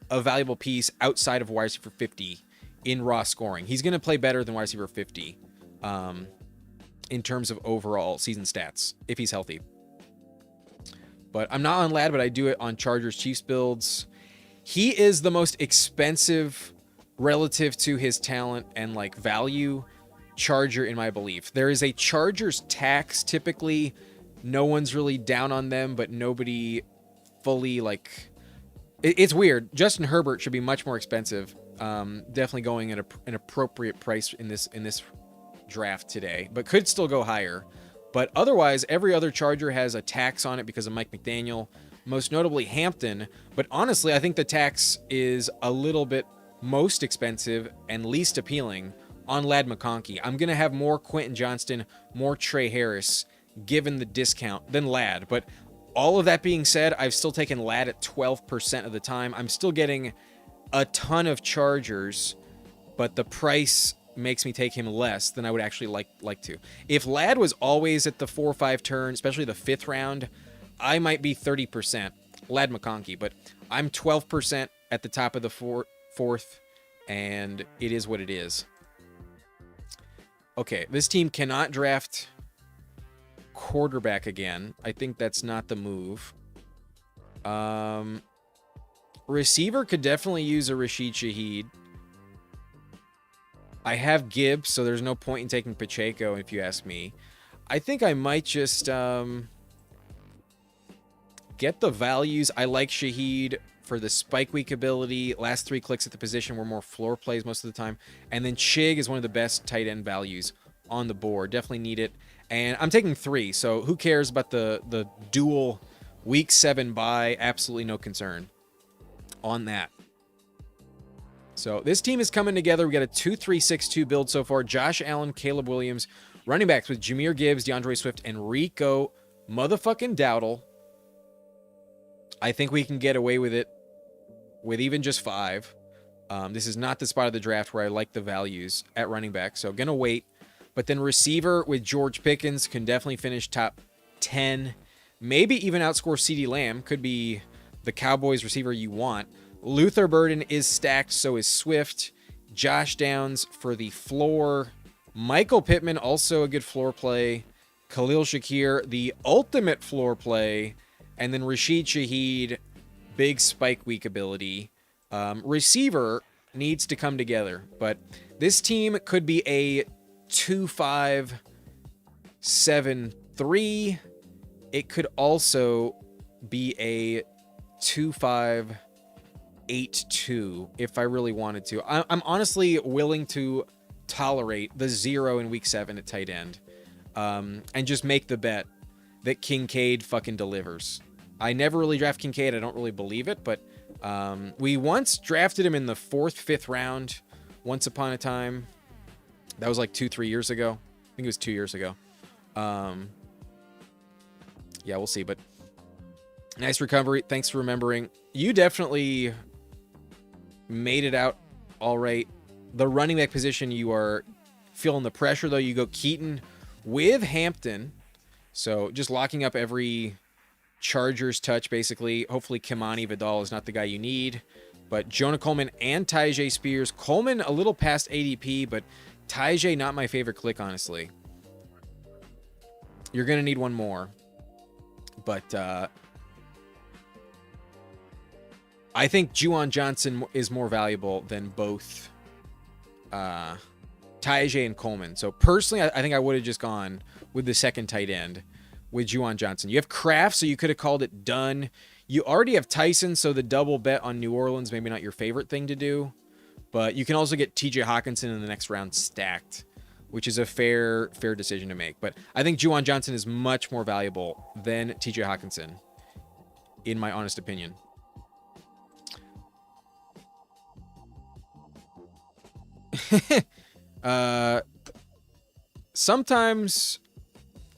a valuable piece outside of wide receiver 50 in raw scoring. He's going to play better than wide receiver 50 in terms of overall season stats if he's healthy. But I'm not on Ladd, but I do it on Chargers Chiefs builds. He is the most expensive relative to his talent and like value Charger in my belief. There is a Chargers tax typically. No one's really down on them, but nobody fully like. It's weird. Justin Herbert should be much more expensive. Definitely going at an appropriate price in this draft today, but could still go higher. But otherwise, every other Charger has a tax on it because of Mike McDaniel, most notably Hampton. But honestly, I think the tax is a little bit most expensive and least appealing on Ladd McConkey. I'm going to have more Quentin Johnston, more Trey Harris, given the discount than Ladd. But all of that being said, I've still taken Ladd at 12% of the time. I'm still getting a ton of Chargers, but the price makes me take him less than I would actually like to. If Ladd was always at the 4 or 5 turn, especially the 5th round, I might be 30% Ladd McConkey, but I'm 12% at the top of the 4th, and it is what it is. Okay, this team cannot draft quarterback again. I think that's not the move. Receiver could definitely use a Rashid Shaheed. I have Gibbs, so there's no point in taking Pacheco, if you ask me. I think I might just get the values. I like Shaheed for the spike week ability. Last 3 clicks at the position were more floor plays most of the time. And then Chig is one of the best tight end values on the board. Definitely need it. And I'm taking 3, so who cares about the dual week 7 bye? Absolutely no concern on that. So this team is coming together. We got a 2-3-6-2 build so far. Josh Allen, Caleb Williams, running backs with Jahmyr Gibbs, DeAndre Swift, and Rico motherfucking Dowdle. I think we can get away with it with even just 5. This is not the spot of the draft where I like the values at running back, so gonna wait. But then receiver with George Pickens can definitely finish top 10. Maybe even outscore CeeDee Lamb. Could be the Cowboys receiver you want. Luther Burden is stacked, so is Swift. Josh Downs for the floor. Michael Pittman, also a good floor play. Khalil Shakir, the ultimate floor play. And then Rashid Shaheed, big spike week ability. Receiver needs to come together. But this team could be a 2-5-7-3. It could also be a 2-5-8-2 if I really wanted to. I'm honestly willing to tolerate the 0 in week 7 at tight end, and just make the bet that Kincaid fucking delivers. I never really draft Kincaid. I don't really believe it, but we once drafted him in the 4th, 5th round once upon a time. That was like 2-3 years ago. I think it was 2 years ago. Yeah, we'll see, but nice recovery. Thanks for remembering. You definitely made it out all right. The running back position, you are feeling the pressure, though. You go Keaton with Hampton. So just locking up every Chargers touch, basically. Hopefully Kimani Vidal is not the guy you need. But Jonah Coleman and Tyjae Spears. Coleman a little past ADP, but Tyjae not my favorite click, honestly. You're going to need one more. But I think Juwan Johnson is more valuable than both Tyjae and Coleman. So personally, I think I would have just gone with the second tight end with Juwan Johnson. You have Kraft, so you could have called it done. You already have Tyson, so the double bet on New Orleans, maybe not your favorite thing to do. But you can also get TJ Hawkinson in the next round stacked, which is a fair decision to make. But I think Juwan Johnson is much more valuable than TJ Hawkinson, in my honest opinion. Sometimes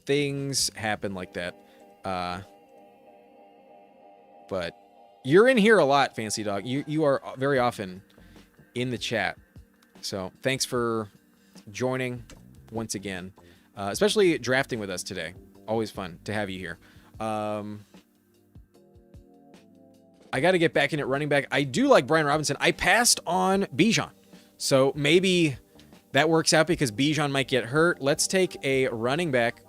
things happen like that. But you're in here a lot, Fancy Dog. You are very often in the chat. So thanks for joining once again. Especially drafting with us today. Always fun to have you here. I got to get back in at running back. I do like Brian Robinson. I passed on Bijan. So maybe that works out because Bijan might get hurt. Let's take a running back.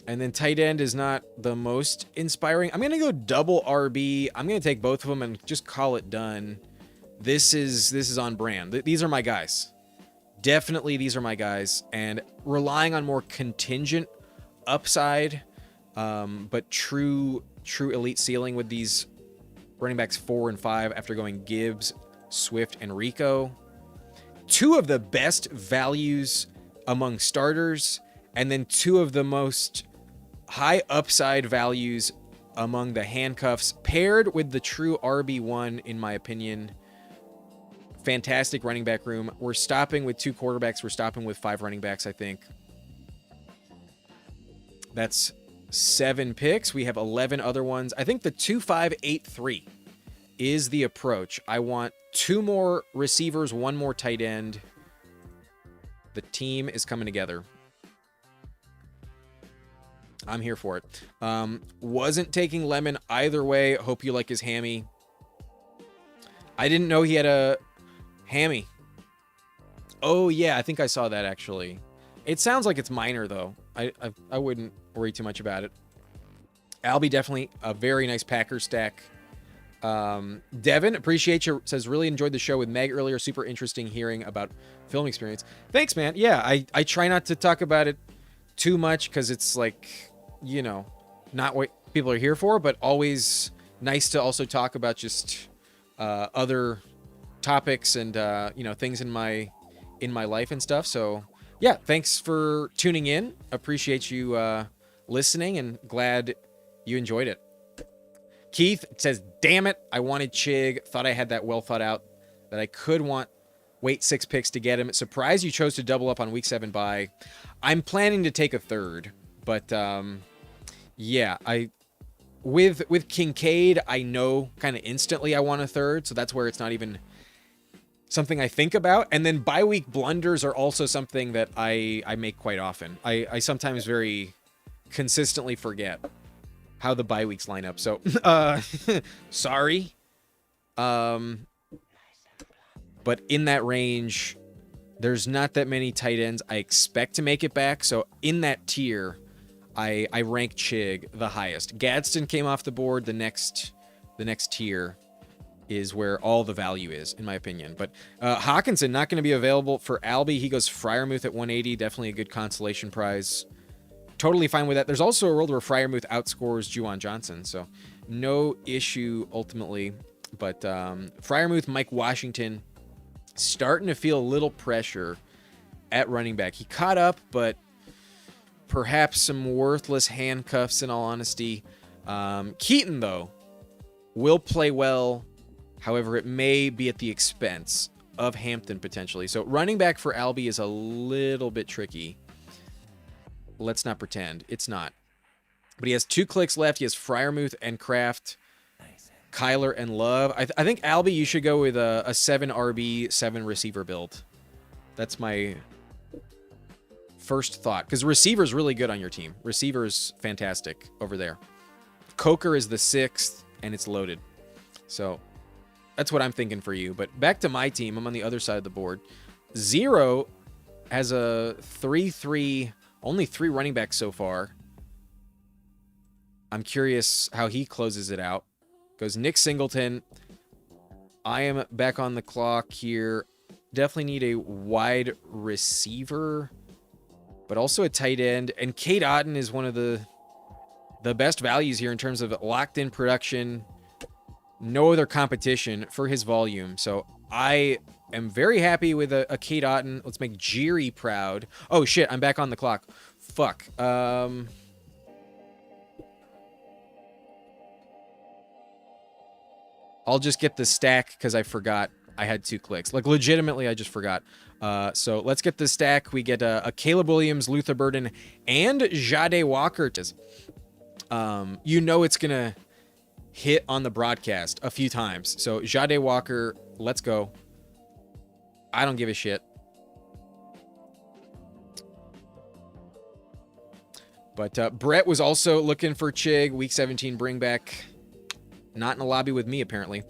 And then tight end is not the most inspiring. I'm going to go double RB. I'm going to take both of them and just call it done. This is on brand. These are my guys. Definitely these are my guys. And relying on more contingent upside, but true elite ceiling with these running backs 4 and 5 after going Gibbs, Swift, and Rico. 2 of the best values among starters, and then 2 of the most high upside values among the handcuffs, paired with the true RB1, in my opinion. Fantastic running back room. We're stopping with 2 quarterbacks. We're stopping with 5 running backs, I think. That's 7 picks. We have 11 other ones. I think the 2-5-8-3 is the approach. I want 2 more receivers, 1 more tight end. The team is coming together. I'm here for it. Wasn't taking Lemon either way. Hope you like his hammy. I didn't know he had a hammy. Oh, yeah. I think I saw that, actually. It sounds like it's minor, though. I wouldn't worry too much about it. Albie, definitely a very nice Packer stack. Devin, appreciate you, says, really enjoyed the show with Meg earlier. Super interesting hearing about film experience. Thanks, man. Yeah, I try not to talk about it too much because it's like, you know, not what people are here for, but always nice to also talk about just other topics and you know, things in my life and stuff. So yeah, thanks for tuning in. Appreciate you listening and glad you enjoyed it. Keith says, damn it, I wanted Chig. Thought I had that well thought out that I could wait 6 picks to get him. Surprised you chose to double up on week 7 bye. I'm planning to take a third, but yeah, with Kincaid, I know kind of instantly I want a third, so that's where it's not even something I think about. And then bye week blunders are also something that I make quite often. I sometimes very consistently forget how the bye weeks line up. So, sorry. But in that range, there's not that many tight ends I expect to make it back. So in that tier, I rank Chig the highest. Gadsden came off the board. The next tier is where all the value is, in my opinion. But Hawkinson not going to be available for Albie. He goes Freiermuth at 180. Definitely a good consolation prize. Totally fine with that. There's also a world where Freiermuth outscores Juwan Johnson, so no issue ultimately. But Freiermuth, Mike Washington, starting to feel a little pressure at running back. He caught up, but perhaps some worthless handcuffs, in all honesty. Keaton, though, will play well. However, it may be at the expense of Hampton, potentially. So running back for Albie is a little bit tricky. Let's not pretend. It's not. But he has 2 clicks left. He has Freiermuth and Kraft, Kyler and Love. I think, Albie, you should go with a 7 RB, 7 receiver build. That's my first thought. Because receiver's really good on your team. Receiver's fantastic over there. Coker is the 6th, and it's loaded. So that's what I'm thinking for you. But back to my team. I'm on the other side of the board. Zero has a 3-3... Only 3 running backs so far. I'm curious how he closes it out. Goes Nick Singleton. I am back on the clock here. Definitely need a wide receiver, but also a tight end. And Kate Otten is one of the best values here in terms of locked-in production. No other competition for his volume. So I am very happy with a Kate Otten. Let's make Jiri proud. Oh, shit. I'm back on the clock. Fuck. I'll just get the stack because I forgot I had 2 clicks. Like, legitimately, I just forgot. So let's get the stack. We get a Caleb Williams, Luther Burden, and Jade Walker. You know it's going to hit on the broadcast a few times. So Jade Walker, let's go. I don't give a shit. But Brett was also looking for Chig. Week 17 bring back. Not in a lobby with me, apparently.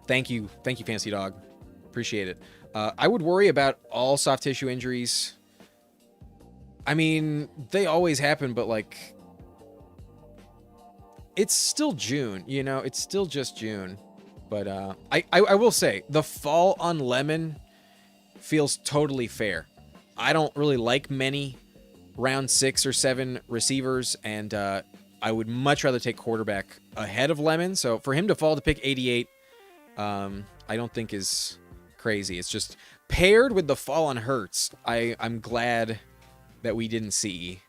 Thank you, Fancy Dog. Appreciate it. I would worry about all soft tissue injuries. I mean, they always happen, but, like, it's still June, you know? It's still just June. But I will say, the fall on Lemon feels totally fair. I don't really like many round 6 or 7 receivers, and I would much rather take quarterback ahead of Lemon. So for him to fall to pick 88, I don't think is crazy. It's just paired with the fall on Hurts. I'm glad that we didn't see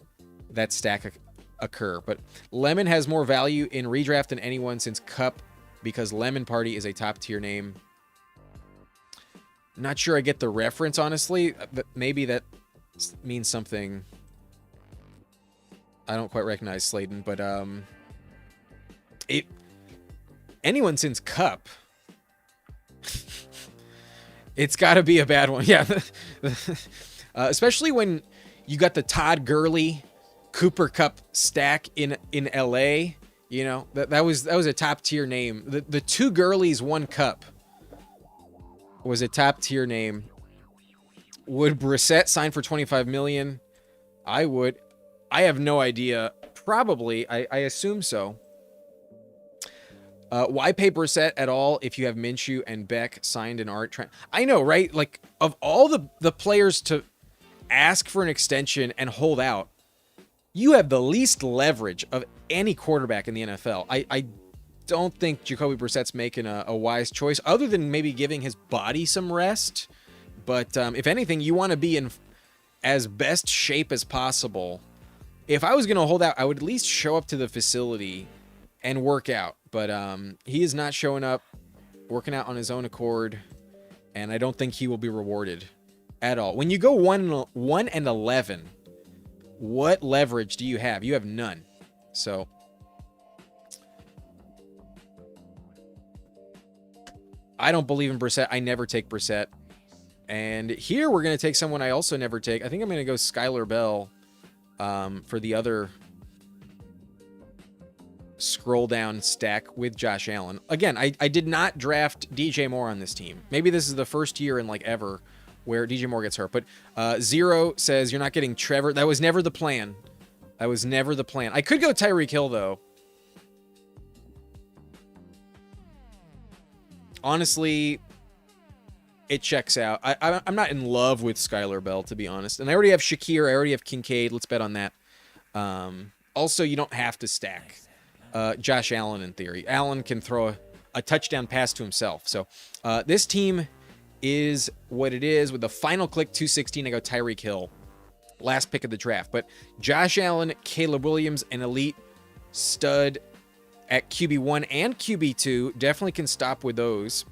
that stack occur. But Lemon has more value in redraft than anyone since Cup, because Lemon Party is a top tier name. Not sure I get the reference, honestly. But maybe that means something I don't quite recognize, Slayton. But anyone since Cup, it's got to be a bad one. Yeah, especially when you got the Todd Gurley, Cooper Cup stack in LA. You know, that was a top tier name. The 2 Gurleys, 1 Cup was a top tier name. Would Brissett sign for $25 million? I would. I have no idea. Probably. I assume so. Why pay Brissett at all if you have Minshew and Beck signed in Art? I know, right? Like, of all the players to ask for an extension and hold out, you have the least leverage of any quarterback in the NFL. I don't think Jacoby Brissett's making a wise choice, other than maybe giving his body some rest. But if anything, you want to be in as best shape as possible. If I was going to hold out, I would at least show up to the facility and work out. But he is not showing up, working out on his own accord, and I don't think he will be rewarded at all. When you go 1-11, what leverage do you have? You have none. So I don't believe in Brissett. I never take Brissett. And here we're going to take someone I also never take. I think I'm going to go Skylar Bell for the other scroll down stack with Josh Allen. Again, I did not draft DJ Moore on this team. Maybe this is the first year in like ever where DJ Moore gets hurt. But Zero says you're not getting Trevor. That was never the plan. That was never the plan. I could go Tyreek Hill, though. Honestly, it checks out. I'm not in love with Skylar Bell, to be honest. And I already have Shakir. I already have Kincaid. Let's bet on that. Also, you don't have to stack Josh Allen in theory. Allen can throw a touchdown pass to himself. So this team is what it is. With the final click, 216, I go Tyreek Hill. Last pick of the draft. But Josh Allen, Caleb Williams, an elite stud at QB1 and QB2. Definitely can stop with those.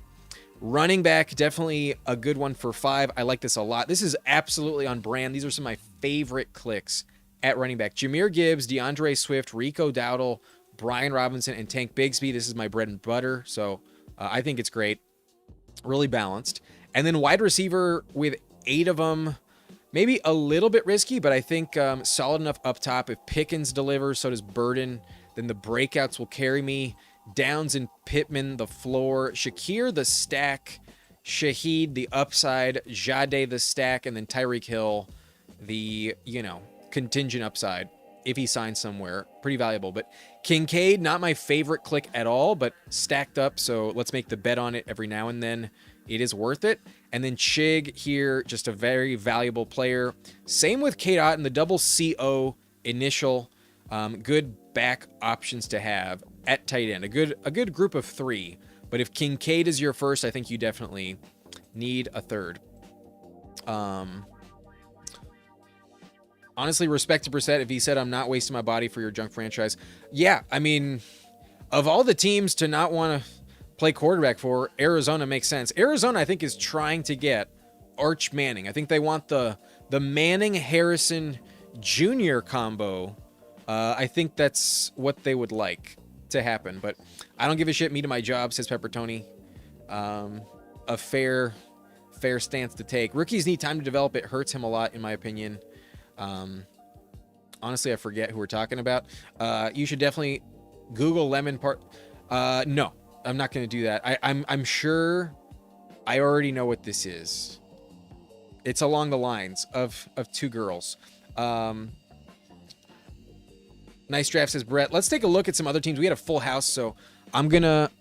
Running back, definitely a good one for 5. I like this a lot. This is absolutely on brand. These are some of my favorite clicks at running back. Jahmyr Gibbs, DeAndre Swift, Rico Dowdle, Brian Robinson, and Tank Bigsby. This is my bread and butter, so I think it's great. Really balanced. And then wide receiver with 8 of them. Maybe a little bit risky, but I think solid enough up top. If Pickens delivers, so does Burden. Then the breakouts will carry me. Downs and Pittman, the floor. Shakir, the stack. Shaheed, the upside. Jade, the stack. And then Tyreek Hill, the, contingent upside. If he signs somewhere. Pretty valuable. But Kincaid, not my favorite click at all, but stacked up. So let's make the bet on it every now and then. It is worth it. And then Chig here, just a very valuable player. Same with Kate Otten, the double CO initial. Good back options to have at tight end. A good group of 3. But if Kincaid is your first, I think you definitely need a third. Honestly, respect to Brissett if he said, I'm not wasting my body for your junk franchise. Yeah, I mean, of all the teams to not want to play quarterback for, Arizona makes sense. Arizona, I think, is trying to get Arch Manning. I think they want the Manning-Harrison Jr. combo. I think that's what they would like to happen. But I don't give a shit. Me to my job, says Pepper Tony. A fair stance to take. Rookies need time to develop. It hurts him a lot, in my opinion. Honestly, I forget who we're talking about. You should definitely Google lemon part. No, I'm not going to do that. I'm sure I already know what this is. It's along the lines of 2 girls. Nice draft, says Brett. Let's take a look at some other teams. We had a full house, so I'm gonna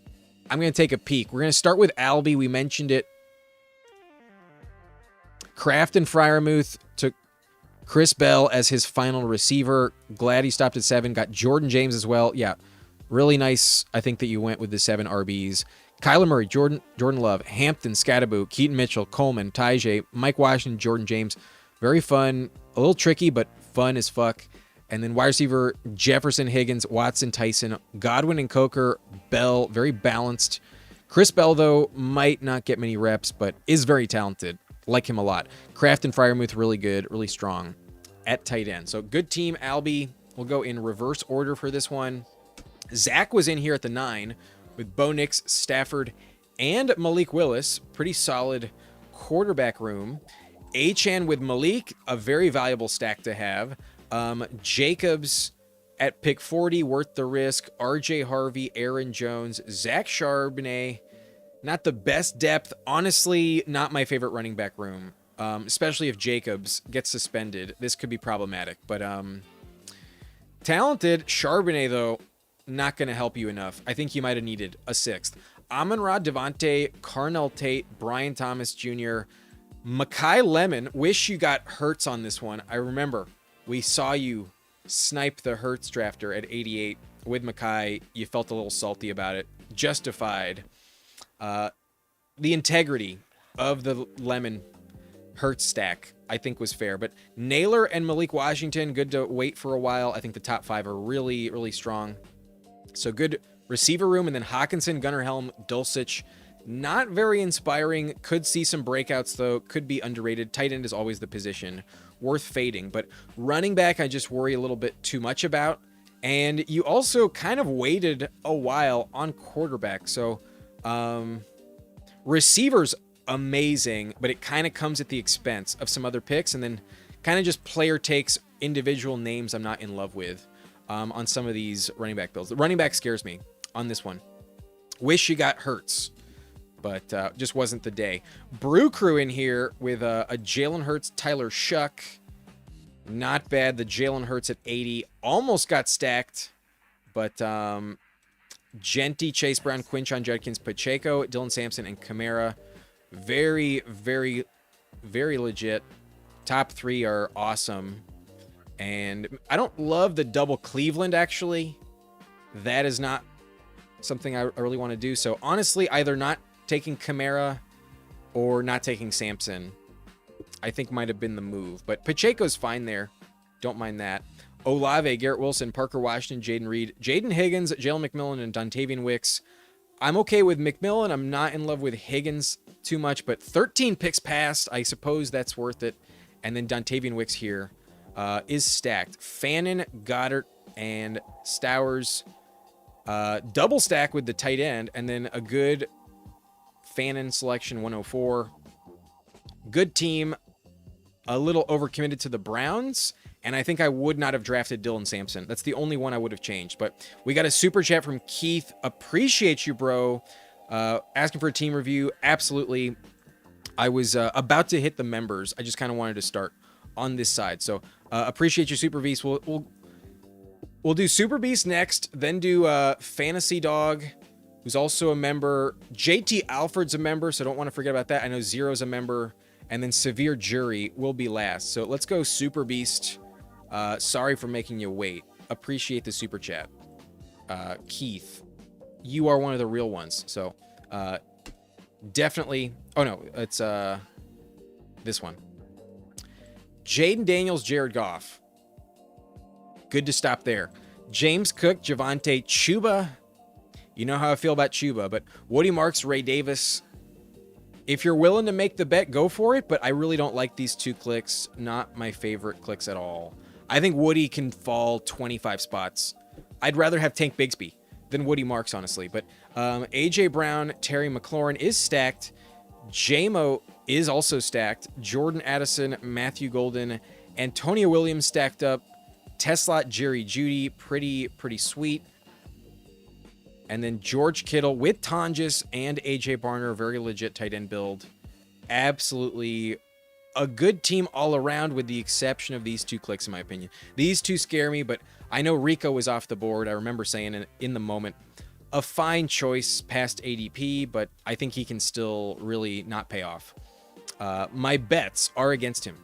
take a peek. We're gonna start with Albie. We mentioned it. Kraft and Freiermuth took Chris Bell as his final receiver. Glad he stopped at 7. Got Jordan James as well. Yeah, really nice. I think that you went with the 7 RBs. Kyler Murray, Jordan Love, Hampton, Scattaboo, Keaton Mitchell, Coleman, Tyjae, Mike Washington, Jordan James. Very fun. A little tricky, but fun as fuck. And then wide receiver, Jefferson, Higgins, Watson, Tyson, Godwin, and Coker, Bell. Very balanced. Chris Bell, though, might not get many reps, but is very talented. Like him a lot. Kraft and Freiermuth, really good, really strong at tight end. So good team, Albie. We'll go in reverse order for this one. Zach was in here at the 9 with Bo Nix, Stafford, and Malik Willis. Pretty solid quarterback room. Achane with Malik, a very valuable stack to have. Jacobs at pick 40, worth the risk. RJ Harvey, Aaron Jones, Zach Charbonnet. Not the best depth. Honestly, not my favorite running back room. Especially if Jacobs gets suspended. This could be problematic. But Talented. Charbonnet, though, not going to help you enough. I think you might have needed a sixth. Amon-Ra, Devontae, Carnell Tate, Brian Thomas Jr., Makai Lemon. Wish you got Hurts on this one. I remember we saw you snipe the Hurts drafter at 88 with Makai. You felt a little salty about it. Justified. The integrity of the Lemon Hurts stack, I think, was fair. But Naylor and Malik Washington, good to wait for a while. I think the top 5 are really, really strong. So good receiver room. And then Hawkinson, Gunnar Helm, Dulcich. Not very inspiring. Could see some breakouts, though. Could be underrated. Tight end is always the position worth fading. But running back, I just worry a little bit too much about. And you also kind of waited a while on quarterback. So receivers, amazing, but it kind of comes at the expense of some other picks, and then kind of just player takes individual names I'm not in love with on some of these running back builds. The running back scares me on this one. Wish you got Hurts, but just wasn't the day. Brew Crew in here with a Jalen Hurts, Tyler Shuck. Not bad. The Jalen Hurts at 80 almost got stacked, but Genty, Chase Brown, Quinshon Judkins, Pacheco, Dylan Sampson, and Kamara. Very, very, very legit. Top 3 are awesome. And I don't love the double Cleveland, actually. That is not something I really want to do. So honestly, either not taking Kamara or not taking Sampson, I think might have been the move. But Pacheco's fine there. Don't mind that. Olave, Garrett Wilson, Parker Washington, Jaden Reed, Jaden Higgins, Jalen McMillan, and Dontavian Wicks. I'm okay with McMillan. I'm not in love with Higgins too much, but 13 picks passed. I suppose that's worth it. And then Dontavian Wicks here is stacked. Fannin, Goddard, and Stowers. Double stack with the tight end, and then a good Fannin selection, 104. Good team. A little overcommitted to the Browns, and I think I would not have drafted Dylan Sampson. That's the only one I would have changed. But we got a super chat from Keith. Appreciate you, bro. Asking for a team review. Absolutely. I was about to hit the members. I just kind of wanted to start on this side. So appreciate your Super Beast. We'll do Super Beast next, then do Fantasy Dog, who's also a member. JT Alfred's a member, so don't want to forget about that. I know Zero's a member. And then Severe Jury will be last. So let's go Super Beast. Sorry for making you wait. Appreciate the super chat. Keith, you are one of the real ones. So definitely. Oh, no. It's this one. Jaden Daniels, Jared Goff. Good to stop there. James Cook, Javonte, Chuba. You know how I feel about Chuba. But Woody Marks, Ray Davis. If you're willing to make the bet, go for it, but I really don't like these 2 clicks. Not my favorite clicks at all. I think Woody can fall 25 spots. I'd rather have Tank Bigsby than Woody Marks, honestly. But A.J. Brown, Terry McLaurin is stacked. J-Mo is also stacked. Jordan Addison, Matthew Golden, Antonio Williams stacked up. Tesla, Jerry Jeudy, pretty sweet. And then George Kittle with Tonjes and A.J. Barner, very legit tight end build. Absolutely a good team all around with the exception of these 2 clicks, in my opinion. These 2 scare me, but I know Rico was off the board. I remember saying it in the moment. A fine choice past ADP, but I think he can still really not pay off. My bets are against him.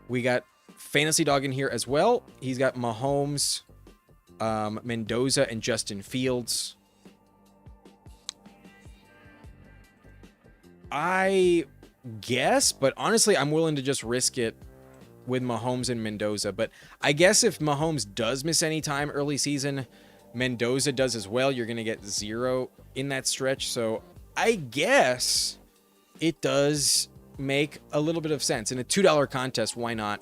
We got Fantasy Dog in here as well. He's got Mahomes, Mendoza, and Justin Fields. I guess, but honestly, I'm willing to just risk it with Mahomes and Mendoza. But I guess if Mahomes does miss any time early season, Mendoza does as well. You're going to get 0 in that stretch. So I guess it does make a little bit of sense. In a $2 contest, why not?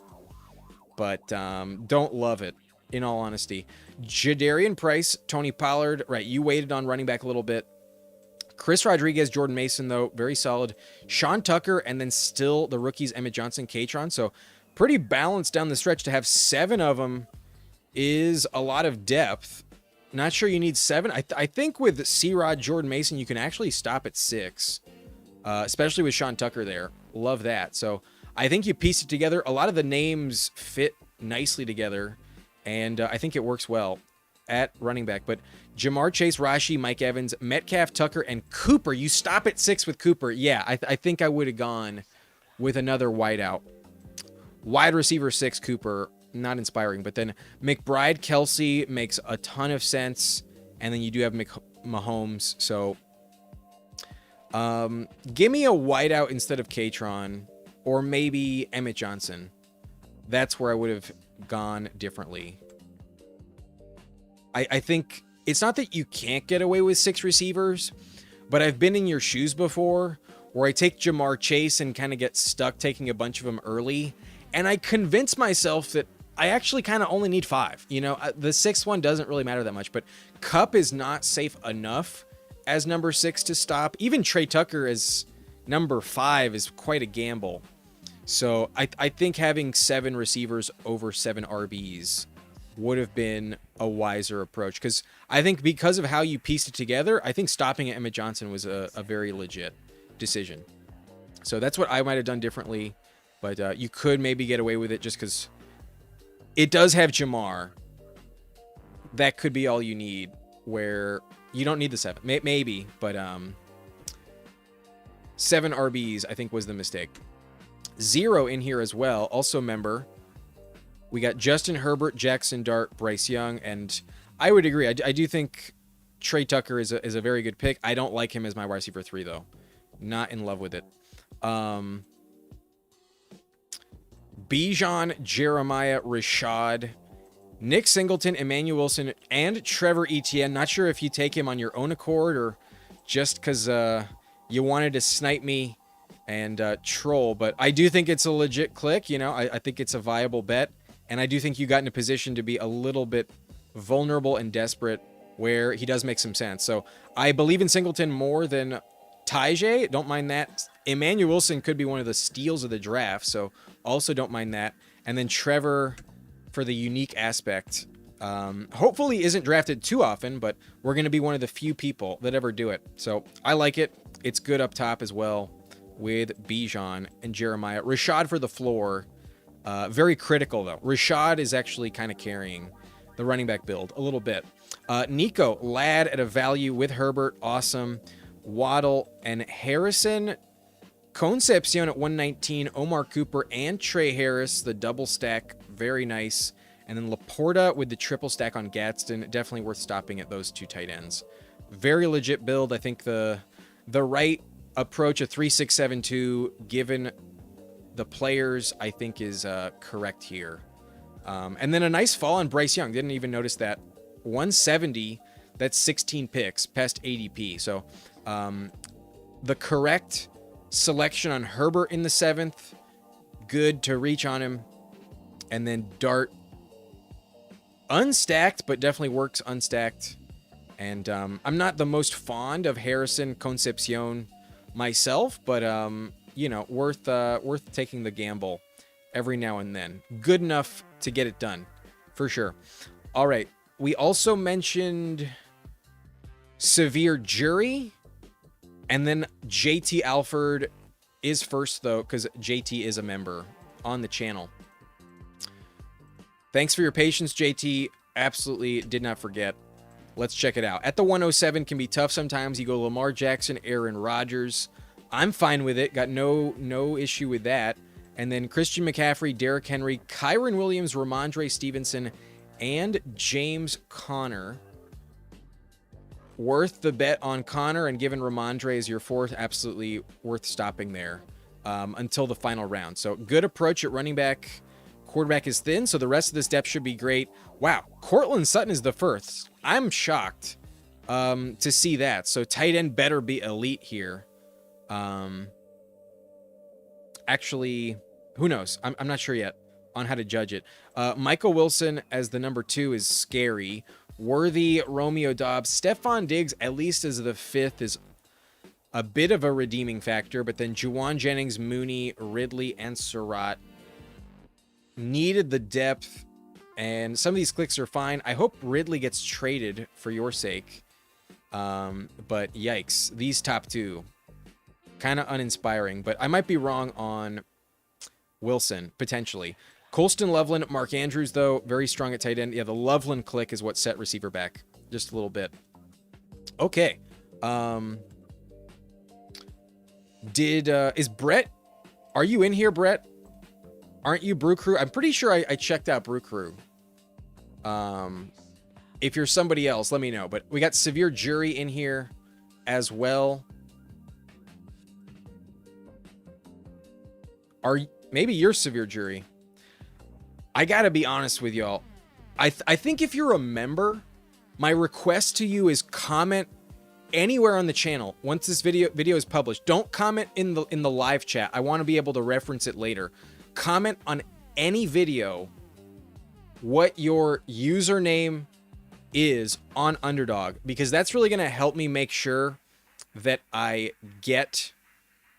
But don't love it, in all honesty. Jadarian Price, Tony Pollard. Right, you waited on running back a little bit. Chris Rodriguez, Jordan Mason, though, very solid. Sean Tucker, and then still the rookies, Emmett Johnson, Katron. So pretty balanced down the stretch. To have 7 of them is a lot of depth. Not sure you need 7. I think with C-Rod, Jordan Mason, you can actually stop at 6, especially with Sean Tucker there. Love that. So I think you piece it together. A lot of the names fit nicely together, and I think it works well at running back. But Jamar Chase, Rashi, Mike Evans, Metcalf, Tucker, and Cooper. You stop at 6 with Cooper. Yeah, I think I would have gone with another wideout. Wide receiver 6, Cooper, not inspiring. But then McBride, Kelsey makes a ton of sense. And then you do have Mahomes. So give me a wideout instead of Katron, or maybe Emmett Johnson. That's where I would have gone differently. I think it's not that you can't get away with 6 receivers, but I've been in your shoes before where I take Jamar Chase and kind of get stuck taking a bunch of them early. And I convince myself that I actually kind of only need 5. You know, the 6th one doesn't really matter that much, but Kupp is not safe enough as number 6 to stop. Even Trey Tucker as number 5 is quite a gamble. So I think having 7 receivers over 7 RBs would have been a wiser approach. Because I think because of how you pieced it together, I think stopping at Emmett Johnson was a very legit decision. So that's what I might have done differently. But you could maybe get away with it just because it does have Jamar. That could be all you need, where you don't need the 7. Maybe, but 7 RBs, I think, was the mistake. 0 in here as well. Also, member, we got Justin Herbert, Jackson Dart, Bryce Young, and I would agree. I do think Trey Tucker is a very good pick. I don't like him as my wide receiver 3, though. Not in love with it. Bijan, Jeremiah, Rashad, Nick Singleton, Emmanuel Wilson, and Trevor Etienne. Not sure if you take him on your own accord or just because you wanted to snipe me and troll, but I do think it's a legit click. You know, I think it's a viable bet, and I do think you got in a position to be a little bit vulnerable and desperate where he does make some sense. So I believe in Singleton more than Tajay. Don't mind that. Emmanuel Wilson could be one of the steals of the draft, so also don't mind that. And then Trevor for the unique aspect. Hopefully isn't drafted too often, but we're going to be one of the few people that ever do it. So I like it. It's good up top as well with Bijan and Jeremiah. Rashad for the floor. Very critical, though. Rashad is actually kind of carrying the running back build a little bit. Nico, Ladd at a value with Herbert. Awesome. Waddle and Harrison. Concepcion at 119. Omar Cooper and Trey Harris, the double stack. Very nice. And then Laporta with the triple stack on Gadsden. Definitely worth stopping at those 2 tight ends. Very legit build. I think the right approach, a 3-6-7-2, given the players, I think is correct here. And then a nice fall on Bryce Young. Didn't even notice that. 170, that's 16 picks, past ADP. So the correct selection on Herbert in the 7th. Good to reach on him. And then Dart, unstacked, but definitely works unstacked. And I'm not the most fond of Harrison Concepcion myself, but you know, worth taking the gamble every now and then. Good enough to get it done, for sure. All right, we also mentioned Severe Jury, and then JT Alford is first, though, because JT is a member on the channel. Thanks for your patience, JT. Absolutely did not forget. Let's check it out. At the 107 can be tough sometimes. You go Lamar Jackson, Aaron Rodgers. I'm fine with it. Got no issue with that. And then Christian McCaffrey, Derrick Henry, Kyron Williams, Ramondre Stevenson, and James Conner. Worth the bet on Conner, and given Ramondre as your 4th, absolutely worth stopping there until the final round. So good approach at running back. Quarterback is thin, so the rest of this depth should be great. Wow, Cortland Sutton is the first. I'm shocked to see that. So tight end better be elite here. Actually, who knows? I'm not sure yet on how to judge it. Michael Wilson as the number 2 is scary. Worthy, Romeo Dobbs. Stephon Diggs, at least as the 5th, is a bit of a redeeming factor. But then Juwan Jennings, Mooney, Ridley, and Surratt needed the depth, and some of these clicks are fine. I hope Ridley gets traded for your sake. But yikes, these top 2 kind of uninspiring, but I might be wrong on Wilson potentially. Colston, Loveland, Mark Andrews, though, very strong at tight end. Yeah, the Loveland click is what set receiver back just a little bit. Okay. Is Brett, are you in here, Brett? Aren't you Brew Crew? I'm pretty sure I checked out Brew Crew. If you're somebody else, let me know. But we got Severe Jury in here as well. Maybe you're Severe Jury. I gotta be honest with y'all. I think if you're a member, my request to you is comment anywhere on the channel once this video is published. Don't comment in the live chat. I want to be able to reference it later. Comment on any video what your username is on Underdog, because that's really going to help me make sure that I get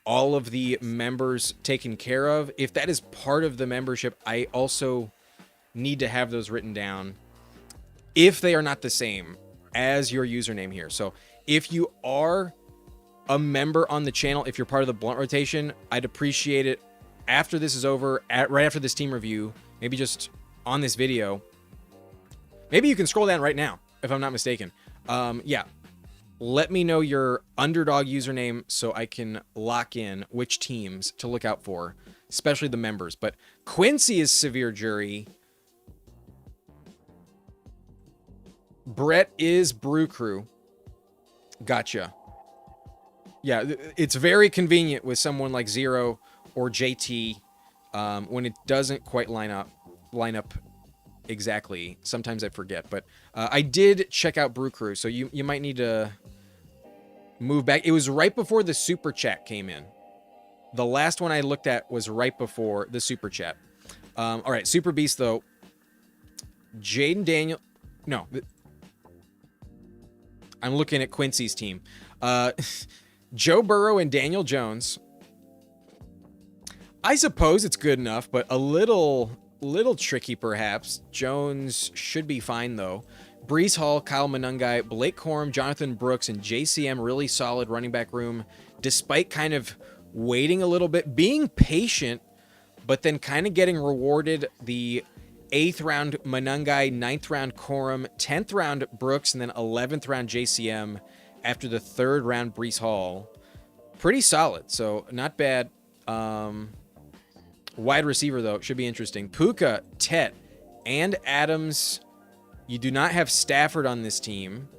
all of the members taken care of. If that is part of the membership, I also need to have those written down if they are not the same as your username here. So if you are a member on the channel, if you're part of the blunt rotation, I'd appreciate it after this is over, right after this team review, maybe just on this video. Maybe you can scroll down right now, if I'm not mistaken. Yeah. Let me know your Underdog username so I can lock in which teams to look out for, especially the members. But Quincy is Severe Jury. Brett is Brew Crew. Gotcha. Yeah, it's very convenient with someone like Zero or JT when it doesn't quite line up exactly. Sometimes I forget, but I did check out Brew Crew, so you might need to move back. It was right before the super chat came in. The last one I looked at was right before the super chat. All right, Super Beast though. Jaden Daniel. No, I'm looking at Quincy's team. Joe Burrow and Daniel Jones. I suppose it's good enough, but a little tricky perhaps. Jones should be fine though. Brees Hall, Kyle Monangai, Blake Corum, Jonathan Brooks, and JCM, really solid running back room, despite kind of waiting a little bit, being patient, but then kind of getting rewarded. The 8th round Monangai, 9th round Corum, 10th round Brooks, and then 11th round JCM after the 3rd round Brees Hall. Pretty solid, so not bad. Wide receiver, though, should be interesting. Puka, Tet, and Adams. You do not have Stafford on this team.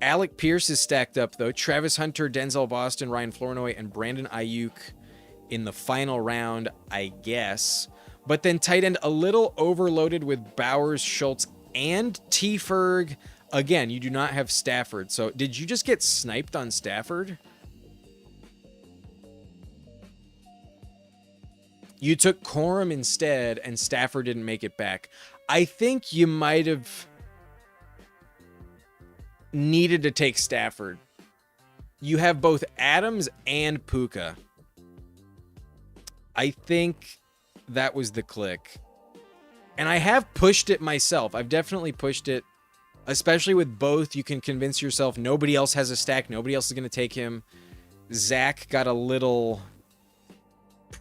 Alec Pierce is stacked up, though. Travis Hunter, Denzel Boston, Ryan Flournoy, and Brandon Ayuk in the final round, I guess. But then tight end a little overloaded with Bowers, Schultz, and T. Ferg. Again, you do not have Stafford. So did you just get sniped on Stafford? You took Corum instead, and Stafford didn't make it back. I think you might have needed to take Stafford. You have both Adams and Puka. I think that was the click. And I have pushed it myself. I've definitely pushed it, especially with both. You can convince yourself nobody else has a stack. Nobody else is going to take him. Zach got a little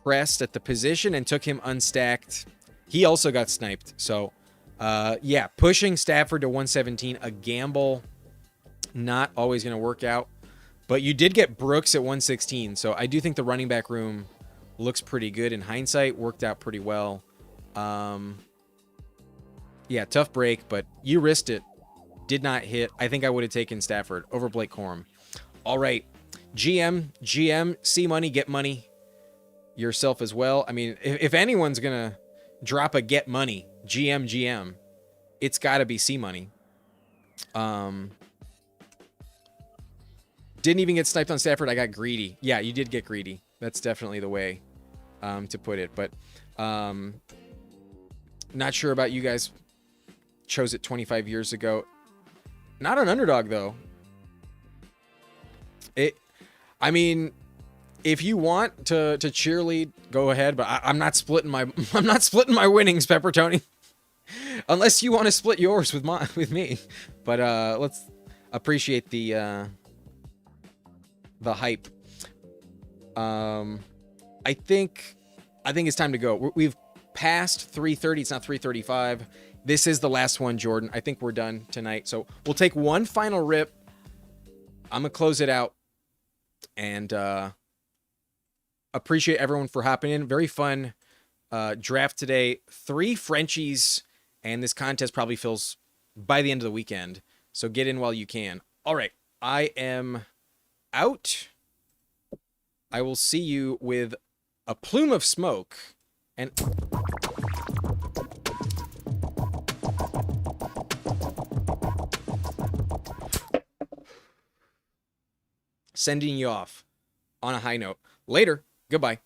pressed at the position and took him unstacked. He also got sniped. So, yeah, pushing Stafford to 117, a gamble, not always going to work out. But you did get Brooks at 116. So I do think the running back room looks pretty good in hindsight. Worked out pretty well. Yeah, tough break, but you risked it. Did not hit. I think I would have taken Stafford over Blake Corum. All right. GM, see money, get money. Yourself as well. I mean, if anyone's going to drop a get money, GM, it's got to be C money. Didn't even get sniped on Stafford. I got greedy. Yeah, you did get greedy. That's definitely the way to put it. But not sure about you guys. Chose it 25 years ago. Not an Underdog though. I mean, if you want to cheerlead, go ahead. But I'm not splitting my winnings, Pepper Tony. Unless you want to split yours with me. But let's appreciate the hype. I think it's time to go. We've past 3:30. It's not 3:35. This is the last one, Jordan. I think we're done tonight. So we'll take one final rip. I'm going to close it out. And appreciate everyone for hopping in. Very fun draft today. 3 Frenchies, and this contest probably fills by the end of the weekend. So get in while you can. All right. I am out. I will see you with a plume of smoke and sending you off on a high note. Later. Goodbye.